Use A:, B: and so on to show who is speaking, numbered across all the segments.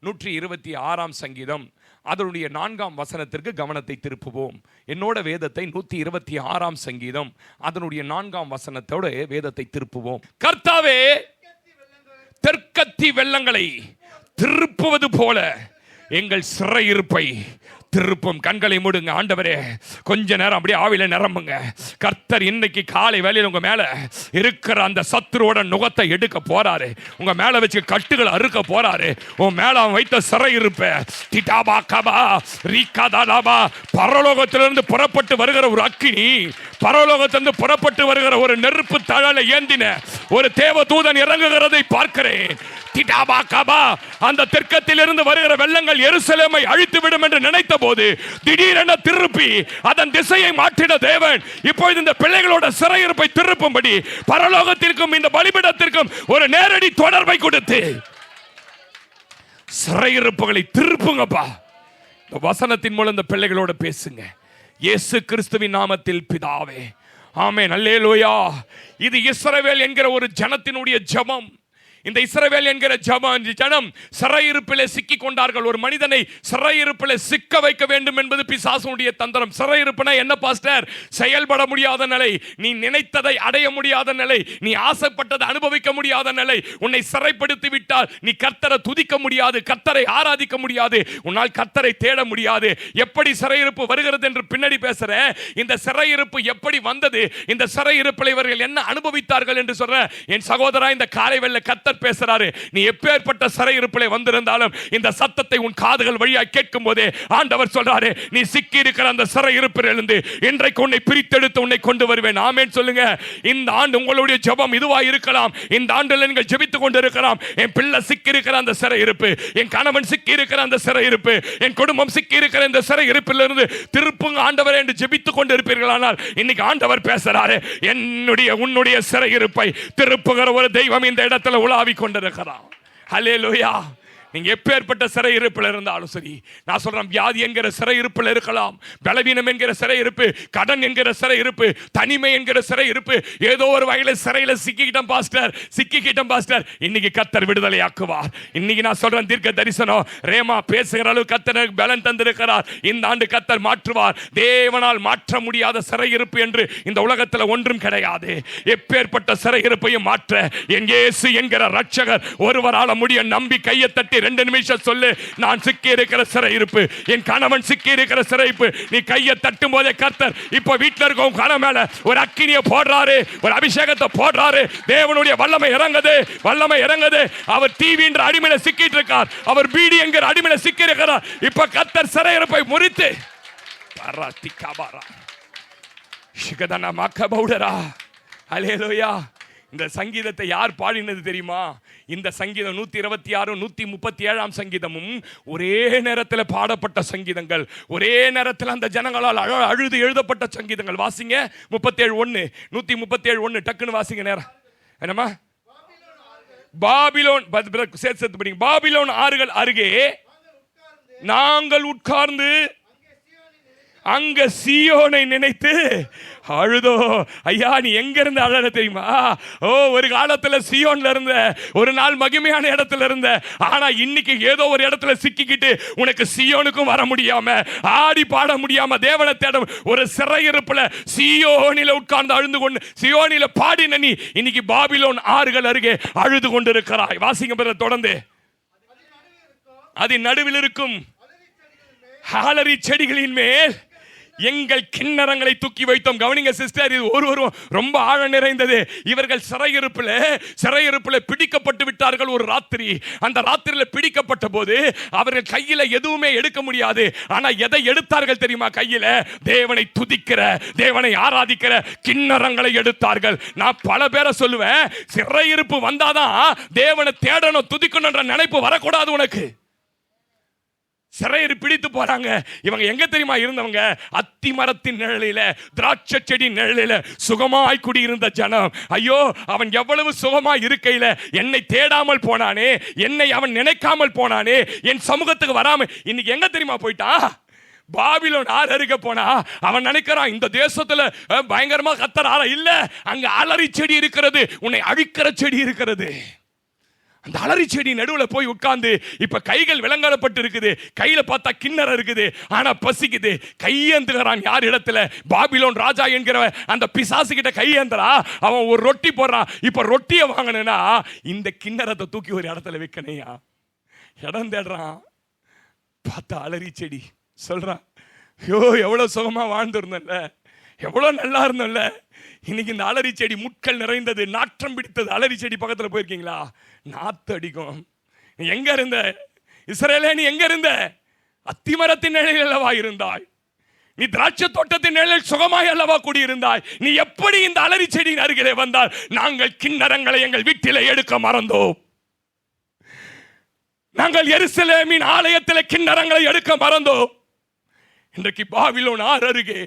A: 126 சங்கீதம் அதனுடைய 4ஆம் வசனத்திற்கு கவனத்தை திருப்புவோம். என்னோட வேதத்தை 126 சங்கீதம் அதனுடைய 4ஆம் வசனத்தோட வேதத்தை திருப்புவோம். கர்த்தாவே, தெற்கத்தி வெள்ளங்களை திருப்புவது போல எங்கள் சிறையிருப்பை திருப்பும். கண்களை மூடுங்க. ஆண்டவரே, கொஞ்ச நேரம் அப்படியே ஆவில நிரம்புங்க. கர்த்தர் இன்னைக்கு காலை வேளையில் உங்க மேல இருக்கிற அந்த சத்துருவோட நுகத்தை எடுக்க போறாரு. உங்க மேல வச்சு கட்டுகளை அறுக்க போறாரு. உன் மேல அவன் வைத்த சிறையிருப்பை திடாபா கபா ரீகாதாலாபா, பரலோகத்திலிருந்து புறப்பட்டு வருகிற ஒரு அக்கினி, பரலோகத்திலிருந்து புறப்பட்டு வருகிற ஒரு நெருப்பு தழலை ஏந்தின ஒரு தேவதூதன் இறங்குகிறதை பார்க்கிறேன். அந்த தெற்கத்திலிருந்து வருகிற வெள்ளங்கள் எருசலேமை அழித்துவிடும் என்று நினைத்த போது திடீரென திருப்பி அதன் திசையை மாற்றின தேவன் இப்பொழுது இந்த பிள்ளைகளோட சிறையிருப்பை திருப்பும்படி பரலோகத்திற்கும் இந்த பலிபீடத்திற்கும் ஒரு நேரடி தொடர்பை கொடுத்து சிறையிருப்புகளை திருப்புங்கப்பா. இந்த வசனத்தின் மூலம் இந்த பிள்ளைகளோட பேசுங்க. இயேசு கிறிஸ்துவின் நாமத்தில் பிதாவே, ஆமென், அல்லேலூயா. இது இஸ்ரவேல் என்கிற ஒரு ஜனத்தினுடைய ஜெபம். இந்த இஸ்ரவேல் என்கிற ஜனம் சிறையிருப்பிலே சிக்கி கொண்டார்கள். ஒரு மனிதனை சிறையிருப்பிலே சிக்க வைக்க வேண்டும் என்பது பிசாசுடைய தந்திரம். சிறையிருப்புனா என்ன பாஸ்டர்? செயல்பட முடியாத நிலை, நீ நினைத்ததை அடைய முடியாத நிலை, நீ ஆசைப்பட்டதை அனுபவிக்க முடியாத நிலை. உன்னை சிறைப்படுத்தி விட்டால் நீ கர்த்தரை துதிக்க முடியாது, கர்த்தரை ஆராதிக்க முடியாது, உன்னால் கர்த்தரை தேட முடியாது. எப்படி சிறையிருப்பு வருகிறது என்று பின்னாடி பேசுறேன். இந்த சிறையிருப்பு எப்படி வந்தது, இந்த சிறையிருப்பில் இவர்கள் என்ன அனுபவித்தார்கள் என்று சொல்ற என் சகோதரா, இந்த காலை வெள்ள கர்த்தர் பேசுறாரு. நீ எப்பேற்பட்ட சிறையிருப்பிலே வந்திருந்தாலும் இந்த சத்தத்தை உன் காதுகள் வழியாக கேட்கும் போதே ஆண்டவர் சொல்றாரு, நீ சிக்கி இருக்கிற அந்த சிறையிருப்பிலிருந்து இன்றைக்கு உன்னை பிரித்தெடுத்து உன்னை கொண்டு வருவேன். ஆமென் சொல்லுங்க. இந்த ஆண்டு உங்களுடைய ஜெபம் இதுவா இருக்கலாம். இந்த ஆண்டில் நீங்கள் ஜெபித்துக் கொண்டு இருக்கலாம். என் பிள்ளை சிக்கி இருக்கிற அந்த சிறையிருப்பு, என் கணவன் சிக்கி இருக்கிற அந்த சிறையிருப்பு, என் குடும்பம் சிக்கி இருக்கிற இந்த சிறையிருப்பிலிருந்து திருப்புங்க ஆண்டவரே என்று ஜெபித்துக் கொண்டு இருப்பீர்களானால் இன்னைக்கு ஆண்டவர் பேசுறாரு, என்னுடைய உன்னுடைய சிறையிருப்பை திருப்புகிற ஒரு தெய்வம் இந்த இடத்துல உலாவி கொண்டிருக்கிறான். ஹல்லேலூயா. நீங்க எப்பேற்பட்ட சிறையிருப்பில் இருந்தாலும் சரி, நான் சொல்றேன், வியாதி என்கிற சிறையிருப்பில் இருக்கலாம், பலவீனம் என்கிற சிறையிருப்பு, கடன் என்கிற சிறையிருப்பு, தனிமை என்கிற சிறையிருப்பு, ஏதோ ஒரு வகையில சிறையில சிக்கிக்கிட்டோம் பாஸ்டர், இன்னைக்கு கர்த்தர் விடுதலை ஆக்குவார். இன்னைக்கு நான் சொல்றேன், தீர்க்க தரிசனம் ரேமா பேசுகிற அளவு கர்த்தர் பலன் தந்திருக்கிறார். இந்த ஆண்டு கர்த்தர் மாற்றுவார். தேவனால் மாற்ற முடியாத சிறையிருப்பு என்று இந்த உலகத்தில் ஒன்றும் கிடையாது. எப்பேற்பட்ட சிறையிருப்பையும் மாற்ற என் இயேசு என்கிற ரட்சகர் ஒருவரால முடிய. நம்பி கையை தட்டி 2 நிமிஷம் சொல்லு, நான் சிக்கி இருக்கிற சிறையிருப்பு, என் கணவன் சிக்கி இருக்கிற சிறையிருப்பு. நீ கையை தட்டும் போதே கர்த்தர் இப்ப வீட்டில் இருக்கும் கணவன் மேல ஒரு அக்கினியை போடுறாரு, ஒரு அபிஷேகத்தை போடுறாரு. தேவனுடைய வல்லமை இறங்குது. அவர் டிவி என்ற அடிமையில சிக்கிட்டு இருக்கார், அவர் பீடி என்கிற அடிமையில சிக்கி இருக்கிறார். இப்ப கர்த்தர் சிறையிருப்பை முறித்து அல்லேலூயா. இந்த சங்கீதத்தை யார் பாடினது தெரியுமா? இந்த சங்கீதம் 126 137 சங்கீதமும் ஒரே நேரத்தில் பாடப்பட்ட சங்கீதங்கள், ஒரே நேரத்தில் அந்த ஜனங்களால் அழுது எழுதப்பட்ட சங்கீதங்கள். வாசிங்க 37:1 137:1 டக்குன்னு வாசிங்க. நேரம் என்னமா? பாபிலோன் சேர்த்து படிங்க. பாபிலோன் ஆறுகள் அருகே நாங்கள் உட்கார்ந்து அங்க சீயோனை நினைத்து அழுதோ. ஐயா, நீ எங்க இருந்து அழற தெரியுமா? ஒரு காலத்துல சீயோன்ல இருந்த, ஒரு நாள் மகிமையான இடத்துல இருந்த, ஆனா இன்னைக்கு ஏதோ ஒரு இடத்துல சிக்கிக்கிட்டு உனக்கு சீயோனுக்கும் வர முடியாம, ஆடி பாட முடியாம, தேவனை தேட ஒரு சிறையிருப்புல சீயோனில உட்கார்ந்து அழுது கொண்டு, சீயோனில பாடின நீ இன்னைக்கு பாபிலோன் ஆறுகள் அருகே அழுது கொண்டு இருக்கிறாய். வாசிங்க தொடர்ந்து. அதன் நடுவில் இருக்கும் ஆலரி செடிகளின் மேல் எங்கள் கிண்ணறங்களை தூக்கி வைத்தோம். கவனிங்க சிஸ்டர், இது ஒருவரும் ரொம்ப ஆழ நிறைந்தது. இவர்கள் சிறையிருப்பில் பிடிக்கப்பட்டு விட்டார்கள் ஒரு ராத்திரி. அந்த ராத்திரியில் பிடிக்கப்பட்ட போது அவர்கள் கையில எதுவுமே எடுக்க முடியாது. ஆனா எதை எடுத்தார்கள் தெரியுமா? கையில தேவனை துதிக்கிற, தேவனை ஆராதிக்கிற கிண்ணறங்களை எடுத்தார்கள். நான் பல பேரை சொல்லுவேன், சிறையிருப்பு வந்தாதான் தேவனை தேடணும், துதிக்கணும்ன்ற நினைப்பு வரக்கூடாது உனக்கு. சிறையர் பிடித்து போறாங்க. இவங்க எங்க தெரியுமா இருந்தவங்க? அத்தி மரத்தின் நிழலில, திராட்சை செடி நிழலில சுகமாய் குடியிருந்த ஜனம். ஐயோ, அவன் எவ்வளவு சுகமாய் இருக்கையில என்னை தேடாமல் போனானே, என்னை அவன் நினைக்காமல் போனானே, என் சமூகத்துக்கு வராம இன்னைக்கு எங்க தெரியுமா போயிட்டான்? பாபிலோன் ஆறு அருகே போனா அவன் நினைக்கிறான், இந்த தேசத்துல பயங்கரமா கத்தர் ஆள இல்ல, அங்க அலறி செடி இருக்கிறது, உன்னை அழிக்கிற செடி இருக்கிறது. அந்த அலரி செடி நடுவில் போய் உட்கார்ந்து இப்ப கைகள் விலங்காலப்பட்டு இருக்குது, கையில பார்த்தா கிண்ணற இருக்குது, ஆனா பசிக்குது. கையேந்துகிறான் யார் இடத்துல? பாபிலோன் ராஜா என்கிற அந்த பிசாசு கிட்ட கையேந்தரா. அவன் ஒரு ரொட்டி போடுறான். இப்ப ரொட்டியை வாங்கினா இந்த கிண்ணறத்தை தூக்கி ஒரு இடத்துல வைக்கணையா, இடம் தேடுறான். பார்த்தா அலரி செடி. சொல்றான், ஐயோ எவ்வளவு சுகமா வாழ்ந்துருந்தோம்ல, எவ்வளவு நல்லா இருந்தோம்ல. இன்னைக்கு இந்த அலரி செடி முட்கள் நிறைந்தது, நாற்றம் பிடித்தது. அலரி செடி பக்கத்தில் போயிருக்கீங்களா? நாத்து அடிக்கும். நீ எங்க இருந்த இஸ்ரவேலே? நீ எங்க இருந்த? அத்திமரத்தின் நிழலில் அல்லவா இருந்தாய். நீ திராட்சை தோட்டத்தின் நிழலில் சுகமாய் அல்லவா கூடியிருந்தாய். நீ எப்படி இந்த அலரி செடியின் அருகிலே வந்தால்? நாங்கள் கிண்ணறங்களை எங்கள் வீட்டிலே எடுக்க மறந்தோம். நாங்கள் எருசலேமின் ஆலயத்தில் கிண்ணறங்களை எடுக்க மறந்தோம். இன்றைக்கு பாபிலோன் ஆறு அருகே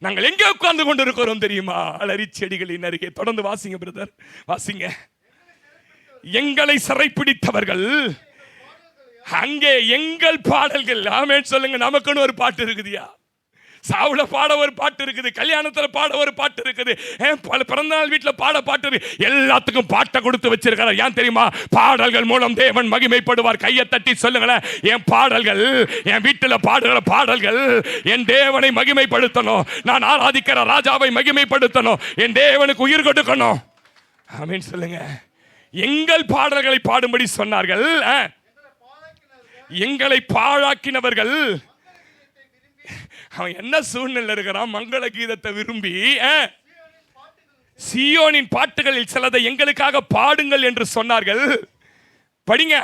A: நாங்கள் எங்கே உட்கார்ந்து கொண்டிருக்கிறோம் தெரியுமா? அலரி செடிகளின் அருகே. தொடர்ந்து வாசிங்க பிரதர், வாசிங்க. எங்களை சிறைப்பிடித்தவர்கள் அங்கே எங்கள் பாடல்கள். ஆமென் சொல்லுங்க. நமக்குன்னு ஒரு பாட்டு இருக்குதுயா. சாவுல பாட ஒரு பாட்டு இருக்குது, கல்யாணத்துல பாட ஒரு பாட்டு இருக்குது, பிறந்தநாள் வீட்டில் பாட பாட்டு இருக்கு. எல்லாத்துக்கும் பாட்டை கொடுத்து வச்சிருக்கிறார். ஏன் தெரியுமா? பாடல்கள் மூலம் தேவன் மகிமைப்படுவார். கையை தட்டி சொல்லுங்களேன், என் பாடல்கள், என் வீட்டில் பாடுகிற பாடல்கள் என் தேவனை மகிமைப்படுத்தணும். நான் ஆராதிக்கிற ராஜாவை மகிமைப்படுத்தணும். என் தேவனுக்கு உயிர் கொடுக்கணும். ஆமென் சொல்லுங்க. எங்கள் பாடல்களை பாடும்படி சொன்னார்கள். எங்களை பாழாக்கினவர்கள். அவன் என்ன சூழ்நிலை இருக்கிறான்? மங்கள கீதத்தை விரும்பி சீயோனின் பாட்டுகளில் சிலதை எங்களுக்காக பாடுங்கள் என்று சொன்னார்கள். படிங்க.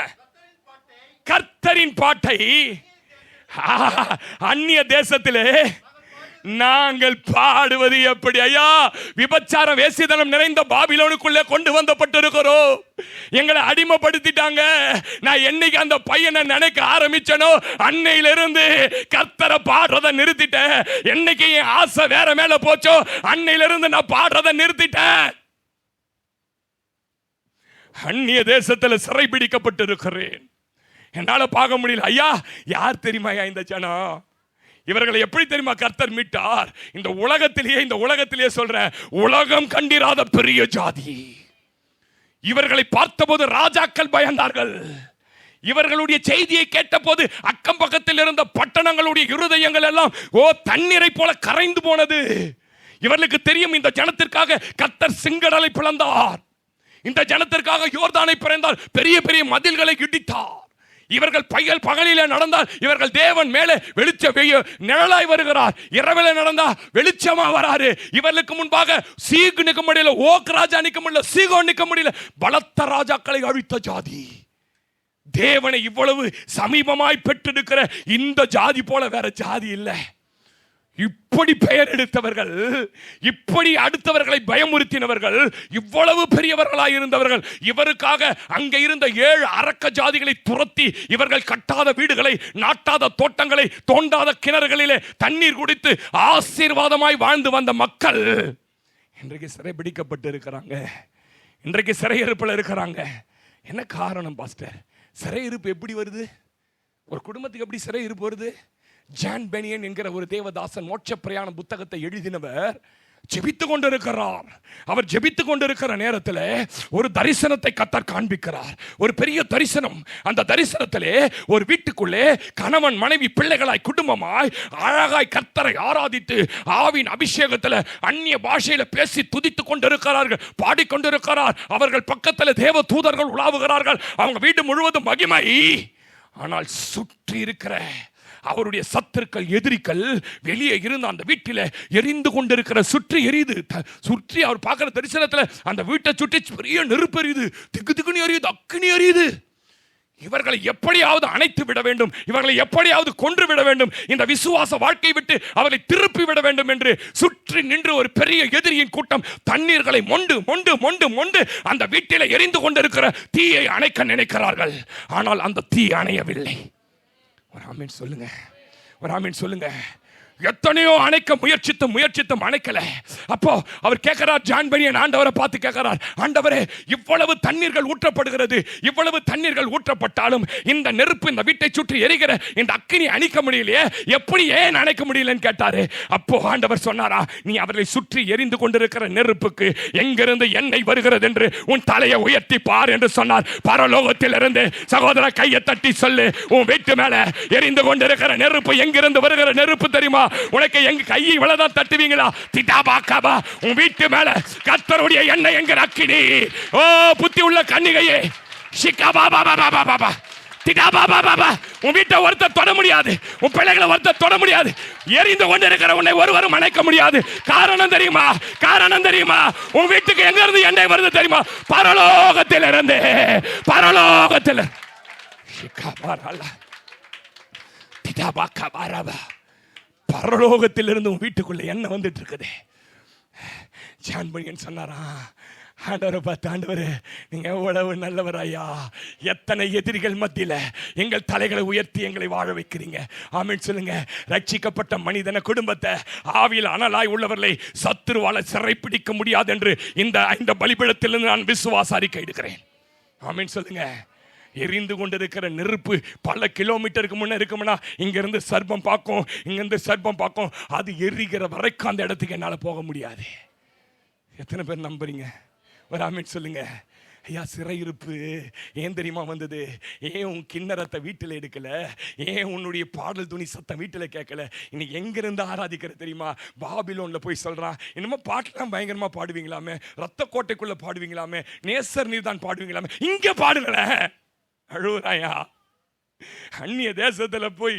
A: கர்த்தரின் பாட்டை அந்நிய தேசத்திலே நாங்கள் பாடுவது எப்படி? ஐயா, விபச்சாரம் வேசித்தனம் நிறைந்த பாபிலோனுக்குள்ளே கொண்டு வந்தப்பட்டிருக்கிறோம். எங்களை அடிமைப்படுத்திட்டாங்க. நான் என்னைக்கு அந்த பையனை நினைக்க ஆரம்பிச்சனோ அன்னையிலிருந்து கர்த்தரை பாடுறதை நிறுத்திட்டேன். என்னைக்கு என் ஆசை வேற மேல போச்சோ அன்னையிலிருந்து நான் பாடுறதை நிறுத்திட்டேன். அந்நிய தேசத்தில் சிறை பிடிக்கப்பட்டிருக்கிறேன். என்னால பார்க்க முடியல. ஐயா, யார் தெரியுமா இந்த ஜனம்? இவர்களை எப்படி தெரியுமா கர்த்தர் மீட்டார்? இந்த உலகத்திலேயே சொல்றேன், உலகம் கண்டிராத பெரிய ஜாதி. இவர்களை பார்த்தபோது ராஜாக்கள் பயந்தார்கள். இவர்களுடைய செய்தியை கேட்டபோது அக்கம் பக்கத்தில் இருந்த பட்டணங்களுடைய இருதயங்கள் எல்லாம் தண்ணீரை போல கரைந்து போனது. இவர்களுக்கு தெரியும், இந்த ஜனத்திற்காக கர்த்தர் செங்கடலை பிளந்தார். இந்த ஜனத்திற்காக யோர்தானை பிறந்தார். பெரிய பெரிய மதில்களை இடித்தார். இவர்கள் பகலிலே நடந்தால் இவர்கள் தேவன் மேலே வெளிச்ச நிழலாய் வருகிறார். இரவிலே நடந்தா வெளிச்சமா வராரு. இவர்களுக்கு முன்பாக சீகு நிற்க முடியல, ஓக் ராஜா நிற்க முடியல, சீகோ நிற்க முடியல. பலத்த ராஜாக்களை அழித்த ஜாதி. தேவனை இவ்வளவு சமீபமாய் பெற்றிருக்கிற இந்த ஜாதி போல வேற ஜாதி இல்லை. இப்படி பெயர் எடுத்தவர்கள், இப்படி அடுத்தவர்களை பயமுறுத்தினவர்கள், இவ்வளவு பெரியவர்களாய் இருந்தவர்கள், இவருக்காக அங்கே இருந்த 7 அரக்க ஜாதிகளை துரத்தி இவர்கள் கட்டாத வீடுகளை, நாட்டாத தோட்டங்களை, தோண்டாத கிணறுகளிலே தண்ணீர் குடித்து ஆசீர்வாதமாய் வாழ்ந்து வந்த மக்கள் இன்றைக்கு சிறை பிடிக்கப்பட்டு இருக்கிறாங்க. இன்றைக்கு சிறையிருப்பில் இருக்கிறாங்க. என்ன காரணம் பாஸ்டர்? சிறையிருப்பு எப்படி வருது? ஒரு குடும்பத்துக்கு எப்படி சிறையிருப்பு வருது? ஜான் பெனியன் என்கிற ஒரு தேவதாசன் மோட்ச பிரயாண புத்தகத்தை எழுதினவர் ஜெபித்துக் கொண்டிருக்கிறார். அவர் ஜெபித்துக் கொண்டிருக்கிற நேரத்தில் ஒரு தரிசனத்தை கர்த்தர் காண்பிக்கிறார். ஒரு பெரிய தரிசனம். அந்த தரிசனத்திலே ஒரு வீட்டுக்குள்ளே கணவன் மனைவி பிள்ளைகளாய் குடும்பமாய் அழகாய் கர்த்தரை ஆராதித்து ஆவின் அபிஷேகத்தில் அந்நிய பாஷையில பேசி துதித்துக் கொண்டிருக்கிறார்கள், பாடிக்கொண்டிருக்கிறார். அவர்கள் பக்கத்தில் தேவ தூதர்கள் உலாவுகிறார்கள். அவங்க வீடு முழுவதும் மகிமை. ஆனால் சுற்றி இருக்கிற அவருடைய சத்துருக்கள், எதிரிகள் வெளியே இருந்து அந்த வீட்டில் எரிந்து கொண்டிருக்கிற, சுற்றி எரியுது. சுற்றி அவர் பார்க்கிற தரிசனத்தில் அந்த வீட்டை சுற்றி பெரிய நெருப்பு எரியுது, திக்கு திக்குன்னு எரியுது, அக்கினி எரியுது. இவர்களை எப்படியாவது அணைத்து விட வேண்டும், இவர்களை எப்படியாவது கொன்று விட வேண்டும், இந்த விசுவாச வாழ்க்கை விட்டு அவர்களை திருப்பி விட வேண்டும் என்று சுற்றி நின்று ஒரு பெரிய எதிரியின் கூட்டம் தண்ணீர்களை மொண்டு மொண்டு மொண்டு மொண்டு அந்த வீட்டில் எரிந்து கொண்டிருக்கிற தீயை அணைக்க நினைக்கிறார்கள். ஆனால் அந்த தீ அணையவில்லை. ஒரு ஆமீன் சொல்லுங்க, ஒரு ஆமீன் சொல்லுங்க. எத்தனையோ அணைக்க முயற்சித்தும் அணைக்கல. அப்போ அவர் கேட்கிறார், ஜான் பெனியன் ஆண்டவரை பார்த்து கேட்கிறார், ஆண்டவரே, இவ்வளவு தண்ணீர்கள் ஊற்றப்படுகிறது, இவ்வளவு தண்ணீர்கள் ஊற்றப்பட்டாலும் இந்த நெருப்பு இந்த வீட்டை சுற்றி எரிகிற இந்த அக்கினி அணைக்க முடியலையே, எப்படி ஏன் அணைக்க முடியலன்னு கேட்டாரு. அப்போ ஆண்டவர் சொன்னாரா, நீ அவர்களை சுற்றி எரிந்து கொண்டிருக்கிற நெருப்புக்கு எங்கிருந்து எண்ணெய் வருகிறது என்று உன் தலையை உயர்த்தி பார் என்று சொன்னார். பரலோகத்தில் இருந்து சகோதர கையை தட்டி சொல்லு, உன் வீட்டு மேல எரிந்து கொண்டிருக்கிற நெருப்பு எங்கிருந்து வருகிற நெருப்பு தெரியுமா? உனக்கு எங்க கையை இவ்வளவுதான் தட்டுவீங்களா? திட்டாபாக்காபா, உன் வீட்டு மேல கர்த்தருடைய எண்ணெய் என்கிற அக்கினி. ஓ புத்தி உள்ள கன்னிகையே, ஷிகாபாபாபாபாபாபா, திட்டாபாபாபாபா, உன் வீட்டை ஒருத்தர் தொட முடியாது, உன் பிள்ளைகளை ஒருத்தர் தொட முடியாது, எரிந்து கொண்டிருக்கிற உன்னை ஒருவரும் அணைக்க முடியாது. காரணம் தெரியுமா? காரணம் தெரியுமா? உன் வீட்டுக்கு எங்க இருந்து எண்ணெய் வருது தெரியுமா? பரலோகத்தில் இருந்து. பரலோகத்தில் பரலோகத்திலிருந்து உன் வீட்டுக்குள்ள எண்ணெய் வந்துட்டு இருக்குது. ஜான் பெனியன் சொன்னாரா, ஆண்டவரை பார்த்து, ஆண்டவரே நீங்க எவ்வளவு நல்லவர் ஐயா, எத்தனை எதிரிகள் மத்தியில எங்கள் தலைகளை உயர்த்தி எங்களை வாழ வைக்கிறீங்க. ஆமென் சொல்லுங்க. ரட்சிக்கப்பட்ட மனிதன குடும்பத்தை ஆவியில் அனலாய் உள்ளவர்களை சத்துருவால சிறைப்பிடிக்க முடியாது என்று இந்த பலிபீடத்திலிருந்து நான் விசுவாச அறிக்கை எடுக்கிறேன். ஆமென் சொல்லுங்க. எரிந்து கொண்டிருக்கிற நெருப்பு பல கிலோமீட்டருக்கு முன்னே இருக்கும்னா, இங்கிருந்து சர்ப்பம் பார்க்கும், இங்கிருந்து சர்ப்பம் பார்க்கும், அது எரிகிற வரைக்கும் அந்த இடத்துக்கு என்னால் போக முடியாது. எத்தனை பேர் நம்புறீங்க? ஒரு ஆமென் சொல்லுங்க. ஐயா, சிறையிருப்பு ஏன் தெரியுமா வந்தது? ஏன் உன் கிண்ணறத்தை வீட்டில் எடுக்கல? ஏன் உன்னுடைய பாடல் துணி சத்தம் வீட்டில் கேட்கல? இன்னைக்கு எங்கிருந்து ஆராதிக்கிற தெரியுமா? பாபிலோன்ல போய் சொல்றான், என்னமோ பாட்டெல்லாம் பயங்கரமா பாடுவீங்களாமே, ரத்த கோட்டைக்குள்ள பாடுவீங்களாமே, நேசர் நீர் தான் பாடுவீங்களாமே, இங்க பாடுங்களேன். அழுவுறாயா? அந்நிய தேசத்துல போய்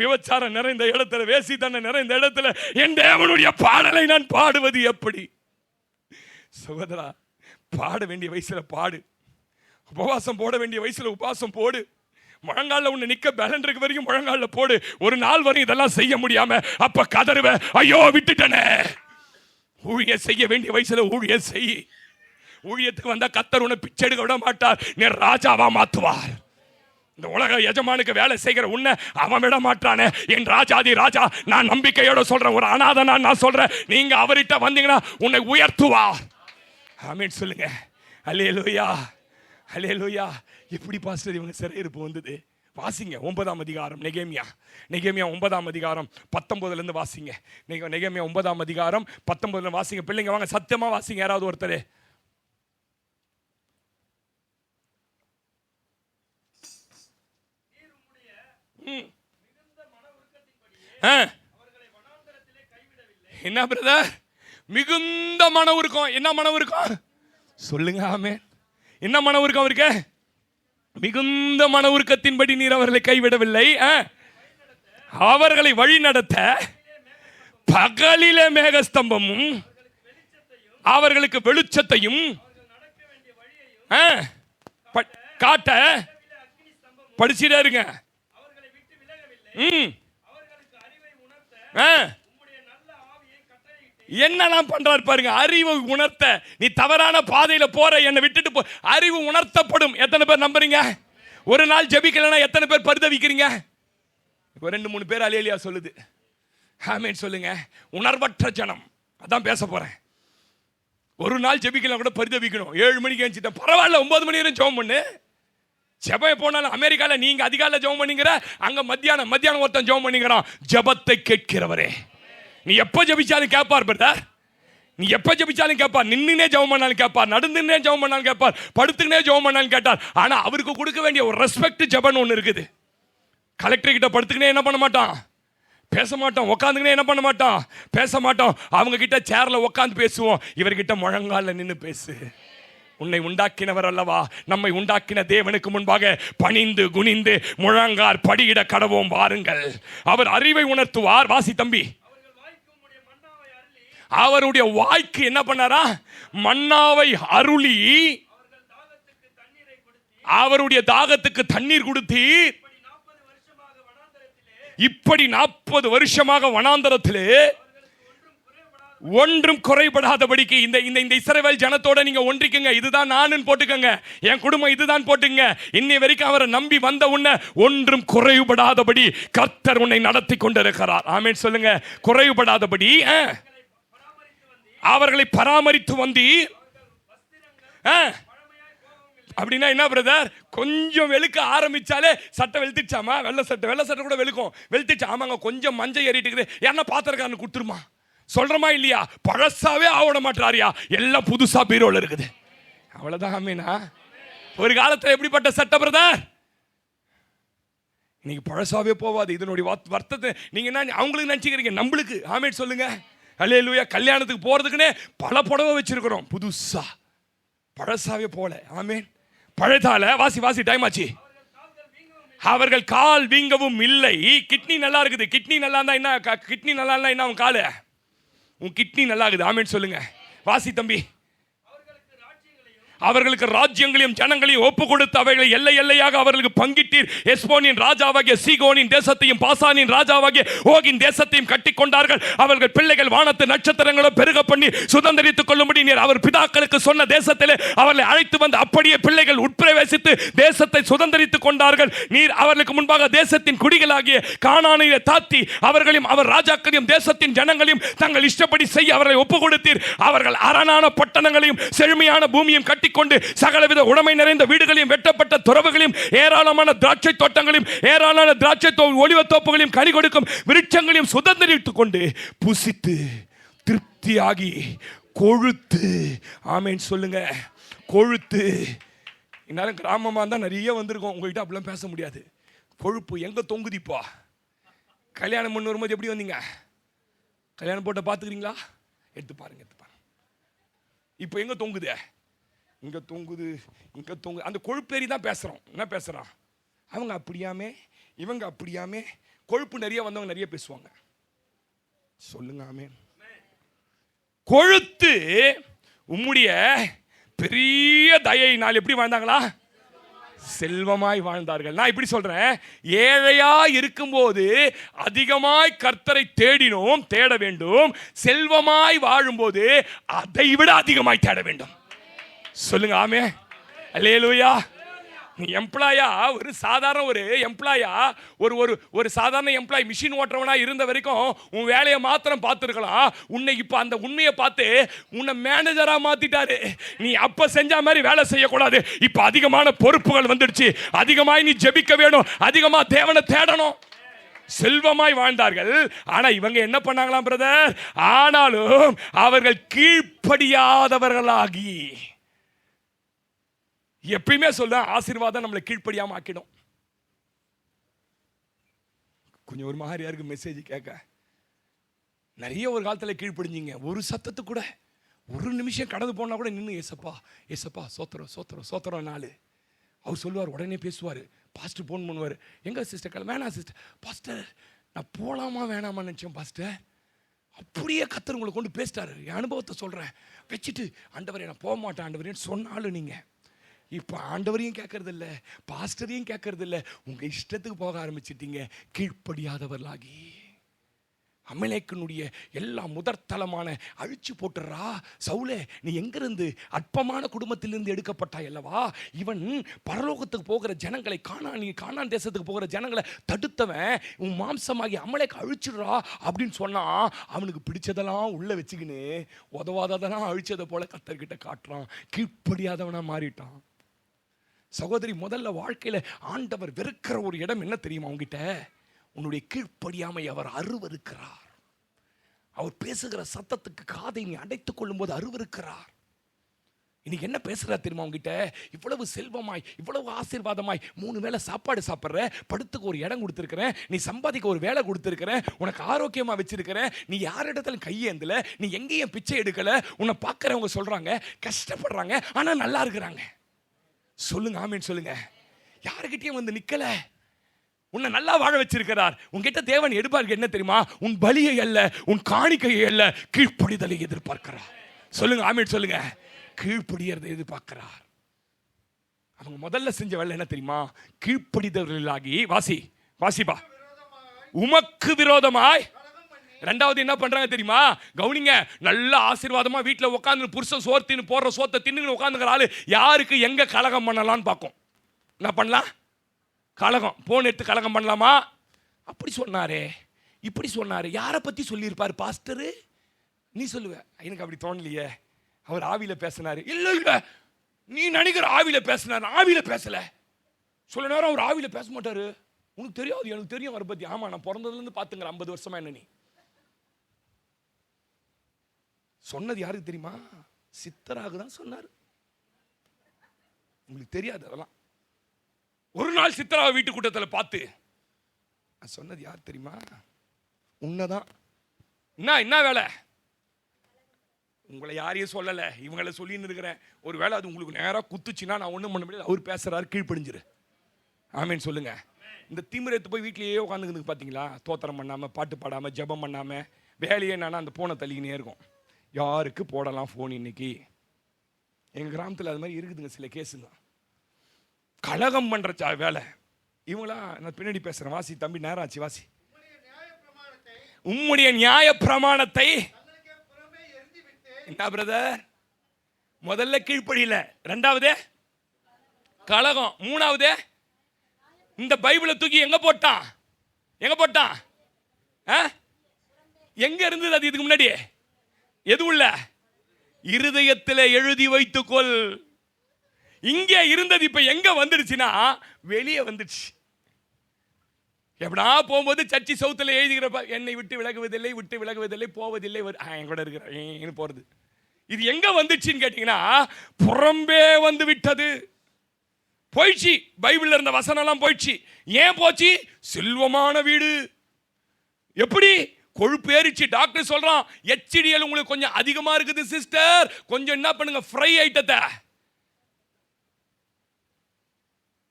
A: விபச்சாரம் நிறைந்த இடத்துல, வேசித்தனம் நிறைந்த இடத்துல என் தேவனுடைய பாடலை நான் பாடுவது எப்படி? சகோதரா, பாட வேண்டிய வயசுல பாடு, உபவாசம் போட வேண்டிய வயசுல உபவாசம் போடு, முழங்கால உன்னை நிக்க பலன் இருக்க வரைக்கும் முழங்கால போடு. ஒரு நாள் வரையும் இதெல்லாம் செய்ய முடியாம அப்ப கதறுவ, ஐயோ விட்டுட்டனே. ஊழியம் செய்ய வேண்டிய வயசுல ஊழியம் செய். ஊழியத்துக்கு வந்தா கர்த்தர் உன்னை பிச்சை எடுக்க விட மாட்டார், நீ ராஜாவா மாத்துவார். இந்த உலக எஜமானுக்கு வேலை செய்கிற உன்னை அவன் விட மாட்டானே. என் ராஜாதி ராஜா, நான் நம்பிக்கையோட சொல்றேன், ஒரு அநாதனா நான் சொல்றேன், நீங்க அவர்கிட்ட வந்தீங்கன்னா உன்னை உயர்த்துவார். ஆமென் சொல்லுங்க. அல்லேலூயா, அல்லேலூயா. எப்படி பாஸ்டர் இவங்க சிறையிருப்பு வந்தது? வாசிங்க 9ஆம் அதிகாரம் நெகேமியா 9ஆம் அதிகாரம் 19 வாசிங்க. நெகேமியா 9ஆம் அதிகாரம் 19 வாசிங்க. பிள்ளைங்க வாங்க, சத்தியமா வாசிங்க யாராவது ஒருத்தர். என்ன பிரதர்? மிகுந்த மன உருக்கம். என்ன மன உருக்கம் சொல்லுங்க? ஆமென். என்ன மன உருக்கம் இருக்கு? மிகுந்த மன உருக்கத்தின்படி நீர் அவர்களை கைவிடவில்லை, அவர்களை வழி நடத்த பகலிலே மேகஸ்தம்பமும் அவர்களுக்கு வெளிச்சத்தையும் காட்ட படிச்சுட்டே இருங்க. என்னெல்லாம் பண்றாரு பாருங்க. அறிவு உணர்த்த, நீ தவறான பாதையில போற, என்னை விட்டுட்டு போ, அறிவு உணர்த்தப்படும். எத்தனை பேர் நம்புறீங்க? ஒரு நாள் ஜெபிக்கலன்னா எத்தனை பேர் பரிதவிக்கிறீங்க? இப்போ 2-3 பேர் அல்லேலூயா சொல்லுது. ஆமென் சொல்லுங்க. உணர்வற்ற ஜனம். அதான் பேச போறேன். ஒரு நாள் ஜெபிக்கலாம் கூட பரிதவிக்கணும். 7 மணிக்கு எழுந்துட்டேன், பரவாயில்ல 9 மணி வரையும் ஜெபம் பண்ணு. ஜெபம் போனாலும் அமெரிக்கால நீங்க அதிகாலை ஜெபம் பண்ணிக்கிற, அங்க மத்தியானம் ஒருத்தன் ஜெபம் பண்ணிக்கிறான். ஜெபத்தை கேட்கிறவரே, நீ எப்ப ஜெபிச்சாலும் கேட்பார் பிரதர். நீ எப்ப ஜெபிச்சாலும் கேட்பார். நின்னுனே ஜெபம் பண்ணாலும் கேட்பார், நடந்துனே ஜெபம் பண்ணாலும் கேட்பார், படுத்துனே ஜெபம் பண்ணாலும் கேட்டார். ஆனா அவருக்கு கொடுக்க வேண்டிய ஒரு ரெஸ்பெக்ட் ஜெபம் ஒன்று இருக்குது. கலெக்டர் கிட்ட படுத்துக்கினே என்ன பண்ண மாட்டான், பேச மாட்டோம். உட்காந்துக்கினே என்ன பண்ண மாட்டோம், பேச மாட்டோம். அவங்க கிட்ட சேர்ல உட்காந்து பேசுவோம். இவர்கிட்ட முழங்கால நின்று பேசு. உன்னை உண்டாக்கினவர் அல்லவா, நம்மை உண்டாக்கின தேவனுக்கு முன்பாக பணிந்து குனிந்து முழங்கார் படியிட கடவோம் வாருங்கள். அவர் அறிவை உணர்த்துவார். வாசி தம்பி. அவருடைய வாய்க்கு என்ன பண்ணாரா? மன்னாவை அருளி அவருடைய தாகத்துக்கு தண்ணீர் கொடுத்து, இப்படி 40 வருஷமாக வனாந்தரத்திலே ஒன்றும் குறைபடாதபடிக்கு இந்த இந்த இந்த இஸ்ரவேல் ஜனத்தோட நீங்க ஒன்றிக்குங்க. இதுதான் நான் போட்டுக்கங்க, என் குடும்பம் இதுதான் போட்டுங்க. இன்னை வரைக்கும் அவரை நம்பி வந்த உன்னை ஒன்றும் குறைபடாதபடி கர்த்தர் உன்னை நடத்தி கொண்டிருக்கிறார். ஆமென் சொல்லுங்க. குறைபடாதபடி அவர்களை பராமரித்து வந்தீர். அப்படின்னா என்ன பிரதர்? கொஞ்சம் வெளுக்க ஆரம்பிச்சாலே சட்டை வெளுத்துச்சாமா? வெள்ளை சட்டை கூட வெளுக்கும். வெளுத்துச்சு. ஆமாங்க, கொஞ்சம் மஞ்சள் ஏறிட்டு யாருன்னா பாத்திரக்காரனு கொடுத்துருமா சொல்றமா இல்லையா? பழசாவே ஆவிட மாட்டாரியா, எல்லாம் புதுசா பீரோல இருக்குது. அவ்வளவுதான். ஆமீனா? ஒரு காலத்துல எப்படிப்பட்ட சட்டை பிரதர்? இன்னைக்கு பழசாவே போவாது. இதனுடைய வர்த்தத்தை நீங்க என்ன அவங்களுக்கு நினைச்சுக்கிறீங்க, நம்மளுக்கு. ஆமீன் சொல்லுங்க. அல்லேலூயா. கல்யாணத்துக்கு போறதுக்குன்னே பல புடவை வச்சிருக்கிறோம் புதுசா, பழசாவே போல. ஆமீன். பழத்தால வாசி டைம் ஆச்சு. அவர்கள் கால் வீங்கவும் இல்லை. கிட்னி நல்லா இருக்குது. கிட்னி நல்லா இருந்தா என்ன? கிட்னி நல்லா இருந்தா என்ன? அவன் காலு, உன் கிட்னி நல்லா இருக்குது. ஆமீன் சொல்லுங்க. வாசி தம்பி. அவர்களுக்கு ராஜ்யங்களையும் ஜனங்களையும் ஒப்பு கொடுத்து அவைகளை எல்லை எல்லையாக அவர்களுக்கு பங்கிட்டீர். எஸ்போனின் ராஜாவாகிய சீகோனின் தேசத்தையும் பாசானின் ராஜாவாகிய ஓகின் தேசத்தையும் கட்டி கொண்டார்கள். அவர்கள் பிள்ளைகள் வானத்து நட்சத்திரங்களை பெருக பண்ணி சுதந்திரித்துக் கொள்ளும்படி நீர் அவர் பிதாக்களுக்கு சொன்ன தேசத்திலே அவர்களை அழைத்து வந்து அப்படியே பிள்ளைகள் உட்பிரவேசித்து தேசத்தை சுதந்திரித்துக் கொண்டார்கள். நீர் அவர்களுக்கு முன்பாக தேசத்தின் குடிகளாகிய கானானிலே தாத்தி அவர்களையும் அவர் ராஜாக்களையும் தேசத்தின் ஜனங்களையும் தங்கள் இஷ்டப்படி செய்ய அவர்களை ஒப்பு கொடுத்தீர். அவர்கள் அரணான பட்டணங்களையும் செழுமையான பூமியும் கட்டி கொண்டு சகலவித உடைமை நிறைந்த வீடுகளையும் வெட்டப்பட்ட துறவுகளையும் ஏராளமான திராட்சை தோட்டங்களையும் ஏராளமான திராட்சை ஒலிவத் தோப்புகளையும் கனி கொடுக்கும் விருட்சங்களையும் சுதந்திரித்துக் கொண்டு புசித்து திருப்தியாகி கொழுத்து. ஆமேன் சொல்லுங்க. கொழுத்து. இந்நேரம் கிராமமா தான் நிறைய வந்திருக்கோம். உங்ககிட்ட அப்படிலாம் பேச முடியாது. கொழுப்பு எங்க தொங்குதிப்பா? கல்யாணம் பண்ணு வரும்போது எப்படி வந்தீங்க? கல்யாணம் போட்ட பாத்துக்கிறீங்களா? எடுத்து பாருங்க. இப்போ எங்க தொங்குது? இங்கே தொங்குது, இங்கே தொங்குது. அந்த கொழுப்பேறி தான் பேசுகிறோம். என்ன பேசுகிறான்? அவங்க அப்படியாமே, இவங்க அப்படியாமே. கொழுப்பு நிறைய வந்தவங்க நிறைய பேசுவாங்க. சொல்லுங்க ஆமென். கொழுத்து உம்முடைய பெரிய தயையினால் எப்படி வாழ்ந்தாங்களா? செல்வமாய் வாழ்ந்தார்கள். நான் இப்படி சொல்றேன், ஏழையா இருக்கும்போது அதிகமாய் கர்த்தரை தேடினோம், தேட வேண்டும். செல்வமாய் வாழும்போது அதை விட அதிகமாய் தேட வேண்டும். சொல்லுங்க ஆமே. அல்லேலூயா. நீ எம்ப்ளாயா, ஒரு சாதாரண ஒரு எம்ப்ளாயா, ஒரு சாதாரண எம்ப்ளாய் மிஷின் ஓட்டுறவனா இருந்த வரைக்கும் உன் வேலையை மாத்திரம் பார்த்துருக்கலாம். உன்னை இப்போ அந்த உண்மையை பார்த்து உன்னை மேனேஜரா மாத்திட்டாரு. நீ அப்ப செஞ்ச மாதிரி வேலை செய்யக்கூடாது. இப்போ அதிகமான பொறுப்புகள் வந்துடுச்சு. அதிகமாய் நீ ஜெபிக்க வேணும், அதிகமா தேவனை தேடணும். செல்வமாய் வாழ்ந்தார்கள். ஆனா இவங்க என்ன பண்ணாங்களாம் பிரதர்? ஆனாலும் அவர்கள் கீழ்ப்படியாதவர்களாகி. எப்பயுமே சொல்ல ஆசீர்வாதம் நம்மளை கீழ்ப்படியாம ஆக்கிடும். கொஞ்சம் ஒரு மாதிரியா இருக்கு மெசேஜ் கேட்க. நிறைய ஒரு காலத்துல கீழ்ப்படிஞ்சிங்க. ஒரு சத்தத்து கூட ஒரு நிமிஷம் கடந்து போனா கூட நின்று ஏசப்பா ஏசப்பா சோத்திரம் சோத்திரம் சோத்திரம் நாள் அவர் சொல்லுவார். உடனே பேசுவார். பாஸ்டர் போன் பண்ணுவார். எங்க சிஸ்டர்? வேணாம் சிஸ்டர். பாஸ்டர் நான் போலாமா வேணாமா நினைச்சேன் பாஸ்டர். அப்படியே கர்த்தர் உங்களை கொண்டு பேசிட்டாரு. என் அனுபவத்தை சொல்றேன். வச்சுட்டு ஆண்டவரே நான் போக மாட்டேன் ஆண்டவரேன்னு சொன்னாலும் நீங்க இப்போ ஆண்டவரையும் கேட்கறது இல்லை, பாஸ்டரையும் கேட்கறது இல்லை. உங்க இஷ்டத்துக்கு போக ஆரம்பிச்சிட்டீங்க. கீழ்ப்படியாதவர்களாகி அமலேக்கினுடைய எல்லா முதற்தலமான அழிச்சு போட்டுறா. சவுலே நீ எங்கிருந்து? அற்பமான குடும்பத்திலிருந்து எடுக்கப்பட்டாய் அல்லவா? இவன் பரலோகத்துக்கு போகிற ஜனங்களை கானான் தேசத்துக்கு போகிற ஜனங்களை தடுத்தவன். உன் மாம்சமாகி அமலேக்கு அழிச்சிடுறா அப்படின்னு சொன்னா அவனுக்கு பிடிச்சதெல்லாம் உள்ள வச்சுக்கின்னு உதவாததெல்லாம் அழிச்சதை போல கர்த்தர்கிட்ட காட்டுறான். கீழ்ப்படியாதவனா மாறிட்டான். சகோதரி, முதல்ல வாழ்க்கையில ஆண்டவர் வெறுக்கிற ஒரு இடம் என்ன தெரியுமா? உங்ககிட்ட உன்னுடைய கீழ்ப்படியாமை அவர் அருவருக்கிறார். அவர் பேசுகிற சத்தத்துக்கு காதை நீ அடைத்துக் கொள்ளும் போது அருவருக்கிறார். இன்னைக்கு என்ன பேசுறா தெரியுமா? உங்ககிட்ட இவ்வளவு செல்வமாய், இவ்வளவு ஆசீர்வாதமாய் 3 வேளை சாப்பாடு சாப்பிட்ற, படுத்துக்கு ஒரு இடம் கொடுத்துருக்கிறேன், நீ சம்பாதிக்க ஒரு வேலை கொடுத்துருக்கிறேன், உனக்கு ஆரோக்கியமா வச்சிருக்கிறேன், நீ யாரிடத்துல கையேந்தல, நீ எங்கேயும் பிச்சை எடுக்கல. உன்னை பார்க்கறவங்க சொல்றாங்க கஷ்டப்படுறாங்க, ஆனா நல்லா இருக்கிறாங்க. சொல்லுங்க ஆமீன் சொல்லுங்க. யாருக்கிட்டையும் வந்து நிக்கல, உன்னை நல்லா வாழ வச்சிருக்கிறார். உன்கிட்ட தேவன் எதிர்பார்க்க என்ன தெரியுமா? உன் பலியை அல்ல, உன் காணிக்கையை அல்ல, கீழ்ப்படிதலை எதிர்பார்க்கிறார். சொல்லுங்க ஆமீன் சொல்லுங்க. கீழ்ப்படியறதை எதிர்பார்க்கிறார். அவங்க முதல்ல செஞ்ச வேலை என்ன தெரியுமா? கீழ்ப்படிதவர்களாகி வாசிப்பா உமக்கு விரோதமாய் ரெண்டாவது என்ன பண்றாங்க தெரியுமா? கவுனிங்க, நல்ல ஆசீர்வாதமா வீட்டில் உட்காந்து புருஷன் சோர்த்தின்னு போடுற சோத்தை தின்னு உட்காந்துக்கிற ஆளு யாருக்கு எங்க கலகம் பண்ணலான்னு பார்க்கும். என்ன பண்ணலாம்? கலகம். போன் எடுத்து கலகம் பண்ணலாமா? அப்படி சொன்னாரே, இப்படி சொன்னாரு, யாரை பத்தி சொல்லியிருப்பாரு பாஸ்டரு? நீ சொல்லுவ, எனக்கு அப்படி தோணலையே, அவர் ஆவியில பேசினாரு. இல்ல இல்ல, நீ நினைக்கிற ஆவியில பேசினாரு, ஆவியில பேசல. சொல்ல நேரம் அவர் ஆவியில பேச மாட்டாரு. உனக்கு தெரியாது, எனக்கு தெரியும் அவரை பத்தி. ஆமா, நான் பிறந்ததுல இருந்து பாத்துங்க 50 வருஷமா. என்ன நீ சொன்னது யாருக்கு தெரியுமா? சித்தராக தான் சொன்னாரு. உங்களுக்கு தெரியாது அதெல்லாம். ஒரு நாள் சித்தராக வீட்டு கூட்டத்தில் பார்த்து சொன்னது யார் தெரியுமா? உன்னதான். என்ன வேலை? உங்களை யாரையும் சொல்லலை, இவங்களை சொல்லின்னு இருக்கிறேன். ஒரு வேளை அது உங்களுக்கு நேராக குத்துச்சுன்னா நான் ஒன்றும் பண்ண முடியாது. அவர் பேசுறாரு, கீழ்ப்படிஞ்சிரு. ஆமேன்னு சொல்லுங்க. இந்த திமிரத்து போய் வீட்லேயே உட்காந்துக்கிட்டு பார்த்தீங்களா, தோத்திரம் பண்ணாமல், பாட்டு பாடாமல், ஜபம் பண்ணாமல், வேலையே என்னன்னா அந்த போனை தள்ளிக்கினே இருக்கும். யாருக்கு போடலாம் ஃபோன் இன்னைக்கு? எங்கள் கிராமத்தில் அது மாதிரி இருக்குதுங்க சில கேஸுங்க. கலகம் பண்ணுற வேலை இவங்களா. நான் பின்னாடி பேசுகிறேன், வாசி தம்பி, நேரம் ஆச்சு, வாசி. உம்முடைய நியாய பிரமாணத்தை என்ன பிரதர்? முதல்ல கீழ்ப்படியில, ரெண்டாவது கலகம், மூணாவது இந்த பைபிளை தூக்கி எங்க போட்டான்? எங்க போட்டான்? எங்க இருந்தது அது இதுக்கு முன்னாடி? எது உள்ள? இருதயத்தில் எழுதி வைத்துக்கொள். இங்கே இருந்தது இப்ப எங்க வந்துடுச்சுன்னா வெளியே வந்துடுச்சு. எப்படா போகும்போது சர்ச்சி சவுத்துல எழுதிக்கிறப்ப, என்னை விட்டு விலகுவதில்லை, விட்டு விலகுவதில்லை, போவதில்லை, என் கூட இருக்கிற போறது. இது எங்க வந்துச்சுன்னு கேட்டீங்கன்னா புறம்பே வந்து விட்டது. போயிடுச்சு. பைபிள்ல இருந்த வசனம் எல்லாம் போயிடுச்சு. ஏன் போச்சு? செல்வமான வீடு. எப்படி? கொழுப்பு ஏறிச்சு. டாக்டர் சொல்றான், HDL உங்களுக்கு கொஞ்சம் அதிகமா இருக்குது சிஸ்டர், கொஞ்சம் என்ன பண்ணுங்க, ஃப்ரை ஐட்டத்தை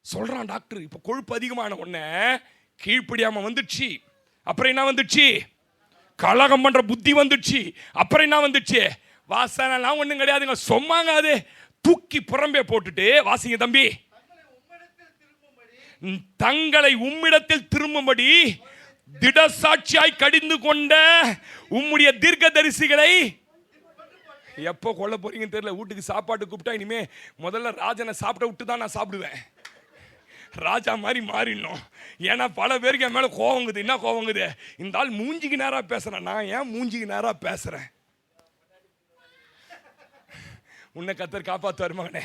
A: சொல்றான் டாக்டர். இப்ப கொழுப்பு அதிகமான உடனே கீழ்ப்படியாம வந்துடுச்சு. அப்புறம் என்ன வந்துடுச்சு? கலகம் பண்ற புத்தி வந்துடுச்சு. அப்புறம் என்ன வந்துடுச்சு? வாசனைலாம் ஒண்ணும் கிடையாதுங்க, சொன்னாங்க. அது தூக்கி புறம்பே போட்டுட்டு வாசிங்க தம்பி. தங்களை உம்மிடத்தில் திரும்பும்படி திடசாட்சியாய் கடிந்து கொண்ட உம்முடைய தீர்க்கதரிசிகளை எப்போ கொல்ல போறீங்கன்னு தெரியல. வீட்டுக்கு சாப்பாடு கூப்பிட்டா இனிமே முதல்ல ராஜனை சாப்பிட விட்டு தான் நான் சாப்பிடுவேன். ராஜா மாதிரி மாறிடணும். ஏன்னா பல பேருக்கு என் மேல கோவங்குது. என்ன கோவங்குது? இந்த ஆள் மூஞ்சிக்கு நேரா பேசுறேன். நான் ஏன் மூஞ்சிக்கு நேரா பேசுறேன்? உன்னை கத்தர் காப்பாத்துவார் மகனே.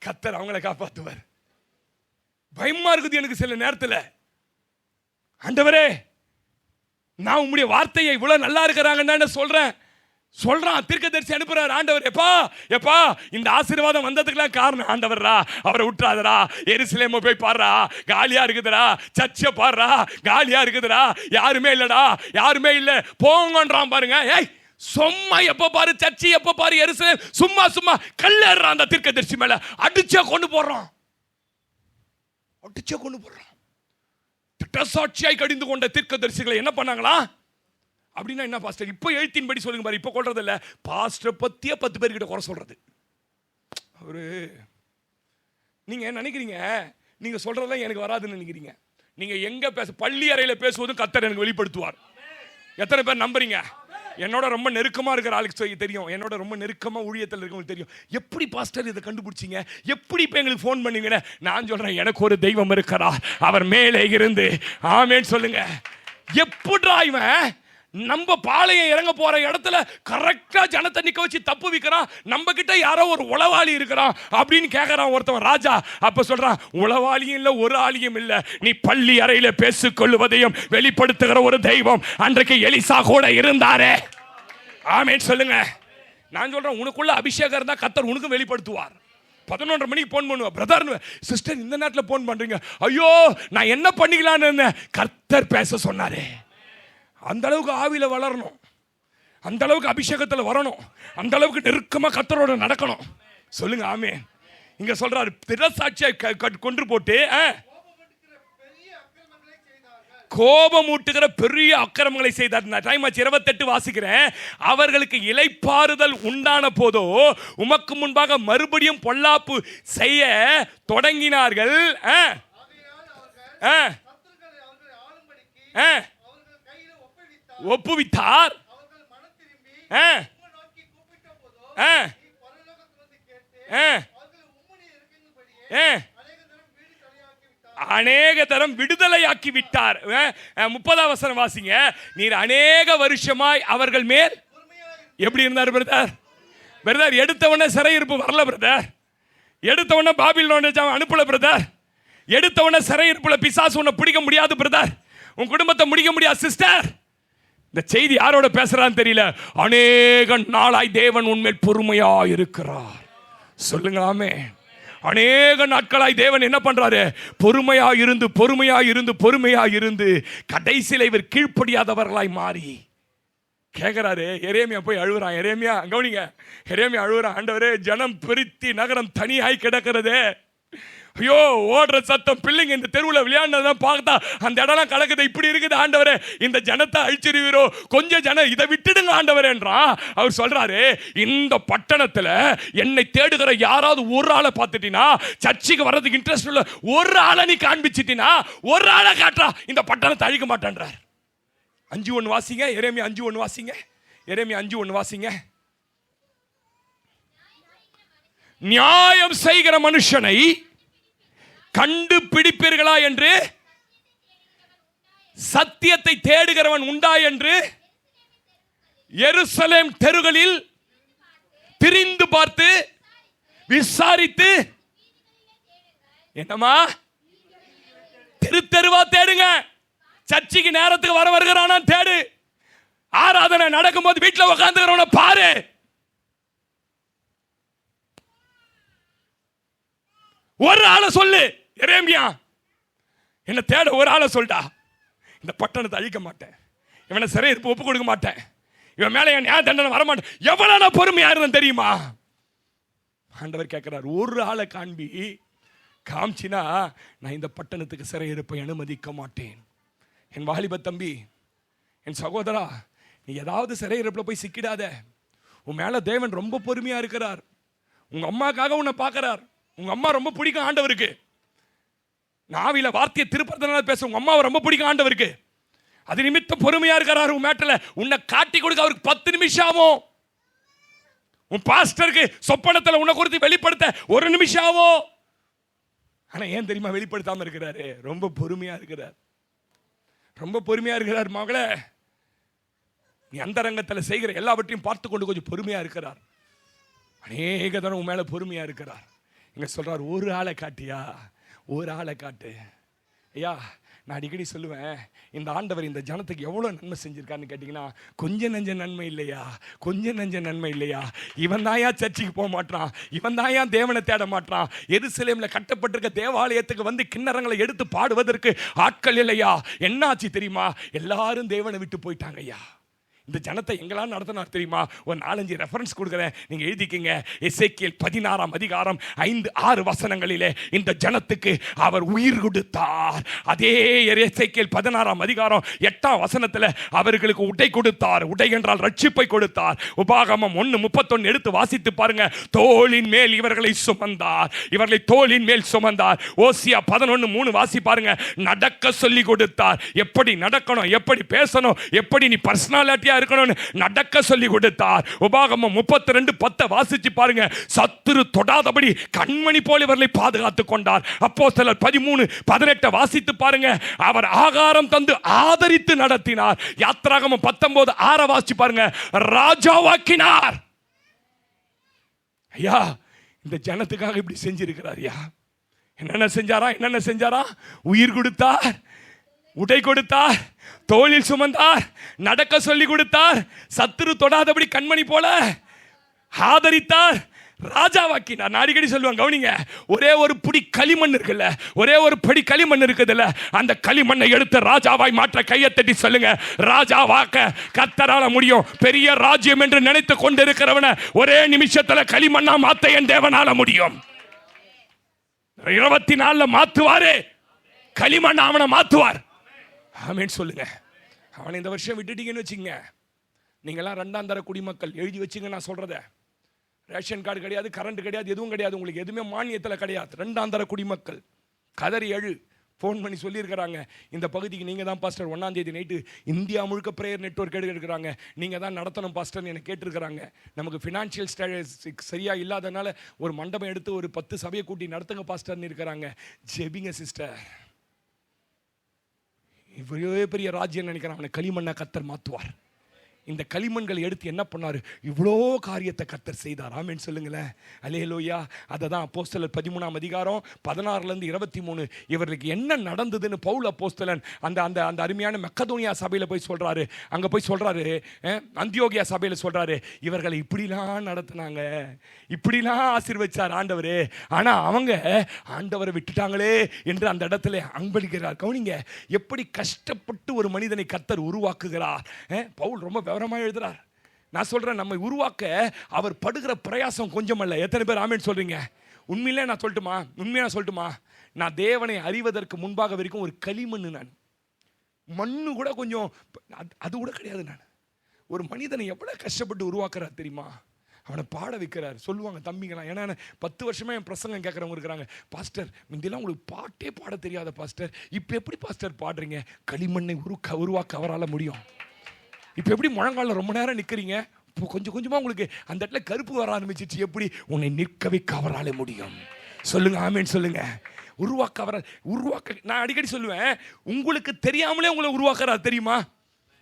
A: கத்தர் அவங்கள காப்பாத்துவார். பயமா இருக்குது எனக்கு சில நேரத்தில். ஆண்டவரே, நான் உம்முடைய வார்த்தையை இவ்வளவு நல்லா இருக்கிறாங்கன்னு சொல்றான். தீர்க்கதரிசி அனுப்புறாரு. ஆண்டவர், எப்பா இந்த ஆசீர்வாதம் வந்ததுக்கெல்லாம் காரணம் ஆண்டவர்ரா, அவரை விட்டுறாதரா. எருசலேம் போய் பாடுறா, காலியா இருக்குதுடா. சர்ச்சை பாடுறா, காலியா இருக்குதுடா. யாருமே இல்லடா, யாருமே இல்ல, போங்கன்றான் பாருங்க. ஏய், சும்மா எப்ப பாரு சர்ச்சை, எப்ப பாரு எருசலேம், சும்மா கல்லேறான். அந்த தீர்க்கதரிசி மேல அடிச்சே கொண்டு போடுறான். திட்டசாட்சியாய் கடிந்து கொண்ட தீர்க்கதரிசிகளை என்ன பண்ணாங்களா? அப்படின்னா என்ன பாஸ்டர்? இப்போ எழுத்தின்படி சொல்லுங்க பாரு. இப்போ கொள்றது இல்ல, பாஸ்டர் பத்தியே 10 பேர்கிட்ட குறை சொல்றது. அவரு நீங்க நினைக்கிறீங்க, நீங்க சொல்றதெல்லாம் எனக்கு வராதுன்னு நினைக்கிறீங்க. நீங்க எங்க பள்ளி அறையில பேசுவதும் கர்த்தர் எனக்கு வெளிப்படுத்துவார். எத்தனை பேர் நம்புறீங்க? என்னோட ரொம்ப நெருக்கமா இருக்கிற ஆளுக்கு தெரியும், என்னோட ரொம்ப நெருக்கமா ஊழியத்தில் இருக்கவங்களுக்கு தெரியும். எப்படி பாஸ்டர் இதை கண்டுபிடிச்சிங்க? எப்படி இப்போ எங்களுக்கு ஃபோன் பண்ணீங்கன்னு நான் சொல்றேன். எனக்கு ஒரு தெய்வம் இருக்கிறார், அவர் மேலே இருந்து ஆமேன்னு சொல்லுங்க. எப்படிடா இவன் நம்ம பாளையம் இறங்க போற இடத்துல கரெக்டா ஜனத்தை நிக்க வச்சு தப்பு வைக்கிறான்? நம்ம கிட்ட யாரோ ஒரு உளவாளி இருக்கிறான் அப்படின்னு கேட்கறான் ஒருத்தவன். ராஜா அப்ப சொல்றான், உளவாளியும் இல்ல, ஒரு ஆளியும் இல்ல, நீ பள்ளி அறையில பேசிக்கொள்வதையும் வெளிப்படுத்துகிற ஒரு தெய்வம். அன்றைக்கு எலிசா கூட இருந்தாரே. ஆமேன்னு சொல்லுங்க. நான் சொல்றேன், உனக்குள்ள அபிஷேகம் இருந்தா கர்த்தர் உனக்கும் வெளிப்படுத்துவார். 11:30 மணிக்கு போன் பண்ணுவேன். பிரதர், சிஸ்டர் இந்த நேரத்தில் போன் பண்றீங்க? ஐயோ, நான் என்ன பண்ணிக்கலான்னு கர்த்தர் பேச சொன்னாரே. அந்த அளவுக்கு ஆவியில வளரணும், அந்த அளவுக்கு அபிஷேகத்தில் வரணும், அந்த அளவுக்கு நெருக்கமா கர்த்தரோட நடக்கணும். சொல்லுங்க ஆமே. இங்க சொல்றாரு, திடசாட்சியை கொன்று போட்டு கோபமூட்டுகிற பெரிய அக்கிரமங்களை செய்தார். டைம் 28 வாசிக்கிறேன். அவர்களுக்கு இளைப்பாறுதல் உண்டான போதோ உமக்கு முன்பாக மறுபடியும் பொல்லாப்பு செய்ய தொடங்கினார்கள். ஒப்புவித்தார். அநேக தரம் விடுதலையாக்கி விட்டார். 30ஆம் வசனம் வாசிங்க. நீர் அநேக வருஷமாய் அவர்கள் மேல் எப்படி இருந்தார் பிரதர்? பிரதர் எடுத்தவன சிறையிருப்பு வரல பிரதர். எடுத்தவன பாபிலோன் அனுப்பல பிரதர். எடுத்தவன சிறையிருப்புல பிசாசு உன்னை பிடிக்க முடியாது பிரதர். உன் குடும்பத்தை முடிக்க முடியாது சிஸ்டர். இந்த செய்தி யாரோட பேசுறான்னு தெரியல. அநேக நாளாய் தேவன் உன்மேல் பொறுமையா இருக்கிறார். சொல்லுங்க ஆமென். அநேக நாட்களாய் தேவன் என்ன பண்றாரு? பொறுமையா இருந்து பொறுமையா இருந்து பொறுமையா இருந்து கடைசியில் இவர் கீழ்ப்படியாதவர்களாய் மாறி கேட்கிறாரு. எரேமியா போய் அழுகுறான். எரேமியா கவனிங்க. எரேமியா அழுகுறான். ஆண்டவரே, ஜனம் பிரித்தி நகரம் தனியாய் கிடக்கிறதே. ஐயோ, ஓடுற சத்தம், பிள்ளைங்க இந்த தெருவில் விளையாடுனதான் பார்த்தா அந்த இடம்லாம் கலக்குது. இப்படி இருக்குது ஆண்டவரே, இந்த ஜனத்தை அழிச்சிருவீரோ, கொஞ்சம் ஜனம் இதை விட்டுடுங்க ஆண்டவரேன்றான். அவர் சொல்றாரு, இந்த பட்டணத்தில் என்னை தேடுகிற யாராவது ஒரு ஆளை பார்த்துட்டீங்கன்னா, சர்ச்சுக்கு வர்றதுக்கு இன்ட்ரெஸ்ட் உள்ள ஒரு ஆளை நீ காண்பிச்சிட்டீங்கன்னா, ஒரு ஆளை காட்டுறா, இந்த பட்டணத்தை அழிக்க மாட்டேன்றார். 5:1 வாசிங்க. எரேமியா 5:1 வாசிங்க. எரேமியா 5:1 வாசிங்க. நியாயம் செய்கிற மனுஷனை கண்டுபிடிப்பீர்களா என்று, சத்தியத்தை தேடுகிறவன் உண்டா என்று எருசலேம் தெருகளில் திரிந்து பார்த்து விசாரித்து, என்னமா தெருவா தேடுங்க. சர்ச்சைக்கு நேரத்துக்கு வர வருகிறானா தேடு. ஆராதனை நடக்கும்போது வீட்டில் உட்காந்துக்கிறவன பாரு. ஒரு ஆளை சொல்லு. எரேமியா, என்ன தேட ஒரு ஆளை சொல்லிட்டா, இந்த பட்டணத்தை அழிக்க மாட்டேன், இவனை சிறையிருப்பு ஒப்பு கொடுக்க மாட்டேன், இவன் மேலே என் நியாய தண்டனை வரமாட்டேன். எவ்வளவு நான் பொறுமையா இருந்தேன் தெரியுமா? ஆண்டவர் கேட்கிறார், ஒரு ஆளை காமிச்சினா நான் இந்த பட்டணத்துக்கு சிறையிருப்பை அனுமதிக்க மாட்டேன். என் வாலிப தம்பி, என் சகோதரா, நீ ஏதாவது சிறையிருப்பில் போய் சிக்கிடாத. உன் மேல தேவன் ரொம்ப பொறுமையா இருக்கிறார். உங்க அம்மாக்காக உன்னை பார்க்கிறார். உங்க அம்மா ரொம்ப பிடிக்கும் ஆண்டவருக்கு. நாவில வார்த்தையை திருப்பறதுனால பேச உங்க அம்மாவை ரொம்ப பிடிக்கும் ஆண்டவருக்கு. அது நிமித்தம் பொறுமையா இருக்கிறார். உன் மேட்டல உன்னை காட்டி கொடுக்க அவருக்கு 10 நிமிஷம் ஆகும். உன் பாஸ்டருக்கு சொப்பனத்தில் உன்னை குறித்து வெளிப்படுத்த 1 நிமிஷம் ஆகும். ஆனா ஏன் தெரியுமா வெளிப்படுத்தாம இருக்கிறாரு? ரொம்ப பொறுமையா இருக்கிறார். ரொம்ப பொறுமையா இருக்கிறார். மகளே, நீ அந்தரங்கத்தில் செய்கிற எல்லாவற்றையும் பார்த்து கொண்டு கொஞ்சம் பொறுமையா இருக்கிறார். அநேக தரம் உன் மேல பொறுமையா இருக்கிறார். இங்க சொல்றார், ஒரு ஆளை காட்டியா, ஒரு ஆளை காட்டு. ஐயா, நான் அடிக்கடி சொல்லுவேன், இந்த ஆண்டவர் இந்த ஜனத்துக்கு எவ்வளோ நன்மை செஞ்சிருக்கான்னு கேட்டிங்கன்னா, கொஞ்சம் நஞ்ச நன்மை இல்லையா, கொஞ்சம் நஞ்ச நன்மை இல்லையா. இவன் தாயா சர்ச்சைக்கு போக மாட்டான், இவன் தாயா தேவனை தேட மாட்டான். எருசலேமில் கட்டப்பட்டிருக்க தேவாலயத்துக்கு வந்து கிண்ணறங்களை எடுத்து பாடுவதற்கு ஆட்கள் இல்லையா. என்னாச்சு தெரியுமா? எல்லாரும் தேவனை விட்டு போயிட்டாங்க ஐயா. இந்த ஜனத்தை எங்கெல்லாம் நடத்தினார் தெரியுமா? ஒரு 4-5 ரெஃபரன்ஸ் கொடுக்குறேன், நீங்கள் எழுதிக்கிங்க. எசேக்கியேல் 16ஆம் அதிகாரம் 5-6 வசனங்களிலே இந்த ஜனத்துக்கு அவர் உயிர் கொடுத்தார். அதே எசேக்கியேல் 16ஆம் அதிகாரம் 8ஆம் வசனத்தில் அவர்களுக்கு உடை கொடுத்தார். உடை என்றால் ரட்சிப்பை கொடுத்தார். உபாகமம் 1:31 எடுத்து வாசித்து பாருங்க. தோளின் மேல் இவர்களை சுமந்தார், இவர்களை தோளின் மேல் சுமந்தார். ஓசியா 11:3 வாசி பாருங்க. நடக்க சொல்லி கொடுத்தார். எப்படி நடக்கணும், எப்படி பேசணும், எப்படி நீ பர்சனாலிட்டியா இருக்கணும்னு நடக்க சொல்லி கொடுத்தார். உபாகமம் 32:10 வாசிச்சு பாருங்க. சத்துரு தொடாதபடி கண்மணி போல இவர்களை பாதுகாத்துக் கொண்டார். அப்போஸ்தலர் 13:18 வாசித்து பாருங்க. அவர் ஆகாரம் தந்து ஆதரித்து நடத்தினார். யாத்திராகமம் 19:6 வாசிச்சு பாருங்க. ராஜாவாக்கினார். ஐயா, இந்த ஜனத்துக்காக இப்படி செஞ்சிருக்கிறார். ஐயா, என்னென்ன செஞ்சாரா? உயிர் கொடுத்தார், உடை கொடுத்தார், தோளில் சுமந்தார், நடக்க சொல்லி கொடுத்தார், சத்துரு தொடாதபடி கண்மணி போல ஆதரித்தார், ராஜாவாக்கினார். நான் அடிக்கடி சொல்லுவேன், கவனிங்க. ஒரே ஒரு புடி களிமண் இருக்குல்ல, ஒரே ஒரு படி களிமண் இருக்குதுல்ல, அந்த களிமண்ணை எடுத்து ராஜாவாய் மாற்ற கையை தட்டி சொல்லுங்க, ராஜாவாக்க கர்த்தரால முடியும். பெரிய ராஜ்யம் என்று நினைத்து கொண்டிருக்கிறவன ஒரே நிமிஷத்துல களிமண்ணா மாத்த என் தேவனால முடியும். 24 மாத்துவாரு. களிமண் அவனை மாத்துவார். ஆமென் சொல்லுங்க. அவனை இந்த வருஷம் விட்டுட்டீங்கன்னு வச்சுங்க, நீங்களாம் 2ஆம் தர குடிமக்கள். எழுதி வச்சுங்க நான் சொல்றத. ரேஷன் கார்டு கிடையாது, கரண்ட் கிடையாது, எதுவும் கிடையாது. உங்களுக்கு எதுவுமே மானியத்தில் கிடையாது. 2ஆம் தர குடிமக்கள். கதறி எழு. ஃபோன் பண்ணி சொல்லியிருக்கிறாங்க, இந்த பகுதிக்கு நீங்கள் தான் பாஸ்டர் 1ஆம் தேதி நைட்டு இந்தியா முழுக்க ப்ரேயர் நெட்வொர்க் எடுக்கிறாங்க, நீங்கள் தான் நடத்தணும் பாஸ்டர்னு எனக்கு கேட்டிருக்கிறாங்க. நமக்கு ஃபினான்ஷியல் சரியாக இல்லாதனால ஒரு மண்டபம் எடுத்து ஒரு 10 சபையை கூட்டி நடத்துங்க பாஸ்டர்னு இருக்கிறாங்க. ஜெபிங்க சிஸ்டர். இவ்வளோ பெரிய ராஜ்யம் நினைக்கிறான், அவனை களிமண்ணா கர்த்தர் மாற்றுவார். இந்த களிமண்களை எடுத்து என்ன பண்ணார்? இவ்வளோ காரியத்தை கர்த்தர் செய்தார். ஆமென் சொல்லுங்களேன். அல்லேலூயா. அதை தான் அப்போஸ்தலர் 13ஆம் அதிகாரம் 16லேருந்து 23 இவர்களுக்கு என்ன நடந்ததுன்னு பவுல் அப்போஸ்தலன் அந்த அந்த அந்த அருமையான மக்கதோனியா சபையில் போய் சொல்கிறாரு. அங்கே போய் சொல்கிறாரு, அந்தியோகியா சபையில் சொல்கிறாரு, இவர்களை இப்படிலாம் நடத்தினாங்க, இப்படிலாம் ஆசீர்வதிச்சார் ஆண்டவர், ஆனால் அவங்க ஆண்டவரை விட்டுட்டாங்களே என்று அந்த இடத்துல அன்பளிக்கிறார். கவனிங்க, எப்படி கஷ்டப்பட்டு ஒரு மனிதனை கர்த்தர் உருவாக்குகிறார். பவுல் ரொம்ப விவரமாக எழுதுறார். நான் சொல்றேன், நம்மை உருவாக்க அவர் படுகிற பிரயாசம் கொஞ்சம் அல்ல. எத்தனை பேர் ஆமென் சொல்றீங்க? உண்மையிலே நான் சொல்லட்டுமா, நான் தேவனை அறிவதற்கு முன்பாக வரைக்கும் ஒரு களிமண். நான் மண்ணு கூட கொஞ்சம் அது கூட கிடையாது. நான் ஒரு மனிதனை எவ்வளவு கஷ்டப்பட்டு உருவாக்குறார் தெரியுமா? அவனை பாட வைக்கிறார். சொல்லுவாங்க தம்பிங்களாம், ஏன்னா 10 வருஷமா என் பிரசங்கம் கேட்குறவங்க இருக்கிறாங்க, பாஸ்டர் முந்தியெல்லாம் உங்களுக்கு பாட்டே பாட தெரியாத பாஸ்டர், இப்போ எப்படி பாஸ்டர் பாடுறீங்க? களிமண்ணை உருவாக்க அவரால் முடியும். இப்போ எப்படி முழங்காலில் ரொம்ப நேரம் நிற்கிறீங்க? இப்போ கொஞ்சம் கொஞ்சமாக உங்களுக்கு அந்த இடத்துல கருப்பு வர ஆரம்பிச்சிச்சு. எப்படி உன்னை நிற்க வைக்க அவரால் முடியும்? சொல்லுங்க ஆமேன் சொல்லுங்க. உருவாக்க நான் அடிக்கடி சொல்லுவேன், உங்களுக்கு தெரியாமலே உங்களை உருவாக்குறாரு தெரியுமா?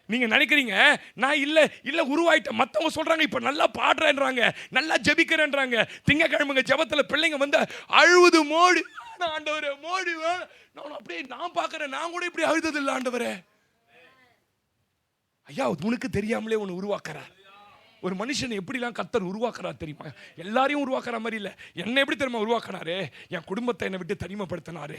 A: நீங்க நினைக்கிறீங்க நான் இல்ல உருவாயிட்டேன். மற்றவங்க சொல்றாங்க இப்ப நல்லா பாடுறேன்றாங்க, நல்லா ஜெபிக்கிறேன்றாங்க. திங்கக்கிழமைங்க ஜெபத்துல பிள்ளைங்க வந்து அழுவது மோடு, ஆண்டவரே மோடு. நான் அப்படியே நான் பார்க்கறேன், நான் கூட இப்படி அழுதது இல்லை ஆண்டவரே. ஐயா, உனக்கு தெரியாமலே உன்னை உருவாக்குறார். ஒரு மனுஷனை எப்படிலாம் கர்த்தர் உருவாக்குறார் தெரியுமா? எல்லாரையும் உருவாக்குற மாதிரி இல்லை. என்னை எப்படி தெரியுமா உருவாக்கினாரு? என் குடும்பத்தை என்னை விட்டு தனிமைப்படுத்தினாரு.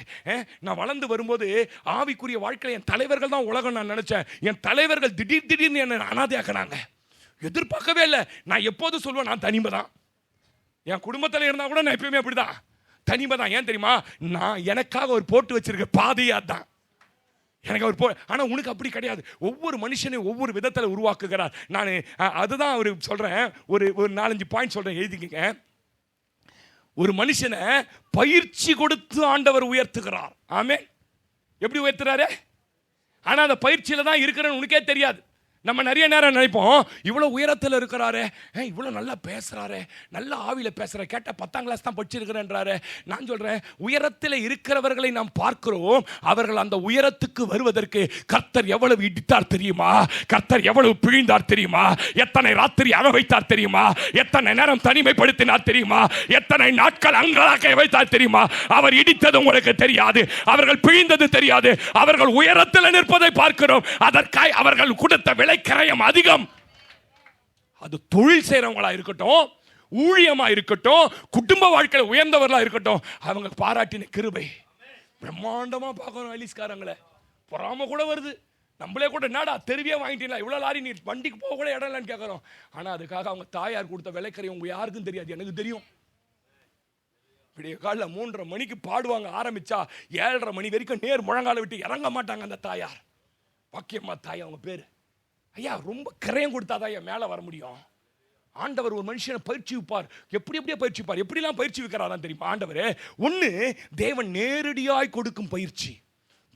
A: நான் வளர்ந்து வரும்போது ஆவிக்குரிய வாழ்க்கையில் என் தலைவர்கள் தான் உலகம் நான் நினைச்சேன். என் தலைவர்கள் திடீர்னு என்னை அனாதையாக்குனாங்க. எதிர்பார்க்கவே இல்லை. நான் எப்போதும் சொல்லுவேன், நான் தனிமை தான். என் குடும்பத்தில் இருந்தால் கூட நான் எப்பயுமே அப்படிதான், தனிமை தான். ஏன் தெரியுமா? நான் எனக்காக ஒரு போட்டு வச்சிருக்க பாதையா தான் எனக்கு அவர் ஆனால் உனக்கு அப்படி கிடையாது. ஒவ்வொரு மனுஷனையும் ஒவ்வொரு விதத்தில் உருவாக்குகிறார். நான் அதுதான் அவர் சொல்கிறேன். ஒரு 4-5 பாயிண்ட் சொல்கிறேன், எழுதிக்கங்க. ஒரு மனுஷனை பயிற்சி கொடுத்து ஆண்டவர் உயர்த்துகிறார். ஆமென். எப்படி உயர்த்துறாரு? ஆனால் அந்த பயிற்சியில் தான் இருக்கிறேன்னு உனக்கே தெரியாது. நம்ம நிறைய நேரம் நினைப்போம், இவ்வளோ உயரத்தில் இருக்கிறாரு, இவ்வளோ நல்லா பேசுகிறாரு, நல்லா ஆவியில் பேசுகிற, கேட்டால் 10ஆம் கிளாஸ் தான் படிச்சிருக்கிறேன்றாரு. நான் சொல்கிறேன், உயரத்தில் இருக்கிறவர்களை நாம் பார்க்கிறோம். அவர்கள் அந்த உயரத்துக்கு வருவதற்கு கர்த்தர் எவ்வளவு இடித்தார் தெரியுமா? கர்த்தர் எவ்வளவு பிழிந்தார் தெரியுமா? எத்தனை ராத்திரி அழ வைத்தார் தெரியுமா? எத்தனை நேரம் தனிமைப்படுத்தினார் தெரியுமா? எத்தனை நாட்கள் அங்கலாக்க வைத்தார் தெரியுமா? அவர் இடித்தது உங்களுக்கு தெரியாது, அவர்கள் பிழிந்தது தெரியாது. அவர்கள் உயரத்தில் நிற்பதை பார்க்கிறோம். அதற்காக அவர்கள் கொடுத்த விலை கரையம் அதிகம். அது தொழில் செய்றவங்களா இருக்கட்டும், ஊழியமா இருக்கட்டும், குடும்ப வாழ்க்கையில் உயர்ந்தவர்களா இருக்கட்டும், அவங்க பாராட்டின கிருபை பிரம்மாண்டமா பார்க்கணும். அலிஸ்காரங்களை பொறாம கூட வருது. நம்மளே கூட என்னடா தெருவியே வாங்கிட்டீங்களா, இவ்வளோ லாரி நீ வண்டிக்கு போக கூட இடம் இல்லைன்னு கேட்குறோம். ஆனால் அதுக்காக அவங்க தாயார் கொடுத்த விலைக்கரை உங்க யாருக்கும் தெரியாது, எனக்கு தெரியும். விடிய காலைல 3:30 மணிக்கு பாடுவாங்க, ஆரம்பிச்சா 7:30 மணி வரைக்கும் நேர் முழங்கால விட்டு இறங்க மாட்டாங்க அந்த தாயார். பாக்கியம்மா தாய் அவங்க பேரு. ஐயா, ரொம்ப கிரயம் கொடுத்தாதான் ஐயா மேலே வர முடியும். ஆண்டவர் ஒரு மனுஷனை பயிற்சி வைப்பார். எப்படிலாம் பயிற்சி வைக்கிறாராம் தெரியுமா ஆண்டவர்? ஒன்று, தேவன் நேரடியாய் கொடுக்கும் பயிற்சி.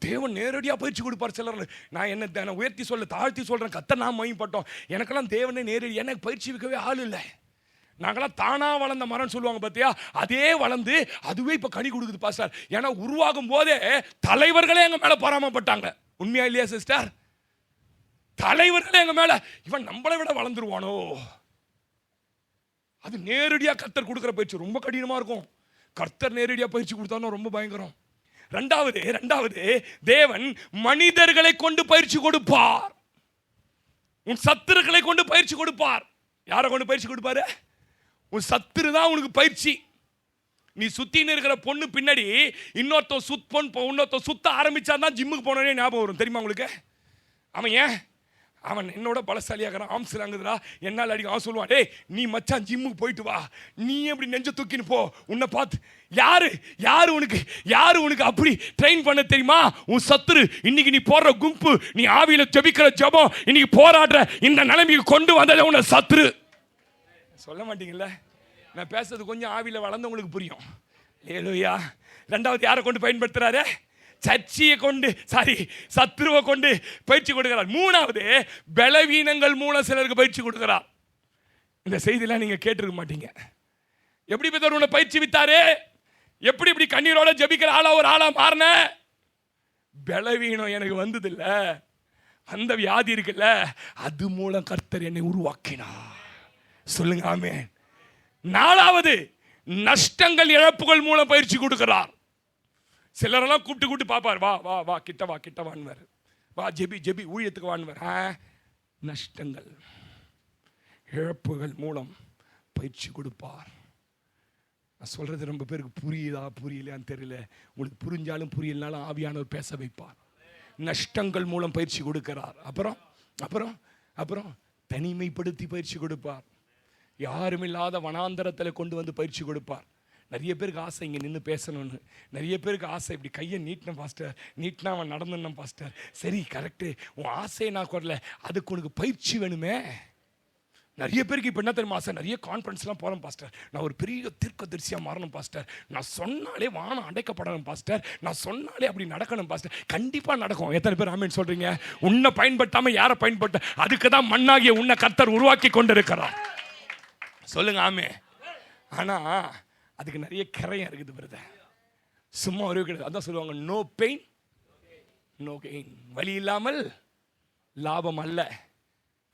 A: தேவன் நேரடியாக பயிற்சி கொடுப்பார். சிலர் நான் என்ன உயர்த்தி தாழ்த்தி சொல்கிறேன், கர்த்தர் நான் மகிமைப்பட்டோம். எனக்கெல்லாம் தேவனே நேரடி, எனக்கு பயிற்சி வைக்கவே ஆள் இல்லை. நாங்களாம் தானா வளர்ந்த மரம் சொல்லுவாங்க பார்த்தியா, அதே வளர்ந்து அதுவே இப்போ கனி கொடுக்குது பாஸ்டர். ஏன்னா உருவாகும் போதே தலைவர்களே எங்கள் மேலே பராமப்பட்டாங்க. உண்மையா இல்லையா சிஸ்டர்? தலைவர்களே எங்க மேல, இவன் நம்மளை விட வளர்ந்துருவானோ. அது நேரடியா கர்த்தர் கொடுக்கிற பயிற்சி ரொம்ப கடினமா இருக்கும். கர்த்தர் நேரடியா பயிற்சி கொடுத்தாலும் ரொம்ப பயங்கரம். ரெண்டாவது தேவன் மனிதர்களை கொண்டு பயிற்சி கொடுப்பார். உன் சத்துருக்களை கொண்டு பயிற்சி கொடுப்பார். யாரை கொண்டு பயிற்சி கொடுப்பாரு? உன் சத்துரு தான் உனக்கு பயிற்சி. நீ சுத்தின்னு இருக்கிற பொண்ணு பின்னாடி இன்னொருத்த சுத்த ஆரம்பிச்சாதான் ஜிம்முக்கு போனோடனே ஞாபகம் வரும். தெரியுமா உங்களுக்கு? அவன் என்னோட பலசாலியாகிறான், ஆம்ஸ்லாங்குதுரா, என்னால் அடிக்க. அவன் சொல்லுவான், டேய் நீ மச்சான் ஜிம்முக்கு போயிட்டு வா, நீ எப்படி நெஞ்ச தூக்கின்னு போ. உன்னை பார்த்து யாரு உனக்கு அப்படி ட்ரெயின் பண்ண தெரியுமா? உன் சத்துரு. இன்னைக்கு நீ போடுற கும்பு, நீ ஆவியில ஜெபிக்கிற ஜெபம், இன்னைக்கு போராடுற இந்த நிலைமைக்கு கொண்டு வந்தது உன்னை சத்துரு. சொல்ல மாட்டீங்கல்ல? நான் பேசுறது கொஞ்சம் ஆவியில வளர்ந்தவங்களுக்கு புரியும். ஏலோயா. ரெண்டாவது யாரை கொண்டு பயன்படுத்துறாரு? சர்ச்சையை கொண்டு சத்துருவை கொண்டு பயிற்சி கொடுக்கிறார். மூணாவது பலவீனங்கள் மூலம் சிலருக்கு பயிற்சி கொடுக்கிறார். இந்த செய்தியெல்லாம் நீங்க கேட்டிருக்க மாட்டீங்க. எப்படி பெற்றோர் உன்னை பயிற்சி வித்தாரு, எப்படி இப்படி கண்ணீரோட ஜபிக்கிற ஆளா ஒரு ஆளா மாறின? பலவீனம் எனக்கு வந்தது இல்ல, அந்த வியாதி இருக்குல்ல, அது மூலம் கர்த்தர் என்னை உருவாக்கினார். சொல்லுங்க ஆமென். நாலாவது நஷ்டங்கள் இழப்புகள் மூலம் பயிற்சி கொடுக்கிறார். சிலரெல்லாம் கூப்பிட்டு பார்ப்பார், வா வா வா கிட்ட வா கிட்ட வான்வார், வா ஜெபி ஜெபி ஊழியத்துக்கு வான்வார். நஷ்டங்கள் இழப்புகள் மூலம் பயிற்சி கொடுப்பார். நான் சொல்றது ரொம்ப பேருக்கு புரியுதா புரியலையான்னு தெரியல. உங்களுக்கு புரிஞ்சாலும் புரியலனாலும் ஆவியானவர் பேச வைப்பார். நஷ்டங்கள் மூலம் பயிற்சி கொடுக்கிறார். அப்புறம் அப்புறம் அப்புறம் தனிமைப்படுத்தி பயிற்சி கொடுப்பார். யாரும் இல்லாத வனாந்தரத்தில் கொண்டு வந்து பயிற்சி கொடுப்பார். நிறைய பேருக்கு ஆசை இங்கே நின்று பேசணும்னு, நிறைய பேருக்கு ஆசை இப்படி கையை நீட்டின பாஸ்டர், நீட்டினா அவன் நடந்துடணும் பாஸ்டர். சரி கரெக்டு, உன் ஆசையை நான் குறல, அதுக்கு உனக்கு பயிற்சி வேணுமே. நிறைய பேருக்கு இப்போ என்ன தெரியுமா ஆசை, நிறைய கான்ஃபரன்ஸ்லாம் போகிறேன் பாஸ்டர், நான் ஒரு பெரிய தீர்க்கதரிசியாக மாறணும் பாஸ்டர், நான் சொன்னாலே வானம் அடைக்கப்படணும் பாஸ்டர், நான் சொன்னாலே அப்படி நடக்கணும் பாஸ்டர். கண்டிப்பாக நடக்கும். எத்தனை பேர் ஆமென் சொல்கிறீங்க? உன்னை பயன்படுத்தாமல் யாரை பயன்படுத்த, அதுக்கு தான் மண்ணாகிய உன்னை கர்த்தர் உருவாக்கி கொண்டு இருக்கிறார். சொல்லுங்க ஆமே. ஆனால் அதுக்கு நிறைய கரையம் இருக்குது பிரதர், சும்மா ஒரு கிடையாது. அதான் சொல்லுவாங்க, நோ பெயின் நோ கெயின், வலி இல்லாமல் லாபம் அல்ல.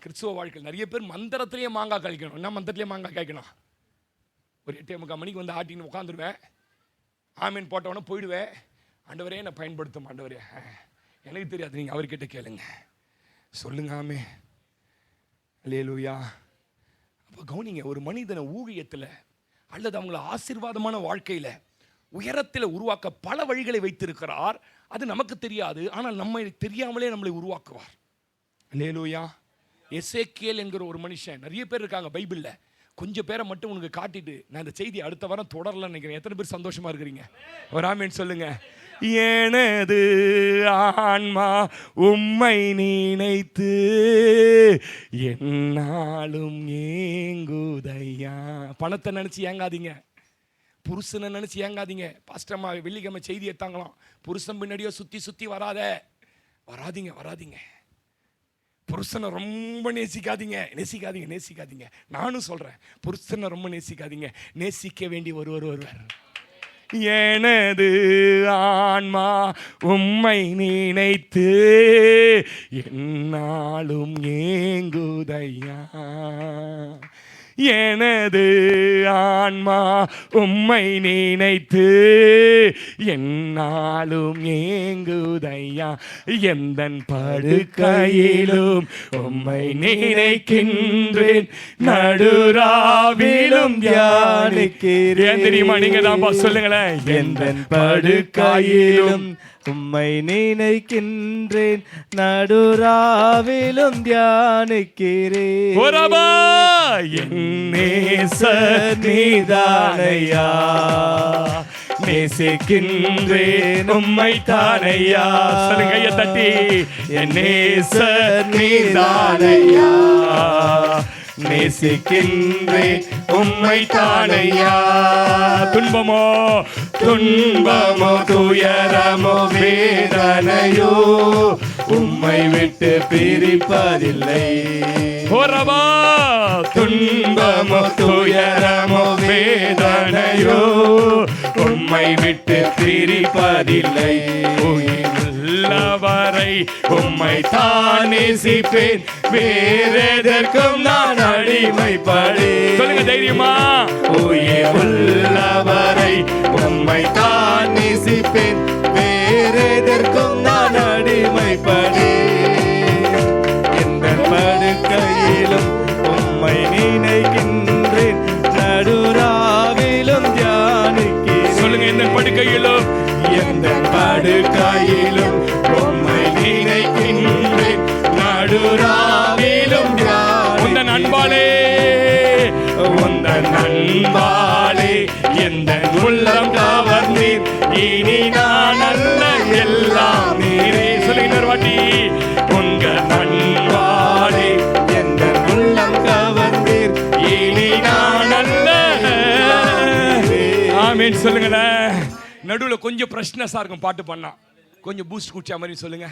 A: கிறிஸ்துவ வாழ்க்கையில் நிறைய பேர் மந்திரத்திலேயே மாங்காய் கழிக்கணும். என்ன மந்திரத்திலேயே மாங்காய் காய்க்கணும்? ஒரு 8:45 மணிக்கு வந்து ஆட்டின்னு உட்காந்துருவேன், ஆமீன் போட்டவொடனே போயிடுவேன். ஆண்டவரே என்னை பயன்படுத்தும் ஆண்டவரே, எனக்கு தெரியாது, நீங்கள் அவர்கிட்ட கேளுங்க. சொல்லுங்க ஆமே. அல்லேலூயா. அப்போ கவனிங்க, ஒரு மனிதனை ஊழியத்தில் அல்லது அவங்கள ஆசீர்வாதமான வாழ்க்கையில் உயரத்தில் உருவாக்க பல வழிகளை வைத்திருக்கிறார். அது நமக்கு தெரியாது, ஆனால் நம்ம தெரியாமலே நம்மளை உருவாக்குவார். அல்லேலூயா. எசேக்கியேல் என்கிற ஒரு மனுஷன், நிறைய பேர் இருக்காங்க பைபிளில், கொஞ்சம் பேரை மட்டும் உனக்கு காட்டிட்டு நான் இந்த செய்தி அடுத்த வாரம் தொடரலன்னு நினைக்கிறேன். எத்தனை பேர் சந்தோஷமா இருக்கிறீங்க? ஒரு ஆமீன் சொல்லுங்க. எனது ஆன்மா உம்மை நினைத்து என்னாலும் ஏங்குதையா. பணத்தை நினைச்சு ஏங்காதீங்க, புருஷனை நினைச்சு ஏங்காதீங்க. பாஸ்டர்மா வெள்ளிக்கிழமை செய்தி எடுத்தாங்களாம், புருஷன் பின்னாடியோ சுத்தி வராதீங்க. புருஷனை ரொம்ப நேசிக்காதீங்க. நானும் சொல்றேன், புருஷனை ரொம்ப நேசிக்காதீங்க, நேசிக்க வேண்டிய ஒருவர். எனது ஆன்மா உம்மை நினைத்து என்னாலும் ஏங்குதையா. எனது ஆன்மா உம்மை நினைத்து என்னாலும் ஏங்குதையா. எந்தன் படுக்கையிலும் உம்மை நினைக்கின்றேன், நடுராவிலும் தியானிக்கிறேன். தெரியுமா? நீங்க தான் சொல்லுங்களேன். எந்தன் படுக்கையிலும்
B: உம்மை நினைக்கின்றேன், நடுராவிலும் தியானிக்கிறேன்.
A: நீதானையா, நேசிக்கின்றேன் உம்மை தானையா. சொல்லுங்க கையை தட்டி, என் நேசர் நீதானையா, நேசிக்கின்றேன் உம்மை தானையா. துன்பமோ துயரமோ வேதனையோ உம்மை விட்டு பிரிப்பதில்லை. துன்பமோ துயரமோ வேதனையோ உம்மை விட்டு பிரிப்பதில்லை. உள்ளவரை உம்மை தான் நேசிப்பேன், வேறெதற்கும் நான் அடிமைப்படேன். சொல்லுங்க தைரியமா. உயிர் உள்ளவரை உம்மை தான் நேசிப்பேன், வேறெதற்கும் நான் அடிமைப்படேன். எந்த படுக்கையிலும் உம்மை நினைக்கின்றேன், நடுராவிலும் தியானிக்கிறேன். சொல்லுங்க, எந்த படுக்கையிலும் உம்மை நினைக்கின்றேன், நடுராவிலும் உந்தன் அன்பாலே எந்த உள்ளம் கவர்ந்தீர், இனி நான் அல்ல எல்லாம் நீரே. சொல்லுங்க வாட்டி, உங்க அன்பாலே எந்த உள்ளம் கவர்ந்தீர், இனி நான் அல்ல. ஆமீன் சொல்லுங்களேன். நடுவில் கொஞ்சம் பிரஷ்னஸா இருக்கும் பாட்டு பண்ணா. கொஞ்சம் பூஸ்ட் குடிச்சா மாதிரி சொல்லுங்க.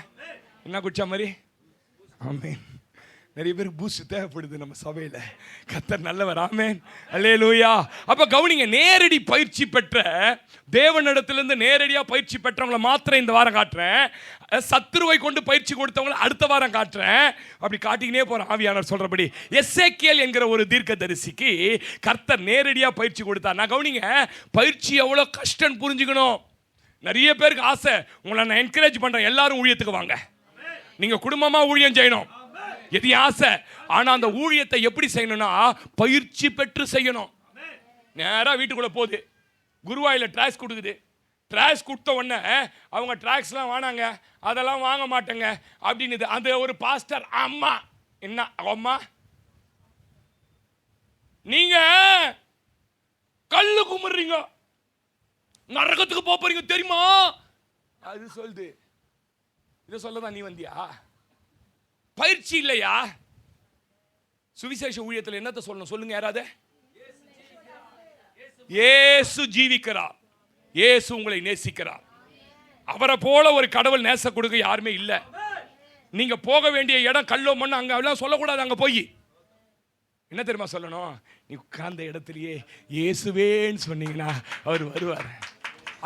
A: என்ன குடிச்சா மாதிரி? ஆமென். நிறைய பேருக்கு பூஸ்ட் தேவைப்படுது நம்ம சபையில். கர்த்தர் நல்லவர். ஆமென். அல்லேலூயா. அப்ப கவனிங்க, நேரடி பயிற்சி பெற்ற தேவனிடத்திலிருந்து நேரடியாக பயிற்சி பெற்றவங்களை மாத்திரம் இந்த வாரம் காட்டுறேன். சத்துருவை கொண்டு பயிற்சி கொடுத்தவங்களை அடுத்த வாரம் காட்டுறேன். அப்படி காட்டிக்கினே போறேன் ஆவியானவர் சொல்றபடி. எசேக்கியேல் என்கிற ஒரு தீர்க்கதரிசிக்கு கர்த்தர் நேரடியாக பயிற்சி கொடுத்தார். நான் கவனிங்க, பயிற்சி எவ்வளோ கஷ்டம் புரிஞ்சுக்கணும். நிறைய பேருக்கு ஆசை. உங்களை நான் என்கரேஜ் பண்றேன், எல்லாரும் ஊழியத்துக்கு வாங்க, நீங்க குடும்பமா ஊழியம் செய்யணும், எது ஆசை. ஆனா அந்த ஊழியத்தை எப்படி செய்யணும்னா பயிற்சி பெற்று செய்யணும். நேரா வீட்டுக்குள்ள போகுது, குருவாயில டிராக்ஸ் கொடுக்குது. டிராக்ஸ் கொடுத்த உடனே அவங்க டிராக்ஸ்லாம் வாங்க, அதெல்லாம் வாங்க மாட்டேங்க அப்படின்னு அந்த ஒரு பாஸ்டர் அம்மா, என்ன அம்மா நீங்க கல்லு கும்பிடுறீங்க, நரகத்துக்கு போறீங்க தெரியுமா? அது சொல்லுது. இதை சொல்லதான் நீ வந்தியா? பயிற்சி இல்லையா? சுவிசேஷ ஊழியத்தில் என்னத்தை சொல்லணும் சொல்லுங்க யாராவது? இயேசு ஜீவிக்கிறார், இயேசு உங்களை நேசிக்கிறார். அவரை போல ஒரு கடவுள் நேச கொடுக்க யாருமே இல்லை. நீங்க போக வேண்டிய இடம் கல்லோ மண்ணு, அங்க எல்லாம் சொல்லக்கூடாது. அங்க போய் என்ன தெரியுமா சொல்லணும்? நீ உட்கார்ந்த இடத்துலயே இயேசுவேன்னு சொன்னீங்கன்னா அவர் வருவார்.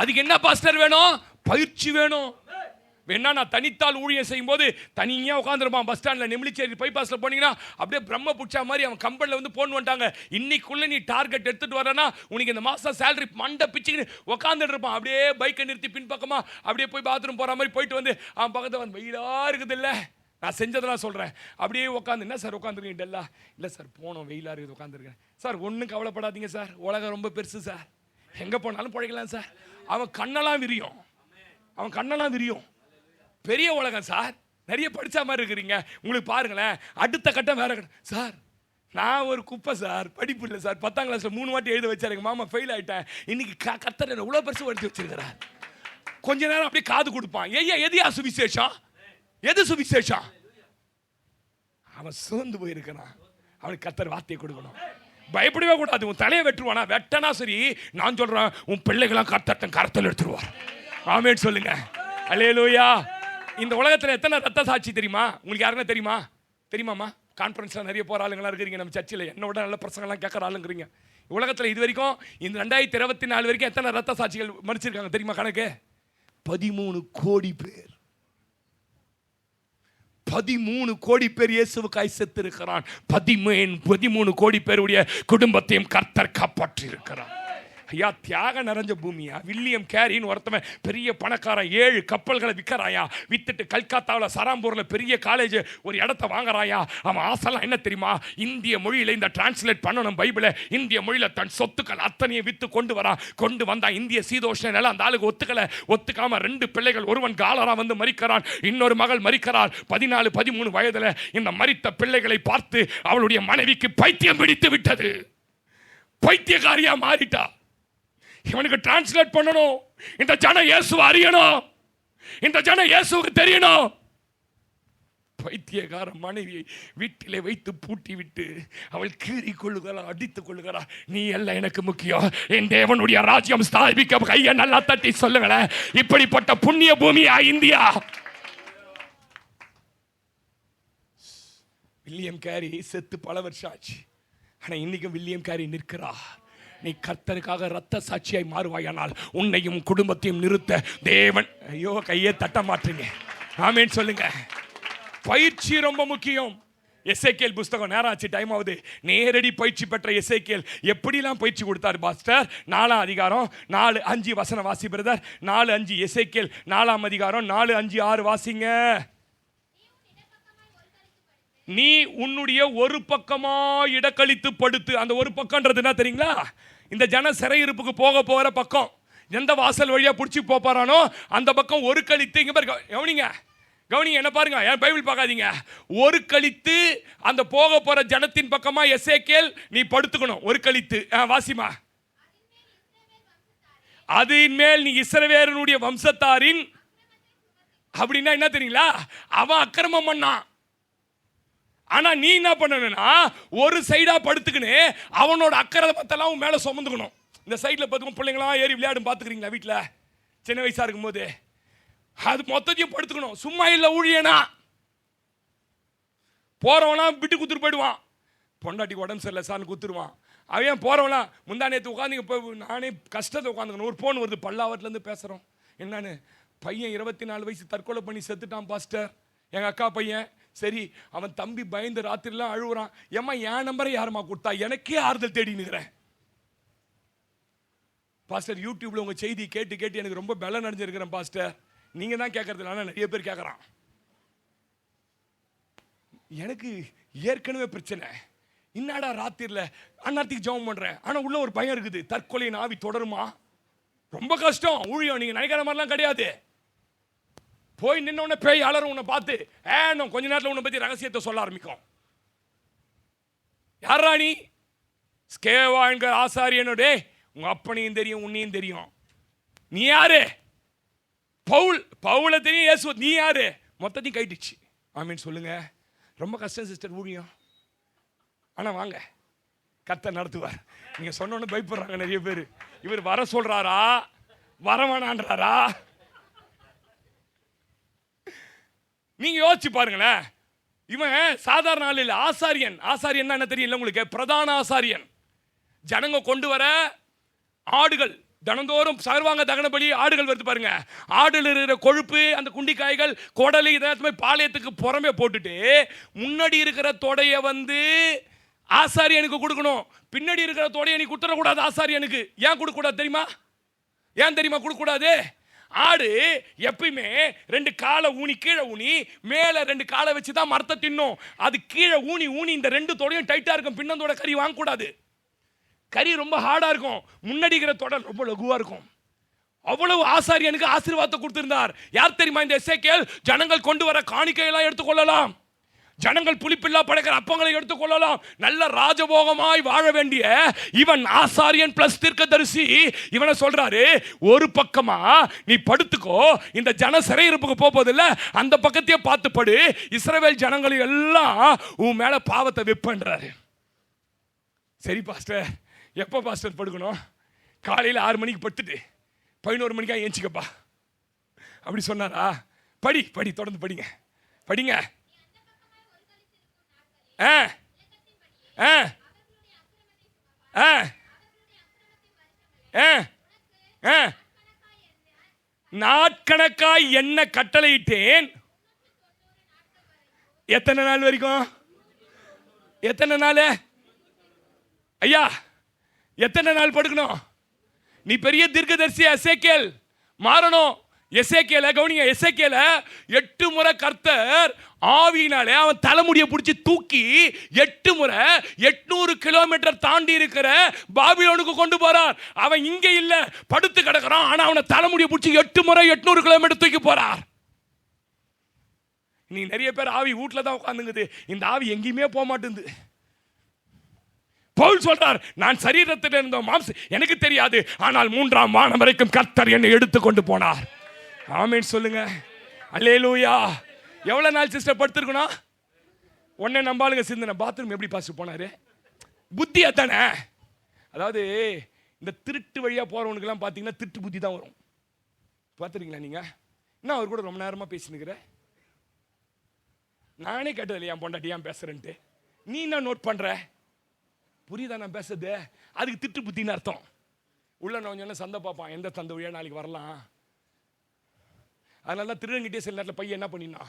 A: அதுக்கு என்ன பாஸ்டர் வேணும்? பயிற்சி வேணும். வேணா நான் தனித்தால் ஊழியம் செய்யும் போது தனியாக உட்காந்துருப்பான் பஸ் ஸ்டாண்டில். நெமிலிச்சேரி பைபாஸில் போனீங்கன்னா அப்படியே பிரம்ம பிடிச்சா மாதிரி அவன் கம்பெனியில் வந்து போன் வந்துட்டாங்க, இன்னைக்குள்ளே நீ டார்கெட் எடுத்துகிட்டு வரனா உனக்கு இந்த மாதம் சேலரி மண்டை பிச்சுக்கின்னு உட்காந்துட்டு இருப்பான். அப்படியே பைக்கை நிறுத்தி பின்பக்கமாக அப்படியே போய் பாத்ரூம் போகிற மாதிரி போயிட்டு வந்து அவன் பக்கத்தில் வந்து வெயிலாக இருக்குது இல்லை, நான் செஞ்சதெல்லாம் சொல்கிறேன். அப்படியே உட்காந்து, என்ன சார் உட்காந்துருக்கீங்க டெல்லா? இல்லை சார் போனோம், வெயிலாக இருக்குது உட்காந்துருக்கேன். சார் ஒன்றும் கவலைப்படாதீங்க சார், உலகம் ரொம்ப பெருசு சார், எங்கே போனாலும் பிழைக்கலாம் சார். அவன் கண்ணெல்லாம் விரியும், அவன் கண்ணெல்லாம் விரியும். பெரிய உலகம் சார், நிறைய படித்த மாதிரி இருக்கிறீங்க. உங்களுக்கு பாருங்களேன், அடுத்த கட்டம் வேற சார். நான் ஒரு குப்பை சார், படிப்பு இல்லை சார். 10ஆம் கிளாஸில் 3 வாட்டி எழுத வச்சார் எங்கள் மாமா, ஃபெயில் ஆகிட்டேன். இன்னைக்கு கர்த்தர் இவ்வளோ பெருசு எடுத்து வச்சிருக்கிறார். கொஞ்ச நேரம் அப்படியே காது கொடுப்பான். எதையா சுவிசேஷம்? எது சுவிசேஷம்? அவன் சோர்ந்து போயிருக்கிறான், அவனுக்கு கர்த்தர் வார்த்தையை கொடுக்கணும். பயப்படவே கூடாது. உன் தலையை வெட்டுருவானா? வெட்டனா சரி, நான் சொல்றேன் உன் பிள்ளைகளாம் கர்த்தர் கரத்தில் எடுத்துருவார். ஆமென் சொல்லுங்க. அல்லேலூயா. இந்த உலகத்தில் எத்தனை ரத்த சாட்சி தெரியுமா? உங்களுக்கு யாருன்னா தெரியுமா? தெரியுமாம்மா? கான்ஃபரன்ஸில் நிறைய போகிற ஆளுங்களாம் இருக்கிறீங்க நம்ம சர்ச்சில், என்னோட நல்ல பிரசங்கெல்லாம் கேட்குற ஆளுங்கிறீங்க. உலகத்தில் இது வரைக்கும் இந்த 2024 வரைக்கும் எத்தனை ரத்த சாட்சிகள் மறிச்சிருக்காங்க தெரியுமா? கணக்கு 13 கோடி பேர். 13 கோடி பேர் இயேசுவுக்காய் செத்து இருக்கிறான். 13 கோடி பேருடைய குடும்பத்தையும் கர்த்தர் காப்பாற்றி இருக்கிறார். ஐயா, தியாக நிறைஞ்ச பூமியா. வில்லியம் கேரின்னு ஒருத்தவன் பெரிய பணக்காரன், 7 கப்பல்களை விற்கிறாயா. வித்துட்டு கல்கத்தாவில் சராம்பூரில் பெரிய காலேஜ் ஒரு இடத்த வாங்குறாயா. அவன் ஆசைலாம் என்ன தெரியுமா? இந்திய மொழியில் இந்த டிரான்ஸ்லேட் பண்ணணும் பைபிளை. இந்திய மொழியில் தன் சொத்துக்கள் அத்தனையும் வித்து கொண்டு வந்தா இந்திய சீதோஷ்ண நிலை அந்த ஆளுக்கு ஒத்துக்காம 2 பிள்ளைகள், ஒருவன் காலரா வந்து மரிக்கிறான், இன்னொரு மகள் மரிக்கிறாள் 14-13 வயதுல. இந்த மரித்த பிள்ளைகளை பார்த்து அவளுடைய மனைவிக்கு பைத்தியம் பிடித்து விட்டது. பைத்தியக்காரியா மாறிட்டா. இவனுக்கு டிரான்ஸ்லேட் பண்ணணும், இந்த ஜனம் இயேசுவை அறியணும், இந்த ஜனம் இயேசுவுக்கு தெரியணும். பைத்தியக்கார மனைவியை வீட்டிலே வைத்து பூட்டி விட்டு அவள் கீறி கொள்ளுகிறாள், அடித்துக் கொள்ளுகிறாள். நீ எல்லாம் எனக்கு முக்கியம், என் தேவனுடைய ராஜ்யம் ஸ்தாபிக்க கையை நல்லா தட்டி சொல்லுங்களேன். இப்படிப்பட்ட புண்ணிய பூமியா இந்தியா. வில்லியம் கேரி செத்து பல வருஷம் ஆச்சு. ஆனா இன்னைக்கும் வில்லியம் கேரி நிற்கிறார். நீ கர்த்தருக்காக ரத்த சாட்சியாய் மாறுவாயானால் உன்னையும் குடும்பத்தையும் நிறுத்த தேவன். ஐயோ, கையை தட்ட மாட்டீங்க. ஆமென் சொல்லுங்க. பயிற்சி ரொம்ப முக்கியம். எசேக்கியேல் புஸ்தகம், நேரம் ஆச்சு, டைம் ஆகுது. நேரடி பயிற்சி பெற்ற எசேக்கியேல் எப்படிலாம் பயிற்சி கொடுத்தார் பாஸ்டர்? 4ஆம் அதிகாரம் 4-5 வசனம் வாசி பிரதர். 4-5 எசேக்கியேல் 4ஆம் அதிகாரம் 4-5-6 வாசிங்க. நீ உன்னுடைய ஒரு பக்கமா இடக்கழித்து படுத்து. அந்த ஒரு பக்கம்ன்றது என்ன தெரியுங்களா? இந்த ஜன சிறையிருப்புக்கு போகிற பக்கம். எந்த வாசல் வழியா பிடிச்சி போறானோ அந்த பக்கம் ஒரு கழித்து. இங்க பாருங்க, கவனிங்க, என்ன பாருங்க, என் பைபிள் பார்க்காதீங்க. ஒரு கழித்து அந்த போற ஜனத்தின் பக்கமா எசேக்கியேல் நீ படுத்துக்கணும். ஒரு கழித்து வாசிமா. அதன் மேல் நீ இஸ்ரவேலனுடைய வம்சத்தாரின். அப்படின்னா என்ன தெரியுங்களா? அவன் அக்கிரமம் பண்ணான். ஆனா நீ என்ன பண்ணணும்னா ஒரு சைடா படுத்துக்கின்னு அவனோட அக்கிரமத்தெல்லாம் மேல சுமந்துக்கணும். இந்த சைட்ல பார்த்துக்கணும். பிள்ளைங்களாம் ஏறி விளையாடும் பார்த்துக்கிறீங்களா? வீட்டில் சின்ன வயசா இருக்கும்போது அது மொத்தத்தையும் படுத்துக்கணும். சும்மா இல்லை ஊழியனா. போறவனா விட்டு குத்துட்டு போயிடுவான். பொண்டாட்டி உடம்பு சரியில்லை சார்னு குத்துருவான். அவன் போறவனா முந்தா நேற்று உட்காந்து இப்போ நானே கஷ்டத்தை உட்காந்துக்கணும். ஒரு ஃபோன் வருது, பல்லாவரத்துலேருந்து பேசுகிறோம். என்னன்னு, பையன் 24 வயசு தற்கொலை பண்ணி செத்துட்டான் பாஸ்டர், எங்கள் அக்கா பையன். சரி, அவன் தம்பி பயந்து ராத்திரிலாம் அழுகுறான். ஏம்மா என் நம்பரை யாருமா கொடுத்தா? எனக்கே ஆறுதல் தேடி நிற்கிறேன் பாஸ்டர். யூடியூப்ல உங்கள் செய்தி கேட்டு கேட்டு எனக்கு ரொம்ப பலம் அடைஞ்சிருக்கிறேன் பாஸ்டர். நீங்கள் தான் கேட்கறது, ஆனால் நிறைய பேர் கேட்குறான். எனக்கு ஏற்கனவே பிரச்சனை. இன்னாடா ராத்திரியில் அந்நேரத்துக்கு ஜெபம் பண்ணுறேன், ஆனால் உள்ள ஒரு பயம் இருக்குது, தற்கொலையின் ஆவி தொடருமா? ரொம்ப கஷ்டம் ஊழியம். நீங்கள் நினைக்கிற மாதிரிலாம் கிடையாது. போய் நின்ன உடனே பேய் அலறும் உன்னை பார்த்து. இன்னும் கொஞ்ச நேரத்தில் உன்னை பற்றி ரகசியத்தை சொல்ல ஆரம்பிக்கும். யாரா நீ? ஸ்கேவா என்கிற ஆசாரியனோடே, உங்க அப்பனையும் தெரியும் உன்னையும் தெரியும். நீ யாரு? பவுல தெரியும், இயேசு. நீ யாரு? மொத்தத்தையும் கைட்டுச்சு. ஆமீன் சொல்லுங்க. ரொம்ப கஷ்டம் சிஸ்டர் ஊழியம். ஆனால் வாங்க, கர்த்தர் நடத்துவார். நீங்கள் சொன்னோன்னு பயப்படுறாங்க நிறைய பேர். இவர் வர சொல்றாரா வரவானான்றாரா? நீங்க யோசிச்சு பாருங்களேன். இவன் சாதாரண ஆள் இல்லை, ஆசாரியன். ஆசாரியன் என்ன தெரியல உங்களுக்கு? பிரதான ஆசாரியன். ஜனங்க கொண்டு வர ஆடுகள் தினந்தோறும் சர்வாங்க தகன பலி ஆடுகள் வருது பாருங்க. ஆடுல இருக்கிற கொழுப்பு, அந்த குண்டிக்காய்கள், குடலு, இதெல்லாம் பாளையத்துக்கு புறமே போட்டுட்டு முன்னாடி இருக்கிற தொடைய ஆசாரியனுக்கு கொடுக்கணும். பின்னாடி இருக்கிற தொடைய நீ குத்துறக்கூடாது ஆசாரியனுக்கு. ஏன் கொடுக்கக்கூடாது தெரியுமா? ஏன் தெரியுமா கொடுக்கக்கூடாது? ஆடு எப்பயுமே 2 காலை ஊனி கீழே ஊனி மேலே 2 காலை வச்சு தான் மரத்தை தின்னும். அது கீழே ஊனி ஊனி இந்த 2 தொடையும் டைட்டாக இருக்கும். பின்னந்தோட கறி வாங்கக்கூடாது. கறி ரொம்ப ஹார்டாக இருக்கும். முன்னாடி இருக்கிற தொடை ரொம்ப லகுவாக இருக்கும். அவ்வளவு ஆசாரியனுக்கு ஆசீர்வாதத்தை கொடுத்திருந்தார். யார் தெரியுமா? இந்த எசேக்கியேல். ஜனங்கள் கொண்டு வர காணிக்கையெல்லாம் எடுத்துக்கொள்ளலாம். ஜனங்கள் புளிப்பில்லா படைக்கிற அப்பங்களை எடுத்துக்கொள்ளலாம். நல்ல ராஜபோகமாய் வாழ வேண்டிய இவன் ஆசாரியன் பிளஸ் தீர்க்கதரிசி. இவனை சொல்றாரு, ஒரு பக்கமா நீ படுத்துக்கோ, இந்த ஜன சிறையிருப்புக்கு போவதில்லை, அந்த பக்கத்தையே பார்த்து படு. இஸ்ரவேல் ஜனங்களை எல்லாம் உன் மேல பாவத்தை வெப்பன்றாரு. சரி பாஸ்டர், எப்போ பாஸ்டர் படுக்கணும்? காலையில் 6 மணிக்கு படுத்துட்டு 11 மணிக்கா ஏஞ்சிக்கப்பா அப்படி சொன்னாரா? படி படி, தொடர்ந்து படிங்க படிங்க. நாட்கணக்காய் என்ன கட்டளையிட்டேன். எத்தனை நாள் வரைக்கும்? எத்தனை நாள் ஐயா? எத்தனை நாள் படுக்கணும்? நீ பெரிய தீர்க்கதரிசி எசேக்கியேல், மாறணும். எசேக்கியேல கவனிங்க. எசேக்கியேல 8 முறை கர்த்தர் ஆவியினாலே அவன் தலைமுடியை பிடிச்சி தூக்கி 8 முறை 800 கிலோமீட்டர் தாண்டி இருக்கிற பாபிலோனுக்கு கொண்டு போறார். அவன் இங்கே இல்ல, படுத்து கிடக்கிறான். ஆனா அவனை தலைமுடியை பிடிச்சி 8 முறை 800 கிலோமீட்டர் தூக்கி போறார். நீ நிறைய பேர் ஆவி வீட்டில் தான் உட்காந்துங்குது, இந்த ஆவி எங்கேயுமே போக மாட்டேங்குது. பவுல் சொல்றார், நான் சரீரத்தில் இருந்த மாம்சம் எனக்கு தெரியாது, ஆனால் 3ஆம் வானம் வரைக்கும் கர்த்தர் என்னை எடுத்துக்கொண்டு போனார். ஆமென் சொல்லுங்க. அல்லேலூயா. எவ்வளவு நாள் சிஸ்டர் படுத்திருக்கணும்? உடனே நம்பாளுங்க சிந்தனை, பாத்ரூம் எப்படி பாஸ்டர் போனாரு? புத்தி அதானே. அதாவது இந்த திருட்டு வழியா போறவனுக்கெல்லாம் பார்த்தீங்கன்னா திருட்டு புத்தி தான் வரும். பார்த்துருக்கீங்களா நீங்க? என்ன அவர் கூட ரொம்ப நேரமா பேசினுக்கிற? நானே கேட்டது இல்லையா பொண்டாட்டி ஏன் பேசுறேன்ட்டு. நீ என்ன நோட் பண்ற? புரியுதா நான் பேசுறது? அதுக்கு திட்டு புத்தின்னு அர்த்தம். உள்ள நான் சந்தை பார்ப்பான், எந்த சந்தை வழியா நாளைக்கு வரலாம். அதனால திருடங்கிட்டே சில நேரத்தில் பையன் என்ன பண்ணினா,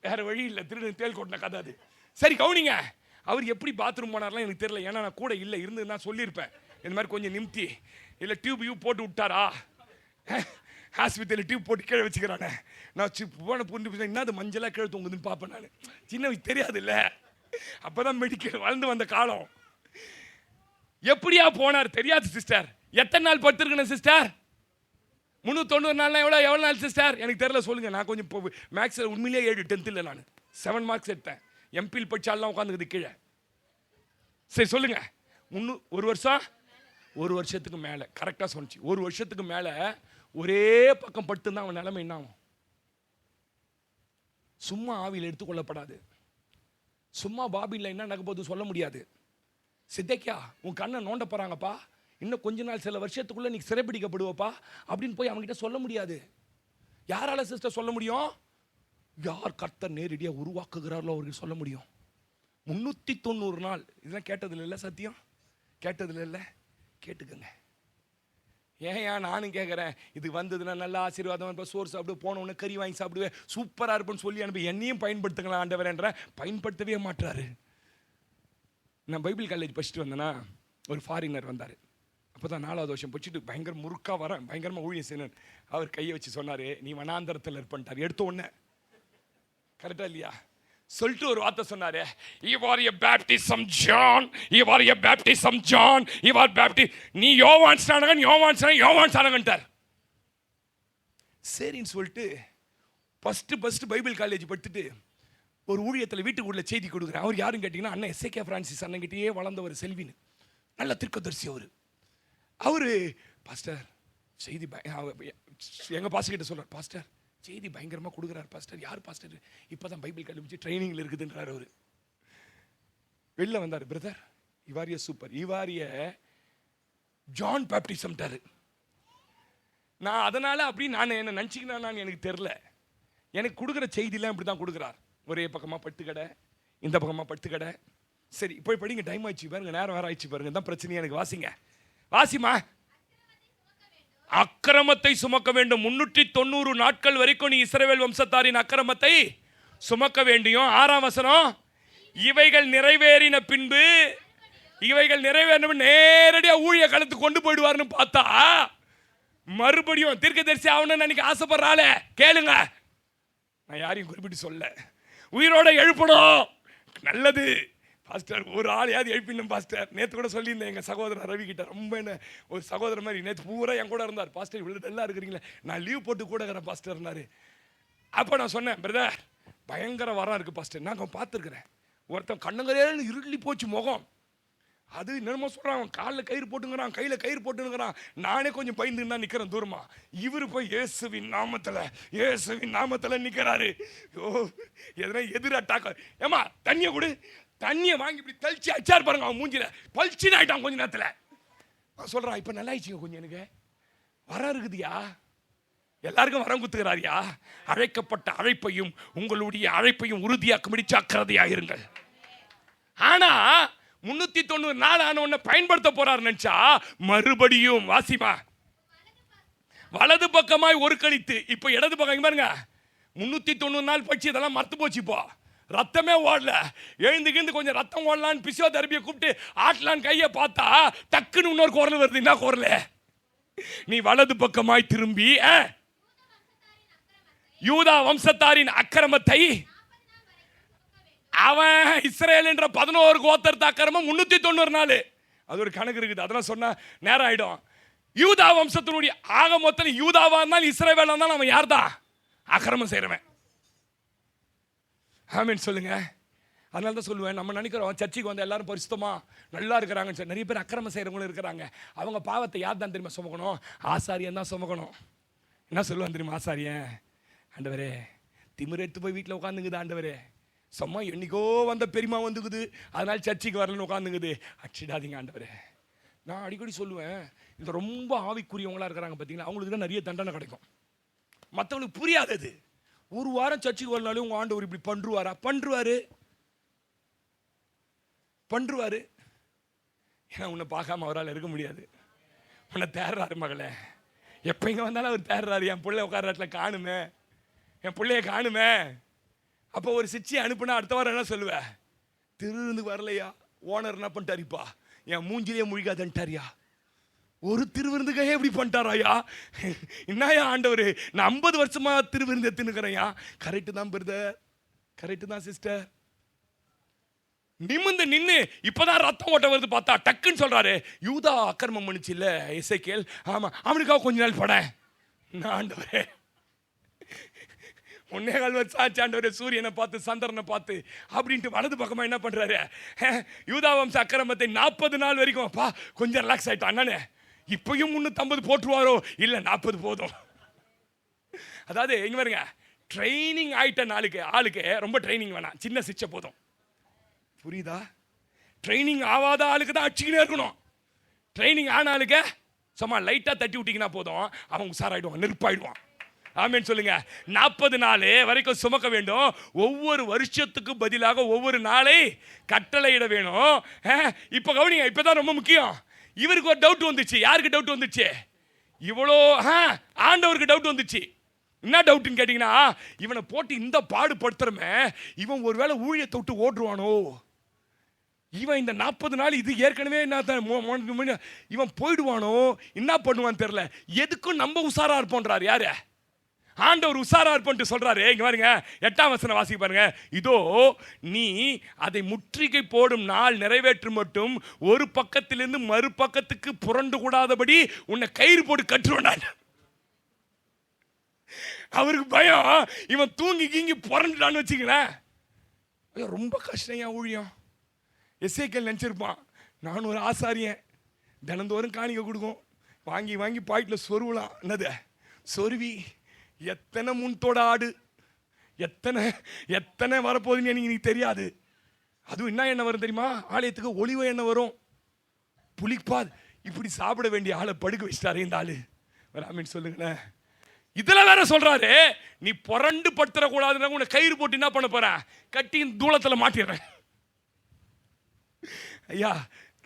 A: வேற வழி இல்லை, திருடன் தேல் கொட்டின கதை அது. சரி கவுனிங்க. அவர் எப்படி பாத்ரூம் போனார்லாம் எனக்கு தெரியல, ஏன்னா நான் கூட இல்லை, இருந்து நான் சொல்லியிருப்பேன் இந்த மாதிரி கொஞ்சம் நிமித்தி. இல்லை டியூப் போட்டு விட்டாரா, ஆஸ்பத்திரியில் டியூப் போட்டு கீழே வச்சுக்கிறானே. நான் போன புரிஞ்சு என்ன அது மஞ்சளாக கீழே தூங்குதுன்னு பார்ப்பேன். நான் சின்ன வயசு தெரியாது இல்லை, அப்போதான் மெடிக்கல் வளர்ந்து வந்த காலம். எப்படியா போனார் தெரியாது சிஸ்டர். எத்தனை நாள் படுத்திருக்கணும் சிஸ்டர்? 390 நாள்னா எவ்வளோ நாள் சிஸ்டர்? எனக்கு தெரியல, சொல்லுங்க. நான் கொஞ்சம் இப்போ மேக்ஸில் உண்மையிலேயே 7 10th நான் 7 மார்க்ஸ் எடுத்தேன். எம்பியில் படிச்சாலாம் உட்காந்துக்குது கீழே. சரி சொல்லுங்க. 1 வருஷம், 1 வருஷத்துக்கு மேலே கரெக்டாக சொன்னிச்சு. 1 வருஷத்துக்கு மேலே ஒரே பக்கம் படுத்துருந்தா அவன் நிலைமை என்ன ஆகும்? சும்மா ஆவியில் எடுத்துக்கொள்ளப்படாது. சும்மா பாபியில் என்ன நடக்க போது சொல்ல முடியாது. சித்தைக்கியா உன் கண்ணை நோண்ட போறாங்கப்பா, இன்னும் கொஞ்ச நாள் சில வருஷத்துக்குள்ள நீ சிறைப்பிடிக்கப்படுவப்பா அப்படின்னு போய் அவன்கிட்ட சொல்ல முடியாது. யாரால சிஸ்டர் சொல்ல முடியும்? யார் கர்த்தர் நேரடியாக உருவாக்குகிறார்களோ அவருக்கு சொல்ல முடியும். 390 நாள். இதெல்லாம் கேட்டதில்ல இல்லை? சத்தியம் கேட்டதில்ல இல்லை? கேட்டுக்கங்க. ஏன் நானும் கேட்குறேன். இது வந்ததுன்னா நல்ல ஆசீர்வாதம். இப்போ சோறு சாப்பிடு, போனவொன்னே கறி வாங்கி சாப்பிடுவேன், சூப்பராக இருப்பேன்னு சொல்லி அனுப்பி என்னையும் பயன்படுத்துங்களா ஆண்டவரேன்ற. பயன்படுத்தவே மாட்டாரு. நான் பைபிள் காலேஜ் படிச்சுட்டு வந்தேன்னா ஒரு ஃபாரினர் வந்தார். அப்போ தான் 4வது வருஷம் படிச்சுட்டு பயங்கர முறுக்காக வரேன், பயங்கரமாக ஊழியம் செய்யணும். அவர் கையை வச்சு சொன்னார், நீ வனாந்தரத்தில் இருப்பன்ட்டார். எடுத்த உடனே கரெக்டாக இல்லையா? சொல்லிட்டு ஒரு வார்த்தை சொன்னாரு, you are a baptism John, you are a baptism John, you are baptism. நீ யோவான் ஸ்நானகன்ட்டார். சரின்னு சொல்லிட்டு ஃபர்ஸ்ட் பைபிள் காலேஜ் படிச்சுட்டு ஒரு ஊழியத்தில் வீட்டுக்குள்ள செய்தி கொடுக்குறேன். அவர் யாருன்னு கேட்டிங்கன்னா, அண்ணன் எஸ்ஏகே பிரான்சிஸ் அண்ணன்கிட்டயே வளர்ந்த ஒரு செல்வின்னு, நல்ல தீர்க்கதரிசி அவரு பாஸ்டர் செய்தி எங்கள் பாஸ்டர் கிட்ட சொல்கிறார், பாஸ்டர் செய்தி பயங்கரமாக கொடுக்குறாரு பாஸ்டர். யார் பாஸ்டர்? இப்போ தான் பைபிள் கல்வி ட்ரைனிங்கில் இருக்குதுன்றார் அவர். வெளில வந்தார், பிரதர் இவாரிய சூப்பர், இவாரிய ஜான் பேப்டிசம்ட்டாரு. நான் அதனால் அப்படி நான் என்ன நினச்சிக்கினான்னு எனக்கு தெரில. எனக்கு கொடுக்குற செய்திலாம் இப்படி தான் கொடுக்குறார். ஒரே பக்கமாக பட்டுக்கடை, இந்த பக்கமாக பட்டுக்கடை. சரி போய் படிங்க, டைம் ஆயிடுச்சு பாருங்க, நேரம் வேறு ஆயிடுச்சு பாருங்க, தான் பிரச்சனையே. எனக்கு வாசிமா. அக்கிரமத்தை சுமக்க வேண்டும். 390 நாட்கள் வரைக்கும் நீ இஸ்ரவேல் வம்சத்தாரின் அக்கிரமத்தை சுமக்க வேண்டியும். 6ஆம் வசனம், இவைகள் நிறைவேறின பின்பு நேரடியா ஊழிய களத்துக்கு கொண்டு போயிடுவார்னு பார்த்தா மறுபடியும் தீர்க்கதரிசி ஆகணும்னு அன்னைக்கு ஆசைப்படுறாளே, கேளுங்க, நான் யாரையும் குறிப்பிட்டு சொல்ல, உயிரோட எழுப்பணும். நல்லது பாஸ்டர், ஒரு ஆளையாவது எழுப்பினும் பாஸ்டர். நேற்று கூட சொல்லியிருந்தேன் எங்கள் சகோதரர் ரவி கிட்ட, ரொம்ப என்ன ஒரு சகோதரர் மாதிரி நேற்று பூரா என் கூட இருந்தார். பாஸ்டர் இவ்வளோ நல்லா இருக்கிறீங்களே, நான் லீவ் போட்டு கூட இருக்கிறேன் பாஸ்டர்னாரு. அப்போ நான் சொன்னேன், பிரதர் பயங்கர வரம் இருக்குது பாஸ்டர், நான் பார்த்துருக்குறேன். ஒருத்தன் கண்ணுங்கரேன்னு இருளி போச்சு முகம். அது என்னமோ சொல்கிறான், காலில் கயிறு போட்டுங்கிறான், கையில் கயிறு போட்டுங்கிறான். நானே கொஞ்சம் பயந்துன்னா நிற்கிறேன் தூரமா. இவர் போய் இயேசுவின் நாமத்தில் நிற்கிறாரு. ஓ எதனா எதிர் அட்டாக்க, ஏமா தண்ணியை கொடு, தண்ணியை வாங்கி இப்படி தளிச்சு அச்சார் பாருங்க, அவன் மூஞ்சில பளிச்சுன்னு ஆயிட்டான் கொஞ்ச நேரத்தில். நான் சொல்கிறான், இப்போ நல்லா ஆயிடுச்சுங்க கொஞ்சம், எனக்கு வரம் இருக்குதுயா, எல்லாருக்கும் வரம் குத்துக்கிறாரியா. அழைக்கப்பட்ட அழைப்பையும் உங்களுடைய அழைப்பையும் உறுதியாக்கும்படி ஜாக்கிரதையாக இருங்கள். ஆனா 390 நாள் ஆன உடனே பயன்படுத்த போறார் நினைச்சா மறுபடியும் வாசிமா, வலது பக்கமாய் ஒரு கழித்து, இப்போ இடது பக்கம் பாருங்க. 390 நாள் படிச்சு இதெல்லாம் மறந்து போச்சு. இப்போ ரத்தமே ஓடல, எழுந்துக்கிந்து கொஞ்சம் ரத்தம் ஓடலான்னு பிசியோதெரபியை கூப்பிட்டு ஆட்டலான்னு கையை பார்த்தா டக்குன்னு இன்னொரு குரல் வருது. என்ன குரல்? நீ வலது பக்கமாய் திரும்பி யூதா வம்சத்தாரின் அக்கிரமத்தை, அவன் இஸ்ரேல் என்ற 11 கோத்திரத்து அக்கிரமம் 390 நாள். அது ஒரு கணக்கு இருக்குது, அதெல்லாம் சொன்னா நேரம் ஆயிடும். யூதா வம்சத்தினுடைய ஆக மொத்தம் யூதாவா இருந்தாலும் இஸ்ரவேலா இருந்தாலும் அவன் யார் தான்? அக்கிரமம் செய்கிறவன். ஆமீன் சொல்லுங்க. அதனால தான் சொல்லுவேன், நம்ம நினைக்கிறோம் சர்ச்சைக்கு வந்து எல்லாரும் பரிசுத்தமா நல்லா இருக்கிறாங்கன்னு சொல்லி, நிறைய பேர் அக்கிரமம் செய்கிறவங்களும் இருக்கிறாங்க. அவங்க பாவத்தை யார் தான் தெரியுமா சுமக்கணும்? ஆசாரியன் தான் சுமக்கணும். என்ன சொல்லுவான் தெரியுமா ஆசாரியன்? ஆண்டவரே திமிர் எடுத்து போய் வீட்டில் உட்காந்துங்குது, ஆண்டவரே சும்மா என்னைக்கோ வந்த பெரியமா வந்துக்குது, அதனால சர்ச்சைக்கு வரலன்னு உட்காந்துங்குது, அடிச்சிடாதீங்க ஆண்டவரே. நான் அடிக்கடி சொல்லுவேன், இந்த ரொம்ப ஆவிக்குரியவங்களா இருக்கிறாங்க பார்த்தீங்களா, அவங்களுக்கு தான் நிறைய தண்டனை கிடைக்கும். மற்றவங்களுக்கு புரியாதது. ஒரு வாரம் சர்ச்சைக்கு வரனாலும் உங்கள் ஆண்டவர் இப்படி பண்ணுருவாரு. ஏன்னா உன்னை பார்க்காம அவரால் இருக்க முடியாது. உன்னை தேர்றாரு மகளே, எப்போ இங்கே வந்தாலும் அவர் தேர்றாரு. என் பிள்ளை உட்கார இடத்துல காணுமே, என் பிள்ளைய காணுமே. அப்போ ஒரு சிச்சியை அனுப்புனா அடுத்த வாரம் என்ன சொல்லுவேன்? திருந்து வரலையா, ஓனர் என்ன பண்ணிட்டாரிப்பா, என் மூஞ்சிலே முழிக்காதன்ட்டாரியா, ஒரு திருவிருந்துக்கையே எப்படி பண்ணிட்டாராயா? என்னையா ஆண்டவர், நான் 50 வருஷமா திருவிருந்து எடுத்துன்னுக்கிறேன்யா. கரெக்டு தான் பிரதர், கரெக்டு தான் சிஸ்டர். நிமிந்து நின்று இப்பதான் ரத்தம் ஓட்ட வருது பார்த்தா டக்குன்னு சொல்றாரு, யூதா அக்கிரமம் பண்ணிச்சு இல்ல எசேக்கியேல், ஆமா அவனுக்காக கொஞ்ச நாள் பட. நான் ஆண்டவரே 1.25 வருஷம் ஆச்சு ஆண்டவரே, சூரியனை பார்த்து சந்திரனை பார்த்து அப்படின்ட்டு வலது பக்கமா என்ன பண்றாரு? யூதா வம்ச அக்கிரமத்தை 40 நாள் வரைக்கும் அப்பா கொஞ்சம் ரிலாக்ஸ் ஆயிட்டான். அண்ணனே இப்பயும் 350 போட்டுருவாரோ? இல்லை 40 போதும். அதாவது எங்க பாருங்க, ட்ரைனிங் ஆயிட்ட ஆளுக்கு ரொம்ப ட்ரைனிங் வேணாம், சின்ன சிச்சை போதும். புரியுதா? ட்ரைனிங் ஆகாத ஆளுக்கு தான் அடிச்சுக்கினே இருக்கணும். ட்ரைனிங் ஆன ஆளுக்கு சும்மா லைட்டாக தட்டி விட்டிங்கன்னா போதும், அவன் உஷாராயிடுவான், நெருப்பாயிடுவான். ஆமென் சொல்லுங்க. 40 நாள் வரைக்கும் சுமக்க வேண்டும். ஒவ்வொரு வருஷத்துக்கு பதிலாக ஒவ்வொரு நாளை கட்டளையிட வேணும். இப்ப கவனிங்க, இப்பதான் ரொம்ப முக்கியம். இவருக்கு ஒரு டவுட் வந்துச்சு. யாருக்கு டவுட் வந்துச்சு? இவ்வளோ ஆண்டவருக்கு டவுட் வந்துச்சு. என்ன டவுட்னு கேட்டீங்கன்னா, இவனை போட்டு இந்த பாடுபடுத்துறமே, இவன் ஒருவேளை ஊழியத்தை விட்டு ஓடுவானோ, இவன் இந்த 40 நாள் இது ஏற்கனவே இவன் போயிடுவானோ, என்ன பண்ணுவான்னு தெரியல. எதுக்கும் நம்ம உசாரா இருப்போன்றார். யாரு? ஆண்டவர் உசாரா இருப்போன்ட்டு சொல்றாரு. இங்க பாருங்க, 8ஆம் வசனம் வாசிக்க பாருங்க. இதோ நீ அதை முற்றுகை போடும் நாள் நிறைவேற்றும் மட்டும் ஒரு பக்கத்திலிருந்து மறுபக்கத்துக்கு புரண்டு கூடாதபடி உன்னை கயிறு போட்டு கட்டுருவான். அவருக்கு பயம், இவன் தூங்கி கீங்கி புரண்டுடான்னு வச்சுங்களேன். ரொம்ப கஷ்டம் என் ஊழியம். எசேக்கியேல் நினச்சிருப்பான், நான் ஒரு ஆசாரியன், தினந்தோறும் காணிக்க கொடுக்கும், வாங்கி வாங்கி பாக்கெட்டில் சொருவலாம். என்னது சொருவி எத்தனை முன்தோட ஆடு, எத்தனை எத்தனை வரப்போகுதுன்னு எனக்கு தெரியாது. அதுவும் என்ன எண்ணெய் வரும் தெரியுமா? ஆலயத்துக்கு ஒளிவ எண்ணெய் வரும். புளிப்பாது இப்படி சாப்பிட வேண்டிய ஆளை படுக்க வச்சிட்டாரு இந்த ஆளு. வராமின்னு சொல்லுங்களேன். இதுல வேற சொல்றாரு, நீ புரண்டு படுத்துற கூடாதுன்னா உன்னை கயிறு போட்டு என்ன பண்ண போற? கட்டி தூளத்துல மாட்டிடுறேன். ஐயா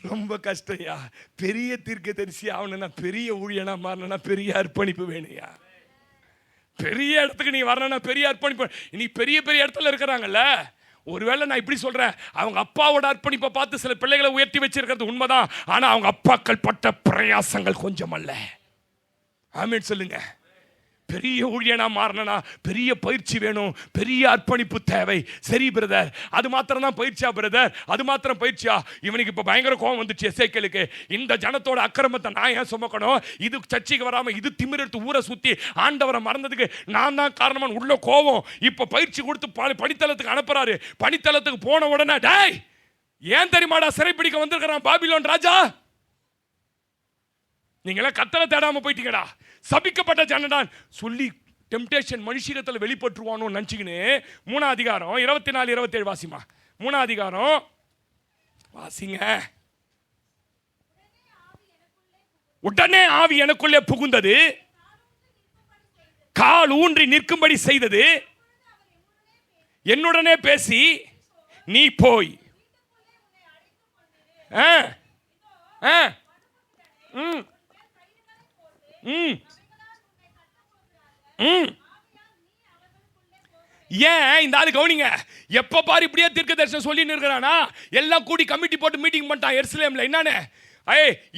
A: ரொம்ப கஷ்டம் ஐயா. பெரிய தீர்க்கதரிசி ஆகணும்னா, பெரிய ஊழியனா மாறணும்னா பெரிய அர்ப்பணிப்பு வேணும்யா. பெரிய இடத்துக்கு நீ வரணும்னா பெரிய அர்ப்பணிப்பு. நீ பெரிய பெரிய இடத்துல இருக்கிறாங்கல்ல, ஒருவேளை நான் இப்படி சொல்றேன், அவங்க அப்பாவோட அர்ப்பணிப்பை பார்த்து சில பிள்ளைகளை உயர்த்தி வச்சிருக்கிறது உண்மைதான். ஆனா அவங்க அப்பாக்கள் பட்ட பிரயாசங்கள் கொஞ்சம் அல்ல. ஆமென் சொல்லுங்க. பெரிய ஊழியனா மாறனா பெரிய பயிற்சி வேணும், பெரிய அர்ப்பணிப்பு தேவை. சரி பிரதர், அது மாத்திரம் தான் பயிற்சியா பிரதர்? அது மாத்திரம் பயிற்சியா? இவனுக்கு இப்ப பயங்கர கோபம் வந்துச்சு எசேக்கியேலுக்கு. இந்த ஜனத்தோட அக்கிரமத்தை நான் ஏன் சுமக்கணும்? இது சர்ச்சைக்கு வராம இது திமிரெடுத்து ஊரை சுத்தி ஆண்டவரை மறந்ததுக்கு நான் தான் காரணமான உள்ள கோபம். இப்ப பயிற்சி கொடுத்து பணித்தளத்துக்கு அனுப்புறாரு. பணித்தளத்துக்கு போன உடனே, டேய் ஏன் தெரியுமாடா சிறைப்பிடிக்க வந்திருக்கிறான் பாபிலோன் ராஜா? நீங்களா கத்தரை தேடாம போயிட்டீங்கடா, சபிக்கப்பட்ட ஜனதான் சொல்லி டெம்டேஷன் மனுஷீகத்தில் வெளிப்பட்டுருவானோ நினச்சிக்கின்னு 3ஆம் அதிகாரம் 24, 27 வாசிமா. 3ஆம் அதிகாரம் வாசிங்க. உடனே ஆவி எனக்குள்ளே புகுந்தது, கால் ஊன்றி நிற்கும்படி செய்தது, என்னுடனே பேசி நீ போய் ஏன் இந்த ஆளு கவனிங்க, எப்ப பாரு இப்படியே தீர்க்கதரிசனம் சொல்லி இருக்கிறானா? எல்லாம் கூடி கமிட்டி போட்டு மீட்டிங் பண்ணிட்டான் எருசலேம்ல. என்னன்னு,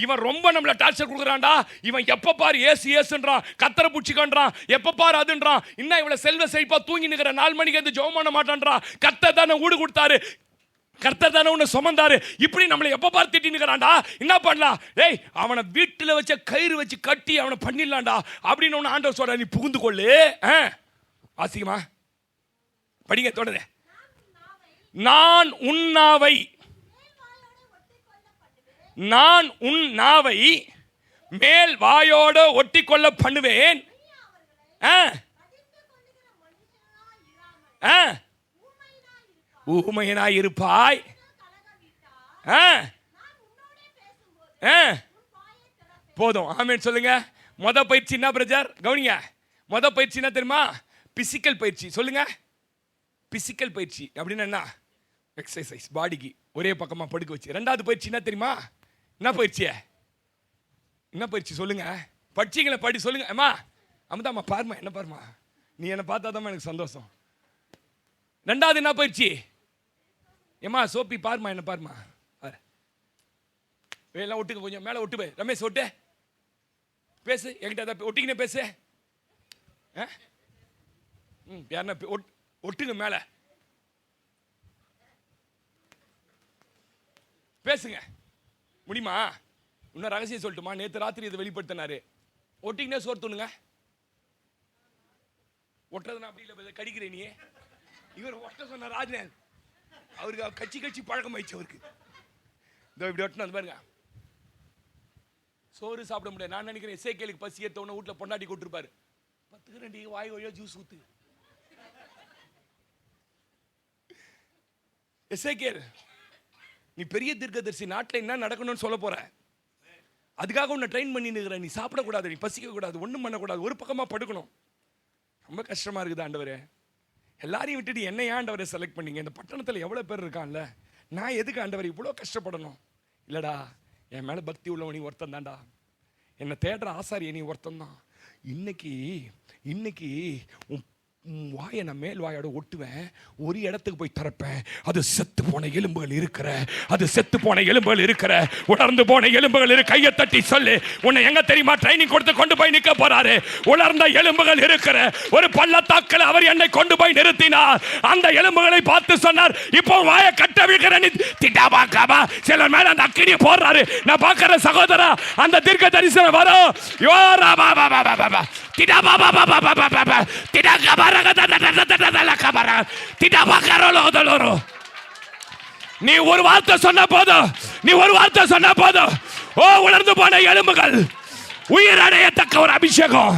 A: இவன் ரொம்ப நம்மள டார்ச்சர் கொடுக்குறான்டா. இவன் எப்ப பாரு ஏசு ஏசுன்றான், கத்தரை புடிச்சுக்கன்றான், எப்ப பாரு அதுன்றான். இன்னும் இவளை செல்வ செழிப்பா தூங்கி நிற்கிற 4 மணிக்கு வந்து ஜெபம் பண்ண மாட்டான்றான். கர்த்தர் தானே ஊடு கொடுத்தாரு, கர்த்தர் தானே உன்னை சுமந்தாரு. இப்படி நம்மளை எப்ப பார்த்து திட்டி நிற்கிறான்டா. என்ன பண்ணலாம்? டேய் அவனை வீட்டில் வச்ச கயிறு வச்சு கட்டி அவனை பண்ணிடலாம்டா அப்படின்னு ஒன்று ஆண்டவர் சொல்ற. நீ புகுந்து கொள்ளு. வாசிக்குமா படிங்க தொடரு. நான் உன் நாவை மேல் வாயோட ஒட்டி கொள்ள பண்ணுவேன். ஊமையனாய் இருப்பாய். போதும். ஆமென் சொல்லுங்க. மொத பயிற்சி என்ன பிரதர்? கவனிங்க, மொத பயிற்சி என்ன தெரியுமா? பிசிக்கல் பயிற்சி. சொல்லுங்க, பிசிக்கல் பயிற்சி அப்படின்னா என்ன? எக்ஸசைஸ், பாடிக்கு ஒரே பக்கமா படுக்க வச்சு. 2வது பயிற்சி என்ன தெரியுமா? என்ன பயிற்சி? என்ன பயிற்சி சொல்லுங்க? படிச்சீங்களா? படி சொல்லுங்க. அம்மா அம்மாதாம்மா பாருமா, என்ன பாருமா, நீ என்ன பார்த்தாதாம்மா எனக்கு சந்தோஷம். 2வது என்ன பயிற்சி? ஏமா சோப்பி பாருமா, என்ன பாருமா, எல்லாம் ஒட்டுங்க, கொஞ்சம் மேலே ஒட்டு போய். ரமேஷ் ஒட்டு, பேசு என்கிட்ட, ஒட்டிக்கினே பேசு. யாருன்னா ஒட்டுங்க மேலே பேசுங்க. முடியுமா? இன்னும் ரகசியம் சொல்லட்டுமா? நேற்று ராத்திரி இதை வெளிப்படுத்தினாரு. ஒட்டிக்கினே சோறு தூணுங்க. ஒட்டுறதுனா அப்படி இல்லை, கடிக்கிறேன் நீ. இவர் ஒட்ட சொன்ன ராஜன், அவருக்கு கட்சி பழக்கம் ஆயிடுச்சு அவருக்கு. இந்த இப்படி ஒட்டணும். அது பாருங்க, சோறு சாப்பிட முடியாது. நான் நினைக்கிறேன் எசேக்கியேலுக்கு பசி ஏத்தவன வீட்டில் பொண்டாட்டி கொட்டிருப்பாரு. 10 2 வாய் வழியா ஜூஸ் ஊத்து. எசேக்கியேல், நீ பெரிய தீர்க்கதரிசி, நாட்டில் என்ன நடக்கணும்னு சொல்ல போற, அதுக்காக உன்னை ட்ரெயின் பண்ணி நிற்கிற. நீ சாப்பிடக்கூடாது, நீ பசிக்க கூடாது, ஒன்றும் பண்ணக்கூடாது, ஒரு பக்கமா படுக்கணும். ரொம்ப கஷ்டமா இருக்குது ஆண்டவரே, எல்லாரையும் விட்டுட்டு என்னை ஏன் ஆண்டவரை செலக்ட் பண்ணீங்க? இந்த பட்டணத்தில் எவ்வளோ பேர் இருக்கான்ல, நான் எதுக்கு ஆண்டவர் இவ்வளோ கஷ்டப்படணும்? இல்லைடா, என் மேலே பக்தி உள்ளவன் நீ ஒருத்தன் தான்டா, என்னை தேடுற ஆசாரிய நீ ஒருத்தன் தான். இன்னைக்கு உன் வாயை நான் மேல் வாயோட ஒட்டுவேன், ஒரு இடத்துக்கு போய் திறப்பேன், அது செத்து போன எலும்புகள் இருக்கிற உலர்ந்து போன எலும்புகள் இருக்கு. கையை தட்டி சொல்லு, உன்னை எங்க தெரியுமா ட்ரைனிங் கொடுத்து கொண்டு போய் நிக்க போறாரு? உலர்ந்த எலும்புகள் இருக்கிற ஒரு பள்ளத்தாக்கில் அவர் என்னை கொண்டு போய் நிறுத்தினார். அந்த எலும்புகளை பார்த்து சொன்னார், இப்போ வாயை கட்ட வைக்கிறேன். சிலர் மேல அந்த அக்கினியை போடுறாரு. நான் பார்க்கிற சகோதரா, அந்த தீர்க்க தரிசனம் வரும். நீ ஒரு வார்த்தை சொன்ன போதும், ஓ உலர்ந்து போன எலும்புகள் உயிரடையத்தக்க ஒரு அபிஷேகம்.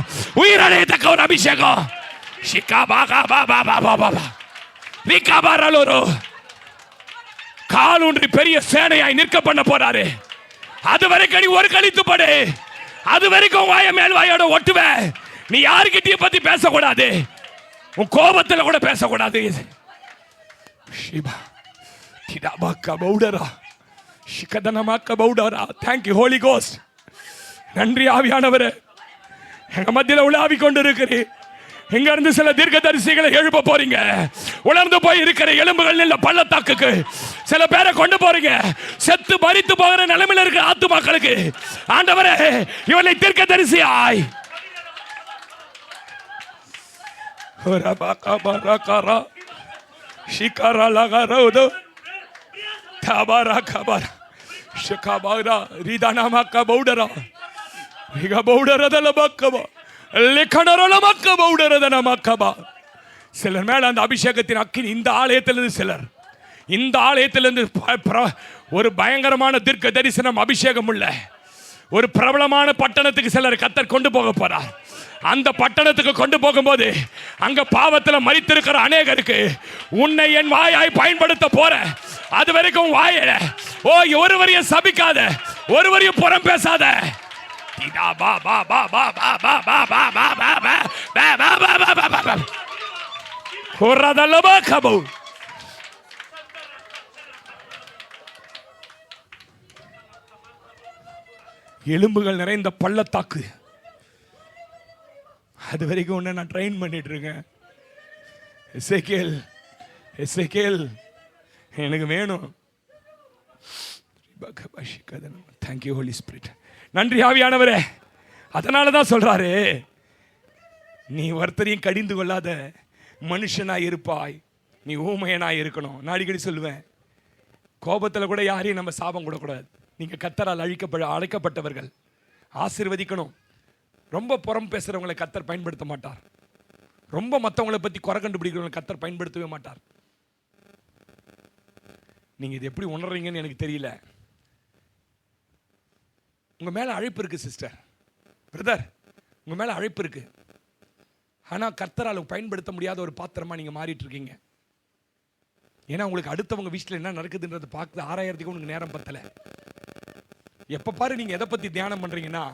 A: காலூன்றி பெரிய சேனையாய் நிற்க பண்ண போறாரு. அது வரைக்கும் நீ ஒரு கழித்து படு, அது வரைக்கும் வாய மேல் வாயோட ஒட்டுவேன். நீ யாருக்கிட்டே பத்தி பேசக்கூடாது, உன் கோபத்தில் கூட பேசக்கூடாது. Thank you Holy Ghost. நன்றி ஆவியானவரே, எங்க மத்தியில உலாவி கொண்டு இருக்கிறீர். எங்க இருந்து சில தீர்க்கதரிசிகளை எழுப்ப போறீங்க. உலர்ந்து போய் இருக்கிற எலும்புகள் இல்ல பள்ளத்தாக்குக்கு சில பேரை கொண்டு போறீங்க. செத்து மரித்து போகிற நிலைமையில இருக்கிற ஆத்துமாக்களுக்கு ஆண்டவரே இவனை தீர்க்கதரிசியாய் ஷிகாரா லகரவுது தபாரா கபாரா ஷகாபாரா ரிதானாமா கபௌடரா ரிகா பௌடரதல பக்கபா லிகனரல மக்கபௌடரதன மக்கபா. சிலர் மேல அந்த அபிஷேகத்தின் அக்கினி இந்த ஆலயத்திலிருந்து ஒரு பயங்கரமான தீர்க்க தரிசனம் அபிஷேகம் உள்ள ஒரு பிரபலமான பட்டணத்துக்கு சிலர் கர்த்தர் கொண்டு போக போறார். அந்த பட்டணத்துக்கு கொண்டு போகும்போது அங்க பாவத்தில் மரித்திருக்கிற அநேகருக்கு உன்னை என் வாயாய் பயன்படுத்த போற. அது வரைக்கும் வாயில ஒருவரையும் சபிக்காத, ஒருவரையும் புறம் பேசாத. எலும்புகள் நிறைந்த பள்ளத்தாக்கு, அது வரைக்கும் உன்னை நான் ட்ரெயின் பண்ணிட்டு இருக்கேன். எசேக்கியேல் எனக்கு வேணும். Thank you Holy Spirit. நன்றி ஆவியானவரே. அதனால தான் சொல்றாரு, நீ ஒருத்தரையும் கடிந்து கொள்ளாத மனுஷனாய் இருப்பாய், நீ ஊமையனாய் இருக்கணும். நான் அடிக்கடி சொல்லுவேன், கோபத்தில் கூட யாரையும் நம்ம சாபம் கொடுக்கூடாது. நீங்க கர்த்தரால் அழைக்கப்பட்டவர்கள், ஆசீர்வதிக்கணும். ரொம்ப புறம் பேசுறவங்களை கர்த்தர் பயன்படுத்த மாட்டார். ரொம்ப மற்றவங்களை பத்தி குறை கண்டுபிடிக்கிறவங்களை கர்த்தர் பயன்படுத்தவே மாட்டார். நீங்க இது எப்படி உணர்றீங்கன்னு எனக்கு தெரியல. உங்க மேல அழைப்பு இருக்கு சிஸ்டர், பிரதர், உங்க மேல அழைப்பு இருக்கு. ஆனா கர்த்தரால் பயன்படுத்த முடியாத ஒரு பாத்திரமா நீங்க மாறிட்டு இருக்கீங்க. ஏன்னா உங்களுக்கு அடுத்தவங்க வீட்டில் என்ன நடக்குதுன்றது பார்த்து ஆராயறதுக்கு உங்களுக்கு நேரம் பத்தல. எப்ப பாரு நீங்க எதை பத்தி தியானம் பண்றீங்கன்னா,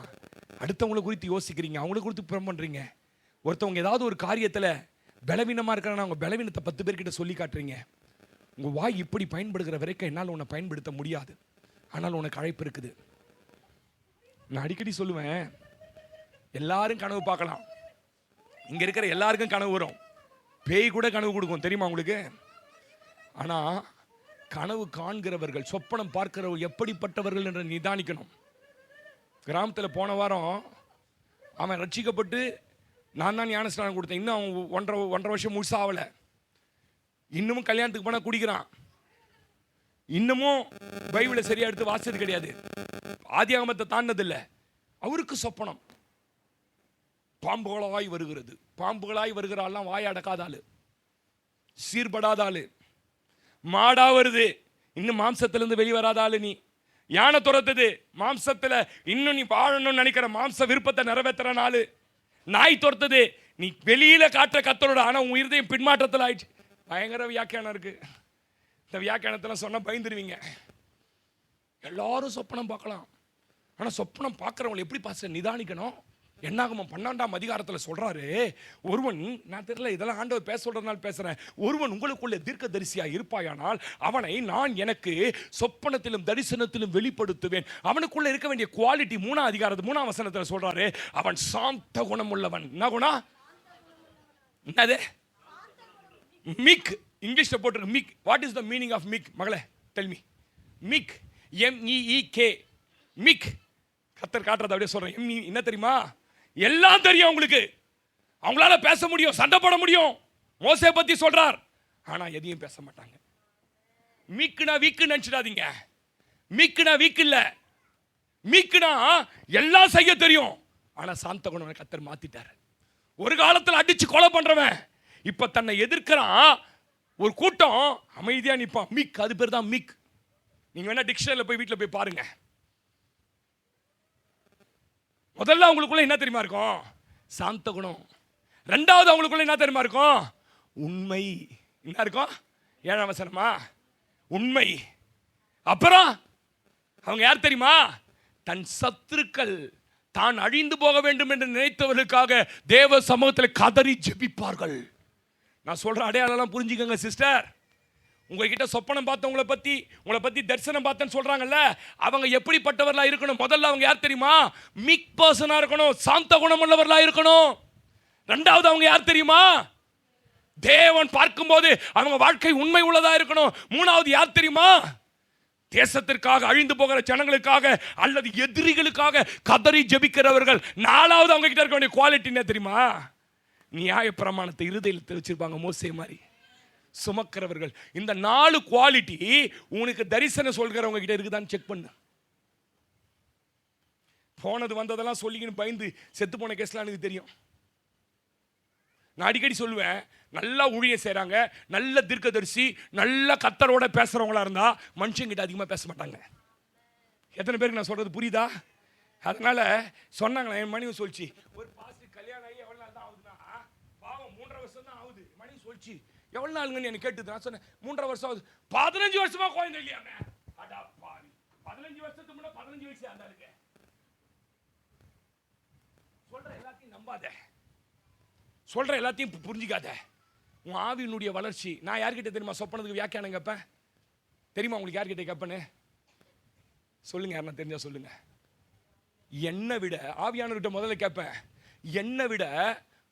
A: அடுத்தவங்களை குறித்து யோசிக்கிறீங்க, அவங்களை குறித்து புறம் பண்றீங்க. ஒருத்தவங்க ஏதாவது ஒரு காரியத்துல பலவீனமா இருக்கிறாங்கன்னா அவங்க பலவீனத்தை 10 பேர்கிட்ட சொல்லி காட்டுறீங்க. உங்க வாய் இப்படி பயன்படுகிற வரைக்கும் என்னால் உன்னை பயன்படுத்த முடியாது. ஆனால் உனக்கு அழைப்பு இருக்குது. நான் அடிக்கடி சொல்லுவேன், எல்லாரும் கனவு பார்க்கலாம். இங்க இருக்கிற எல்லாருக்கும் கனவு வரும். பேய் கூட கனவு கொடுக்கும், தெரியுமா உங்களுக்கு? ஆனா கனவு காண்கிறவர்கள், சொப்பனம் பார்க்கிறவர்கள் எப்படிப்பட்டவர்கள் என்று நிதானிக்கணும். கிராமத்தில் போன வாரம் அவன் ரட்சிக்கப்பட்டு நான் தான் ஞானஸ்நானம் கொடுத்தேன். இன்னும் அவன் ஒன்றரை வருஷம் முழுசாகல. இன்னமும் கல்யாணத்துக்கு போனால் குடிக்கிறான். இன்னமும் பைபிளை சரியா எடுத்து வாசிச்சது கிடையாது. ஆதியாகமத்தை தாண்டதில்லை. அவருக்கு சொப்பனம் பாம்புகளாய் வருகிறது. பாம்புகளாய் வருகிறாள்லாம் வாய் அடக்காத ஆளு, சீர்படாத ஆளு. மாடா வருது, இன்னும் மாம்சத்திலிருந்து வெளிவராத ஆளு. நீ யானை துரத்துது, மாம்சத்துல இன்னும் நீ வாழணும்னு நினைக்கிற மாம்ச விருப்பத்தை நிறைவேற்றுற நாளு. நாய் துரத்துது, நீ வெளியில காட்டுற கத்தரோட, ஆனா உன் இருதயம் பின்மாற்றத்தில் ஆயிடுச்சு. பயங்கர வியாக்கியானம் இருக்கு. இந்த வியாக்கியானத்தெல்லாம் சொன்ன பயந்துருவீங்க. எல்லாரும் சொப்பனம் பார்க்கலாம். ஆனா சொப்பனம் பார்க்கறவங்களை எப்படி பார்த்து நிதானிக்கணும்? என்னாகமம் 12ஆம் அதிகாரத்தில் சொல்றாரு, ஒருவன், நான் தெரியல இதெல்லாம் ஆண்டவர் பேச சொல்றதுனால பேசுறேன், ஒருவன் உங்களுக்குள்ளே தீர்க்கதரிசியா இருப்பாயானால் அவனை நான் எனக்கு சொப்பனத்திலும் தரிசனத்திலும் வெளிப்படுத்துவேன். அவனுக்குள்ள இருக்க வேண்டிய குவாலிட்டி 3ஆம் அதிகாரத்து 3ஆம் வசனத்தில் சொல்றாரு, அவன் சாந்த குணம் உள்ளவன். என்ன குணம்? என்னது? மீக். இங்கிலீஷ்ல போட்டிருக்கு meek. What is the meaning of meek? மகளே tell me. Meek, MEEK, meek. கர்த்தர் காட்டுறது அப்படியே சொல்றேன். என்ன தெரியுமா? எல்லாம் தெரியும் அவங்களுக்கு, அவங்களால பேச முடியும், சண்டை போட முடியும். மோசே பத்தி சொல்றார், ஆனா எதையும் பேச மாட்டாங்க. மீக்குனா வீக்கு நினைச்சிடாதீங்க. மீக்குனா வீக் இல்ல. மீக்குனா எல்லாம் செய்ய தெரியும், ஆனா சாந்த குணம் கர்த்தர் மாத்திட்டாரு. ஒரு காலத்தில் அடிச்சு கொலை பண்றவன் இப்ப தன்னை எதிர்க்கிறான். ஒரு கூட்டம் அமைதியா நிப்பான். மீக், அது பேர் தான் மீக். நீங்க வேணா டிக்ஷனரியில போய் வீட்டில் போய் பாருங்க. முதல்ல அவங்களுக்குள்ள என்ன தெரியுமா இருக்கும்? சாந்த குணம். ரெண்டாவது அவங்களுக்குள்ள என்ன தெரியுமா இருக்கும்? உண்மை. என்ன இருக்கும்? 7ஆம் வசனமா? உண்மை. அப்புறம் அவங்க யார் தெரியுமா? தன் சத்துருக்கள் தான் அழிந்து போக வேண்டும் என்று நினைத்தவர்களுக்காக தேவ சமூகத்தில் கதறி ஜெபிப்பார்கள். நான் சொல்ற அடையாளம் புரிஞ்சுக்கங்க சிஸ்டர். உங்ககிட்ட சொப்பனம் பார்த்தவங்களை பத்தி, உங்களை பத்தி தரிசனம் பார்த்தேன்னு சொல்றாங்கல்ல, அவங்க எப்படிப்பட்டவர்களா இருக்கணும்? முதல்ல அவங்க யார் தெரியுமா? மீக் பர்சனா இருக்கணும், சாந்த குணம் உள்ளவர்களா இருக்கணும். ரெண்டாவது அவங்க யார் தெரியுமா? தேவன் பார்க்கும்போது அவங்க வாழ்க்கை உண்மை உள்ளதா இருக்கணும். மூணாவது யார் தெரியுமா? தேசத்திற்காக, அழிந்து போகிற ஜனங்களுக்காக அல்லது எதிரிகளுக்காக கதறி ஜெபிக்கிறவர்கள். நாலாவது அவங்க கிட்ட இருக்க வேண்டிய குவாலிட்டி என்ன தெரியுமா? நியாய பிரமாணத்தை இருதயத்தில் வச்சிருப்பாங்க, மோசே மாதிரி சுமக்கிறவர்கள். இந்த 4 குவாலிட்டி உனக்கு தரிசனம் சொல்கிறவங்க கிட்ட இருக்குதான்னு செக் பண்ணு. போனது வந்ததெல்லாம் சொல்லிக்கின்னு பயந்து செத்து போன கேஸ்லாம் எனக்கு தெரியும். நான் அடிக்கடி சொல்லுவேன், நல்லா ஊழியம் செய்கிறாங்க, நல்ல தீர்க்கதரிசி, நல்ல கர்த்தரோட பேசுகிறவங்களா இருந்தா மனுஷங்கிட்ட அதிகமாக பேச மாட்டாங்க. எத்தனை பேருக்கு நான் சொல்கிறது புரியுதா? அதனால சொன்னாங்களே, என் மனைவி சொல்லிச்சு, ஒரு பாஸ்டர் கல்யாணம் ஆகி எவ்வளோ நாள் தான் ஆகுதுன்னா, பாவம் 3.5 வருஷம் தான் ஆகுது. மனைவி சொல்லிச்சு, எவ்வளோ நாளுங்கன்னு எனக்கு கேட்டுது. நான் சொன்னேன் 3.5 வருஷம் ஆகுது. 15 வருஷமா குழந்தை இல்லையாங்க. அடா பாவி, 15 வருஷத்துக்கு முன்னாடி 15 வயசு அந்த இருக்கு. சொல்ற எல்லாத்தையும் நம்பாத, சொல்ற எல்லாத்தையும் புரிஞ்சிக்காத. உன் ஆவியினுடைய வளர்ச்சி. நான் யார்கிட்ட தெரியுமா சொப்பனத்துக்கு வியாக்கியானம் கேட்பேன்? தெரியுமா உங்களுக்கு யார்கிட்ட கேட்பேன்னு? சொல்லுங்க, யாருன்னா தெரிஞ்சா சொல்லுங்க. என்னை விட ஆவியானவர்கிட்ட முதல்ல கேட்பேன். என்னை விட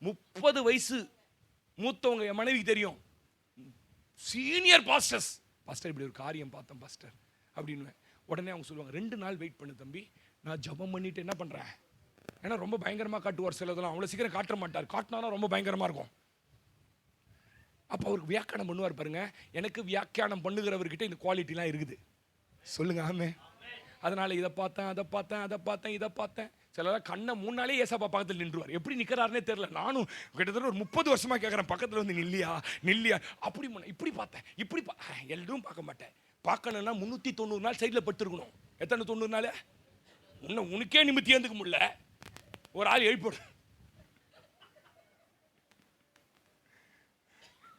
A: 30 வயசு மூத்தவங்க என் மனைவிக்கு தெரியும். சீனியர் பாஸ்டர்ஸ், பாஸ்டர் இப்படி ஒரு காரியம் பார்த்தேன் பாஸ்டர் அப்படின்னு. உடனே அவங்க சொல்லுவாங்க, 2 நாள் வெயிட் பண்ணு தம்பி, நான் ஜெபம் பண்ணிட்டு என்ன பண்றேன். ஏன்னா ரொம்ப பயங்கரமா காட்டுவார் சிலதெல்லாம், அவ்வளோ சீக்கிரம் காட்ட மாட்டார். காட்டினாலும் ரொம்ப பயங்கரமா இருக்கும். அப்போ அவருக்கு வியாக்கியானம் பண்ணுவார் பாருங்க. எனக்கு வியாக்கியானம் பண்ணுகிறவர்கிட்ட இந்த குவாலிட்டிலாம் இருக்குது. சொல்லுங்க ஆமே. அதனால இதை பார்த்தேன், அதை பார்த்தேன், அதை பார்த்தேன், இதை பார்த்தேன். சிலர் கண்ணை 3 நாளே ஏசப்பா பக்கத்தில் நின்றுவார். எப்படி நிற்கிறாருன்னே தெரியல. நானும் கிட்டத்தட்ட ஒரு 30 வருஷமா கேட்குறேன், பக்கத்தில் வந்து நில்லியா நில்லியா. அப்படி இப்படி பார்த்தேன், இப்படி எல்லோரும் பார்க்க மாட்டேன். பார்க்கணும்னா 390 நாள் சைடில் படுத்துருக்கணும். எத்தனை 90 நாள்? இன்னும் உனக்கே நிமித்தி ஏந்துக்க முடியல, ஒரு ஆள் எழுப்பிடு.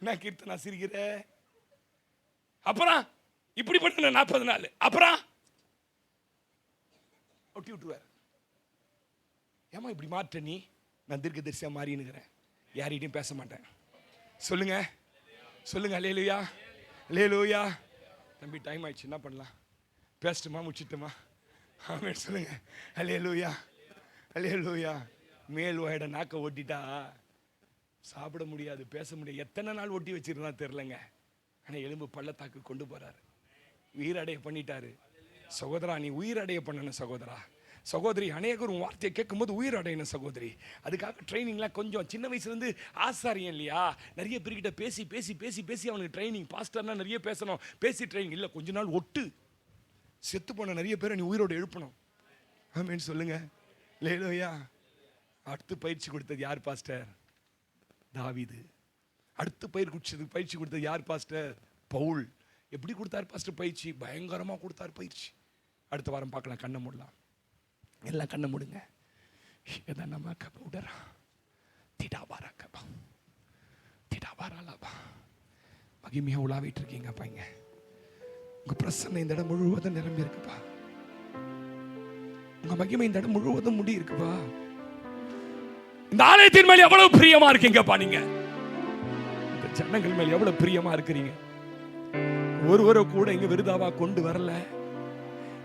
A: என்ன கீர்த்தனா சிரிக்கிற? அப்புறம் இப்படி பண்ண 40 நாள், அப்புறம் ஒட்டி விட்டுருவார். ஏமா இப்படி மாற்ற நீ? நான் தீர்க்கதரிசியா மாறினுக்கிறேன், யார்கிட்டையும் பேச மாட்டேன். சொல்லுங்க சொல்லுங்க. அல்லேலூயா அல்லேலூயா. தம்பி டைம் ஆயிடுச்சு, என்ன பண்ணலாம்? பேசட்டுமா முடிச்சிட்டுமா? ஆமென் சொல்லுங்க. அல்லேலூயா அல்லேலூயா. மேல் வாயிட நாக்க ஓட்டிட்டா சாப்பிட முடியாது, பேச முடியாது. எத்தனை நாள் ஒட்டி வச்சிருந்தா தெரிலங்க. ஆனால் எலும்பு பள்ளத்தாக்கு கொண்டு போறாரு, உயிரடைய பண்ணிட்டாரு. சகோதரா, நீ உயிரடைய பண்ணணும் சகோதரா. சகோதரி, அநேகர் உன் வார்த்தையை கேட்கும்போது உயிர் அடையணும் சகோதரி. அதுக்காக ட்ரைனிங்லாம் கொஞ்சம் சின்ன வயசுலேருந்து ஆசாரியம் இல்லையா, நிறைய பேர்கிட்ட பேசி பேசி பேசி பேசி அவனுக்கு ட்ரைனிங். பாஸ்டர்னா நிறைய பேசணும், பேசி ட்ரைனிங் இல்லை. கொஞ்ச நாள் ஒட்டு செத்து போன நிறைய பேரை நீ உயிரோடு எழுப்பணும். ஆமென் சொல்லுங்க. லேலோயா. அடுத்து பயிற்சி கொடுத்தது யார் பாஸ்டர்? தாவீது. அடுத்து பயிற்சி கொடுத்தது யார் பாஸ்டர்? பவுல். எப்படி கொடுத்தார் பாஸ்டர் பயிற்சி? பயங்கரமாக கொடுத்தார் பயிற்சி. அடுத்த வாரம் பார்க்கலாம். கண்ணை மூடலாம், எல்லாம் கண்ணை மூடுங்க. எதனமா கபவுடரா திடாபாரா கபா திடாபாராலாபா. மகிமையாக உலாவிட்டு இருக்கீங்கப்பா. இங்க உங்க பிரசன்னை இந்த இடம் முழுவதும் நிரம்பி இருக்குப்பா. உங்க மகிமை இந்த இடம் முழுவதும் முடி இருக்குப்பா. இந்த ஆலயத்தின் மேல எவ்வளவு பிரியமா இருக்கீங்கப்பா நீங்க. இந்த ஜனங்கள் மேல எவ்வளவு பிரியமா இருக்கிறீங்க. ஒருவரை கூட இங்க விருதாவா கொண்டு வரல.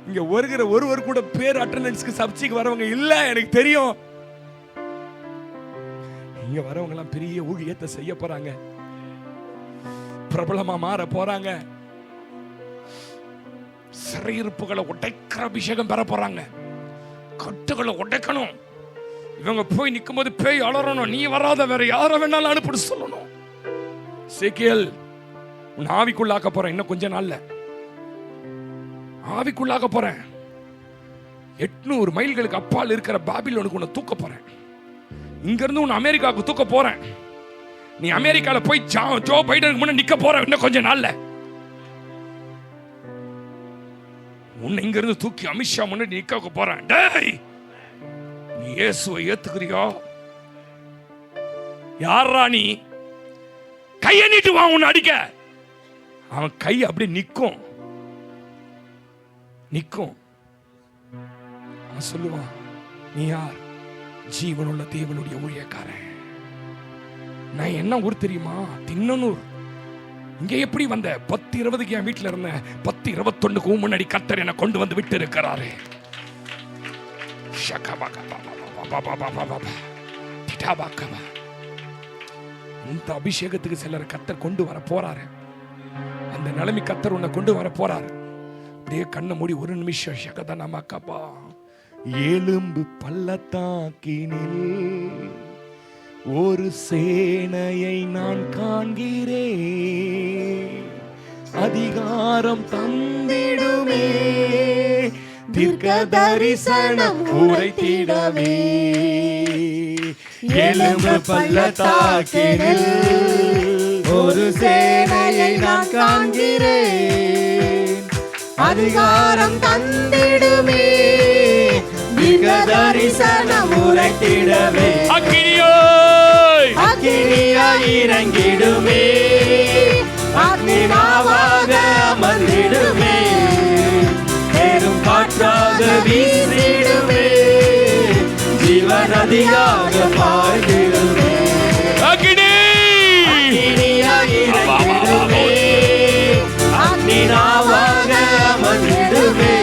A: இங்க வருகிற ஒருவர் கூட பேர் அட்டெண்டன்ஸ்க்கு சப்ஜெக்ட் வரவங்க இல்ல. எனக்கு தெரியும் இங்க வரவங்க எல்லாம் பெரிய ஊழியத்தை செய்ய போறாங்க, பிரபலமா மாற போறாங்க, சிறையிருப்புகளை உடைக்கிற அபிஷேகம் பெற போறாங்க, கட்டுகளை உடைக்கணும். இவங்க போய் நிற்கும் போது பேய் அலறணும், நீ வராத வேற யார வேணாலும் அனுப்பிடு சொல்லணும். சேக்கியல் உன் ஆவிக்குள்ளாக்க போறேன், இன்னும் கொஞ்ச நாள்ல ஆவிக்குள்ளாக்க போறேன். 800 மைல்களுக்கு அப்பால் இருக்கிற பாபிலோனுக்கு உன்னை தூக்க போறேன். இங்க இருந்து உன்னை அமெரிக்காவுக்கு தூக்க போறேன். நீ அமெரிக்கால போய் ஜோ பைடனுக்கு முன்ன நிக்க போற இன்னும் கொஞ்ச நாள்ல. உன்னை இங்க இருந்து தூக்கி அமித்ஷா முன்னாடி நிக்க போறேன். டேய், நீ இயேசுவை ஏத்துக்கிறியா? யாரா நீ? கையை நீட்டு வா உன்னை அடிக்க. அவன் கை அப்படி நிக்கும் நிக்கும். அவன் சொல்லுவான், நீ யார்? ஜீவனுள்ள தேவனுடைய ஊழியக்காரன். நான் என்ன ஊர் தெரியுமா? தின்னனூர். இங்க எப்படி வந்த? 10:20 என் வீட்டுல இருந்த 10:21 முன்னாடி கர்த்தர் என்னை கொண்டு வந்து விட்டு இருக்கிறாரு. இந்த அபிஷேகத்துக்கு சிலர் கர்த்தர் கொண்டு வர போறாரு. அந்த நிலைமை கர்த்தர் உன்னை கொண்டு வர போறாரு. அப்படியே கண்ணை மூடி ஒரு நிமிஷம் ஷகதனமாக்கப்பா. எலும்பு பள்ளத்தாக்கினில் ஒரு சேனையை நான் காண்கிறேன், அதிகாரம் தந்திடுமே, தீர்க்க தரிசனம் உரைத்திடவே.
B: எலும்பு பள்ளத்தாக்கினில் ஒரு சேனையை நான் காண்கிறேன், அதிகாரம் தந்திடுமே, தீர்க்க தரிசனம் உரைத்திடவே. அக்கினியாய் இறங்கிடுமே, அக்னிநாவாக அமர்ந்திடுமே, பெரும் காற்றாக வீசிடுமே, ஜீவநதியாக பாய்ந்திடுமே. அக்கினியாய் இறங்கிடுமே, அக்னிநாவாக அமர்ந்திடுமே,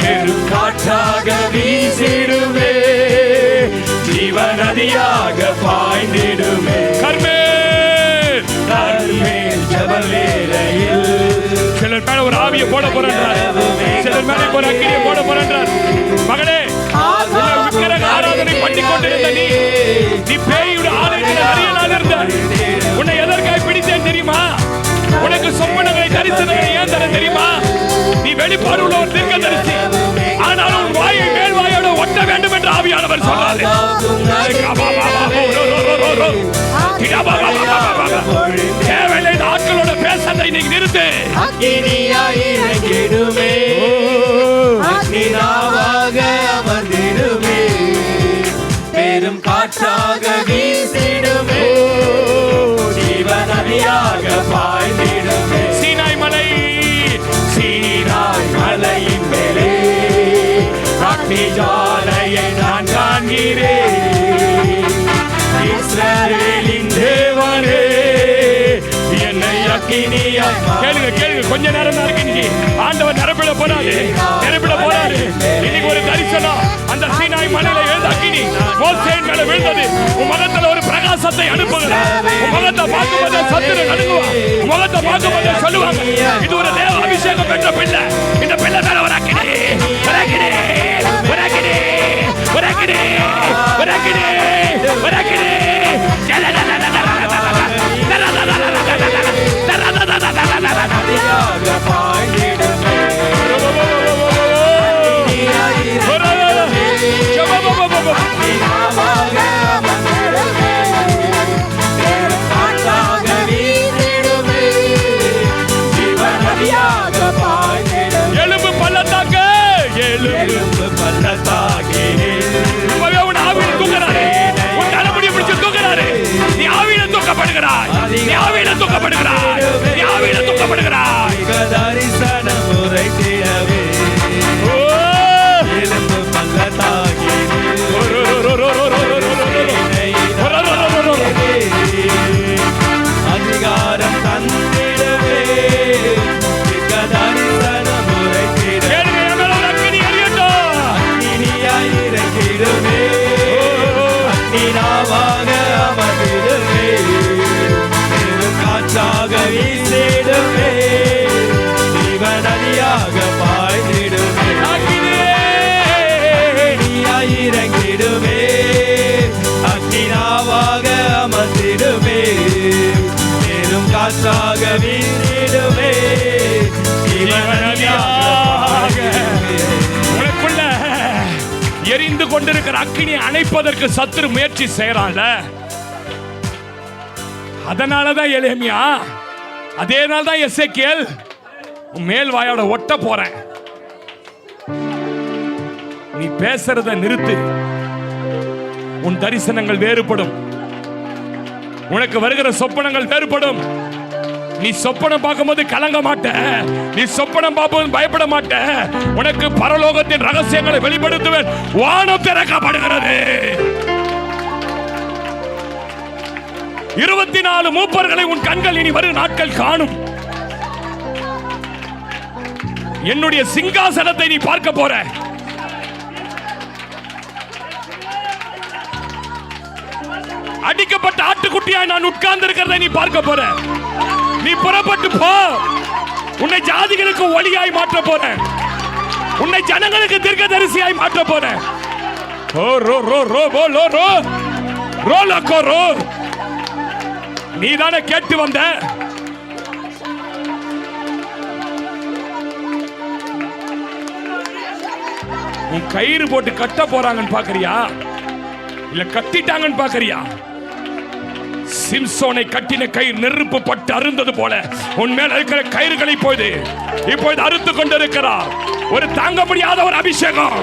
B: பெரும் காற்றாக வீசிடுமே, ஜீவநதியாக பாய்ந்திடுமே. கர்மேல் ஜெப வேளையில் சிலர் மேல ஒரு ஆவியை போட போறார், சிலர் மேல ஒரு அக்கினியை போட போறார். மகளே, விக்கிரக ஆராதனை பண்ணி கொண்டிருந்த நீ பேயுட ஆலயத்தில் நிறைய நாள் இருந்த. உன்னை எதற்காக பிடித்தேன் தெரியுமா? உனக்கு சொப்பனங்களை தரிசனங்களை ஏன் தர தெரியுமா? நீ வெளிப்பாடு உள்ள ஒரு தீர்க்கதரிசி. ஆனால் உன் வாயை மேல் வாயோட ஒட்ட வேண்டும் என்று ஆவியானவர் சொன்னார். தேவையில்லை ஆட்களோட பேசத்தை நீ நிறுத்து. அக்கினியாய் இறங்கிடுமே, அக்னிநாவாக அமர்ந்திடுமே, பெரும் காற்றாக வீசிடுமே, ஜீவநதியாக பாய்ந்திடுமே. சீனாய் மலையின் மேலே அக்னி ஜாலையை நான் காண்கிறேன். இஸ்ரவேலின் தேவனே, என்னை அக்கினியாய். கேளுங்க, கொஞ்ச நேரம் தான் இருக்கு. இன்னைக்கு ஆண்டவர் நிரப்பிட போறாரு. இன்னைக்கு ஒரு தரிசனம். அந்த சீனாய் மலையில எழுந்த அக்கினி மோசேயின் மேல விழுந்தது. உன் முகத்துல ஒரு பிரகாசத்தை அனுப்புகிற. உன் முகத்தை பார்க்கும்போது சத்துரு நடுங்குவான். உன் முகத்தை பார்க்கும்போது சொல்லுவாங்க, இது ஒரு தேவ அபிஷேகம் பெற்ற பிள்ளை. இந்த பிள்ளை மேல ஒரு அக்கினி, ஒரு அக்கினி, ஒரு அக்கினி, ஒரு அக்கினி, ஒரு அக்கினி, ஒரு அக்கினி. எலும்பு பள்ளத்தாக்கு, எலும்பு பள்ளத்தாக்கு. உன் ஆவியில தூக்குறாரு, உன் தலைமுடியை பிடிச்சு தூக்குறாரு. நீ ஆவியில தூக்கப்படுகிறாய், நீ ஆவியில தூக்கப்படுகிறாய், நீ ஆவியில தூக்கப்படுகிறாய். தரிசனம் உரைத்திடவே. எலும்பு பள்ளத்தாக்கு. காற்றாக வீசிடுமே, ஜீவநதியாக பாய்ந்திடுமே, நீயாய் இறங்கிடுமே, அக்கினாவாக அமர்ந்திடுமே, மேலும் காற்றாக வீசிடுமே, ஜீவநதியாக.
A: உனக்குள்ள எரிந்து கொண்டிருக்கிற அக்கினியை அணைப்பதற்கு சத்துரு முயற்சி செய்யறான்ல, அதனாலதான் எரேமியா, அதே நாள் தான் எசேக்கியேல் மேல் வாயோட ஒட்ட போறேன், நீ பேசுறத நிறுத்து, உன் தரிசனங்கள் வேறுபடும், உனக்கு வருகிற சொப்பனங்கள் வேறுபடும். நீ சொப்பனம் பார்க்கும்போது கலங்க மாட்ட, நீ சொப்பனம் பார்க்கும்போது பயப்பட மாட்ட. உனக்கு பரலோகத்தின் ரகசியங்களை வெளிப்படுத்துவேன். வானம் திறக்கப்படுகிறது. 24 மூப்பர்களை உன் கண்கள் இனி வரும் நாட்கள் காணும். என்னுடைய சிங்காசனத்தை நீ பார்க்க போற. அடிக்கப்பட்ட ஆட்டுக்குட்டியாய் நான் உட்கார்ந்து இருக்கிறதை நீ பார்க்க போற. நீ புறப்பட்டு போ. உன்னை ஜாதிகளுக்கு ஒளியாய் மாற்ற போறேன். உன்னை ஜனங்களுக்கு தீர்க்கதரிசியாய் மாற்ற போறேன். ஓ ரோ ரோ ரோ போ லோ ரோ ரோ லக்கோ ரோ. நீதானே கேட்டு வந்த. உன் கயிறு போட்டு கட்ட போறாங்கன்னு பாக்குறியா, இல்ல கட்டிட்டாங்கன்னு பாக்குறியா? சிம்சோனை கட்டின கயிறு நெருப்பு பட்டு அருந்தது போல உன் மேல இருக்கிற கயிறுகளை இப்போது அறுத்து கொண்டிருக்கிறார். ஒரு தாங்க முடியாத ஒரு அபிஷேகம்,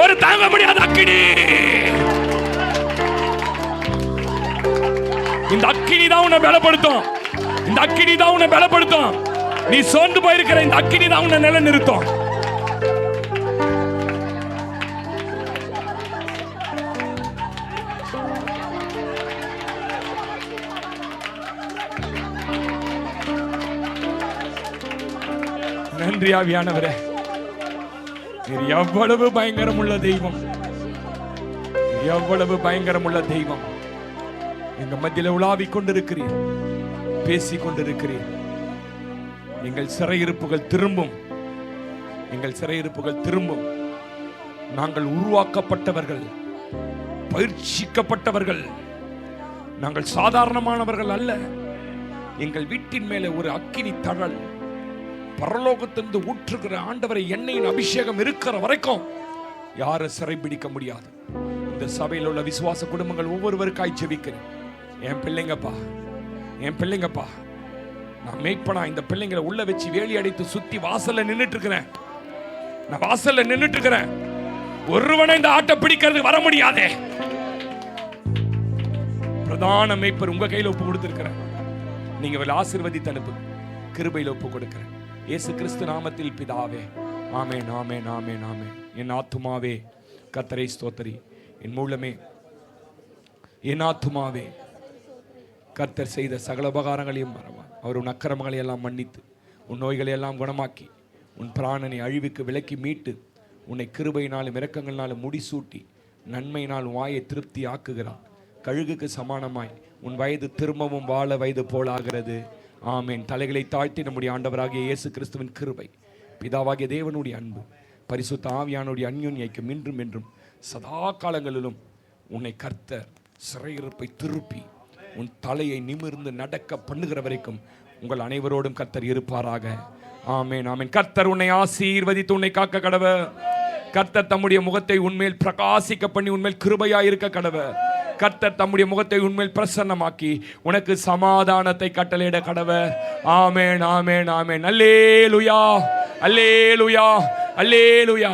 A: ஒரு தாங்க முடியாத அக்கினி. இந்த அக்கினி தான் உன்னை பலப்படுத்தும். இந்த அக்கினி தான் உன்னை பலப்படுத்தும். நீ சோர்ந்து போயிருக்கிற இந்த அக்கினி தான் உன்னை நிலை நிறுத்தும். நன்றி ஆவியானவரே, நீர் எவ்வளவு பயங்கரமுள்ள தெய்வம், எவ்வளவு பயங்கரமுள்ள தெய்வம். எங்க மத்தியில உலாவிக் கொண்டிருக்கிறீர், பேசிக் கொண்டிருக்கிறீர். எங்கள் சிறையிருப்புகள் திரும்பும், எங்கள் சிறையிருப்புகள் திரும்பும். நாங்கள் உருவாக்கப்பட்டவர்கள், பயிற்சிக்கப்பட்டவர்கள், நாங்கள் சாதாரணமானவர்கள் அல்ல. எங்கள் வீட்டின் மேலே ஒரு அக்கினி தழல் பரலோகத்திலிருந்து ஊற்றுகிற ஆண்டவரை எண்ணெயின் அபிஷேகம் இருக்கிற வரைக்கும் யாரை சிறைபிடிக்க முடியாது. இந்த சபையில் உள்ள விசுவாச குடும்பங்கள் ஒவ்வொருவருக்காய் ஜெபிக்கிறேன். என் பிள்ளைங்கப்பா, என் பிள்ளைங்கப்பா, நான் மேய்ப்பனா இந்த பிள்ளைங்களை உள்ள வச்சு வேலி அடைத்து சுத்தி வாசல்ல நின்னுட்டு இருக்கிறேன். நான் வாசல்ல நின்னுட்டு இருக்கிறேன். ஒருவனை இந்த ஆட்டை பிடிக்கிறதுக்கு வர முடியாதே. பிரதான மேய்ப்பர் உங்க கையில ஒப்பு கொடுத்திருக்கிறேன். நீங்க ஆசீர்வதித்து அனுப்பு. கிருபையில ஒப்பு கொடுக்கிறேன். இயேசு கிறிஸ்து நாமத்தில் பிதாவே, ஆமென், ஆமென், ஆமென், ஆமென். என் ஆத்துமாவே கர்த்தரை ஸ்தோத்திரி. என் மூலமே என் ஆத்துமாவே கர்த்தர் செய்த சகல உபகாரங்களையும் மறவான். அவர் உன் அக்கிரமங்களை எல்லாம் மன்னித்து, உன் நோய்களை எல்லாம் குணமாக்கி, உன் பிராணனை அழிவுக்கு விலக்கி மீட்டு, உன்னை கிருபையினாலும் இரக்கங்களினாலும் முடிசூட்டி, நன்மையினால் வாயை திருப்தி ஆக்குகிறான். கழுகுக்கு சமானமாய் உன் வயது திரும்பவும் வாழ வயது போலாகிறது. ஆமென். தலைகளை தாழ்த்தி நம்முடைய ஆண்டவராகிய இயேசு கிறிஸ்துவின் கிருபை, பிதாவாகிய தேவனுடைய அன்பு, பரிசுத்த ஆவியானுடைய அந்யோன்யம் இன்றும் என்றும் சதா காலங்களிலும் உன்னை கர்த்தர் சிறையிருப்பை திருப்பி உன் தலையை நிமிர்ந்து நடக்க பண்ணுகிற வரைக்கும் உங்கள் அனைவரோடும் கர்த்தர் இருப்பாராக. ஆமென், ஆமென். கர்த்தர் உன்னை ஆசீர்வதித்து உன்னை காக்க கடவர். கர்த்தர் தம்முடைய முகத்தை உன்மேல் பிரகாசிக்க பண்ணி உன்மேல் கிருபையாய் இருக்க கடவர். கர்த்தர் தம்முடைய முகத்தை உன்மேல் பிரசன்னமாக்கி உனக்கு சமாதானத்தை கட்டளையிட கடவர். ஆமென், ஆமென், ஆமென். அல்லேலூயா, அல்லேலூயா, அல்லேலூயா.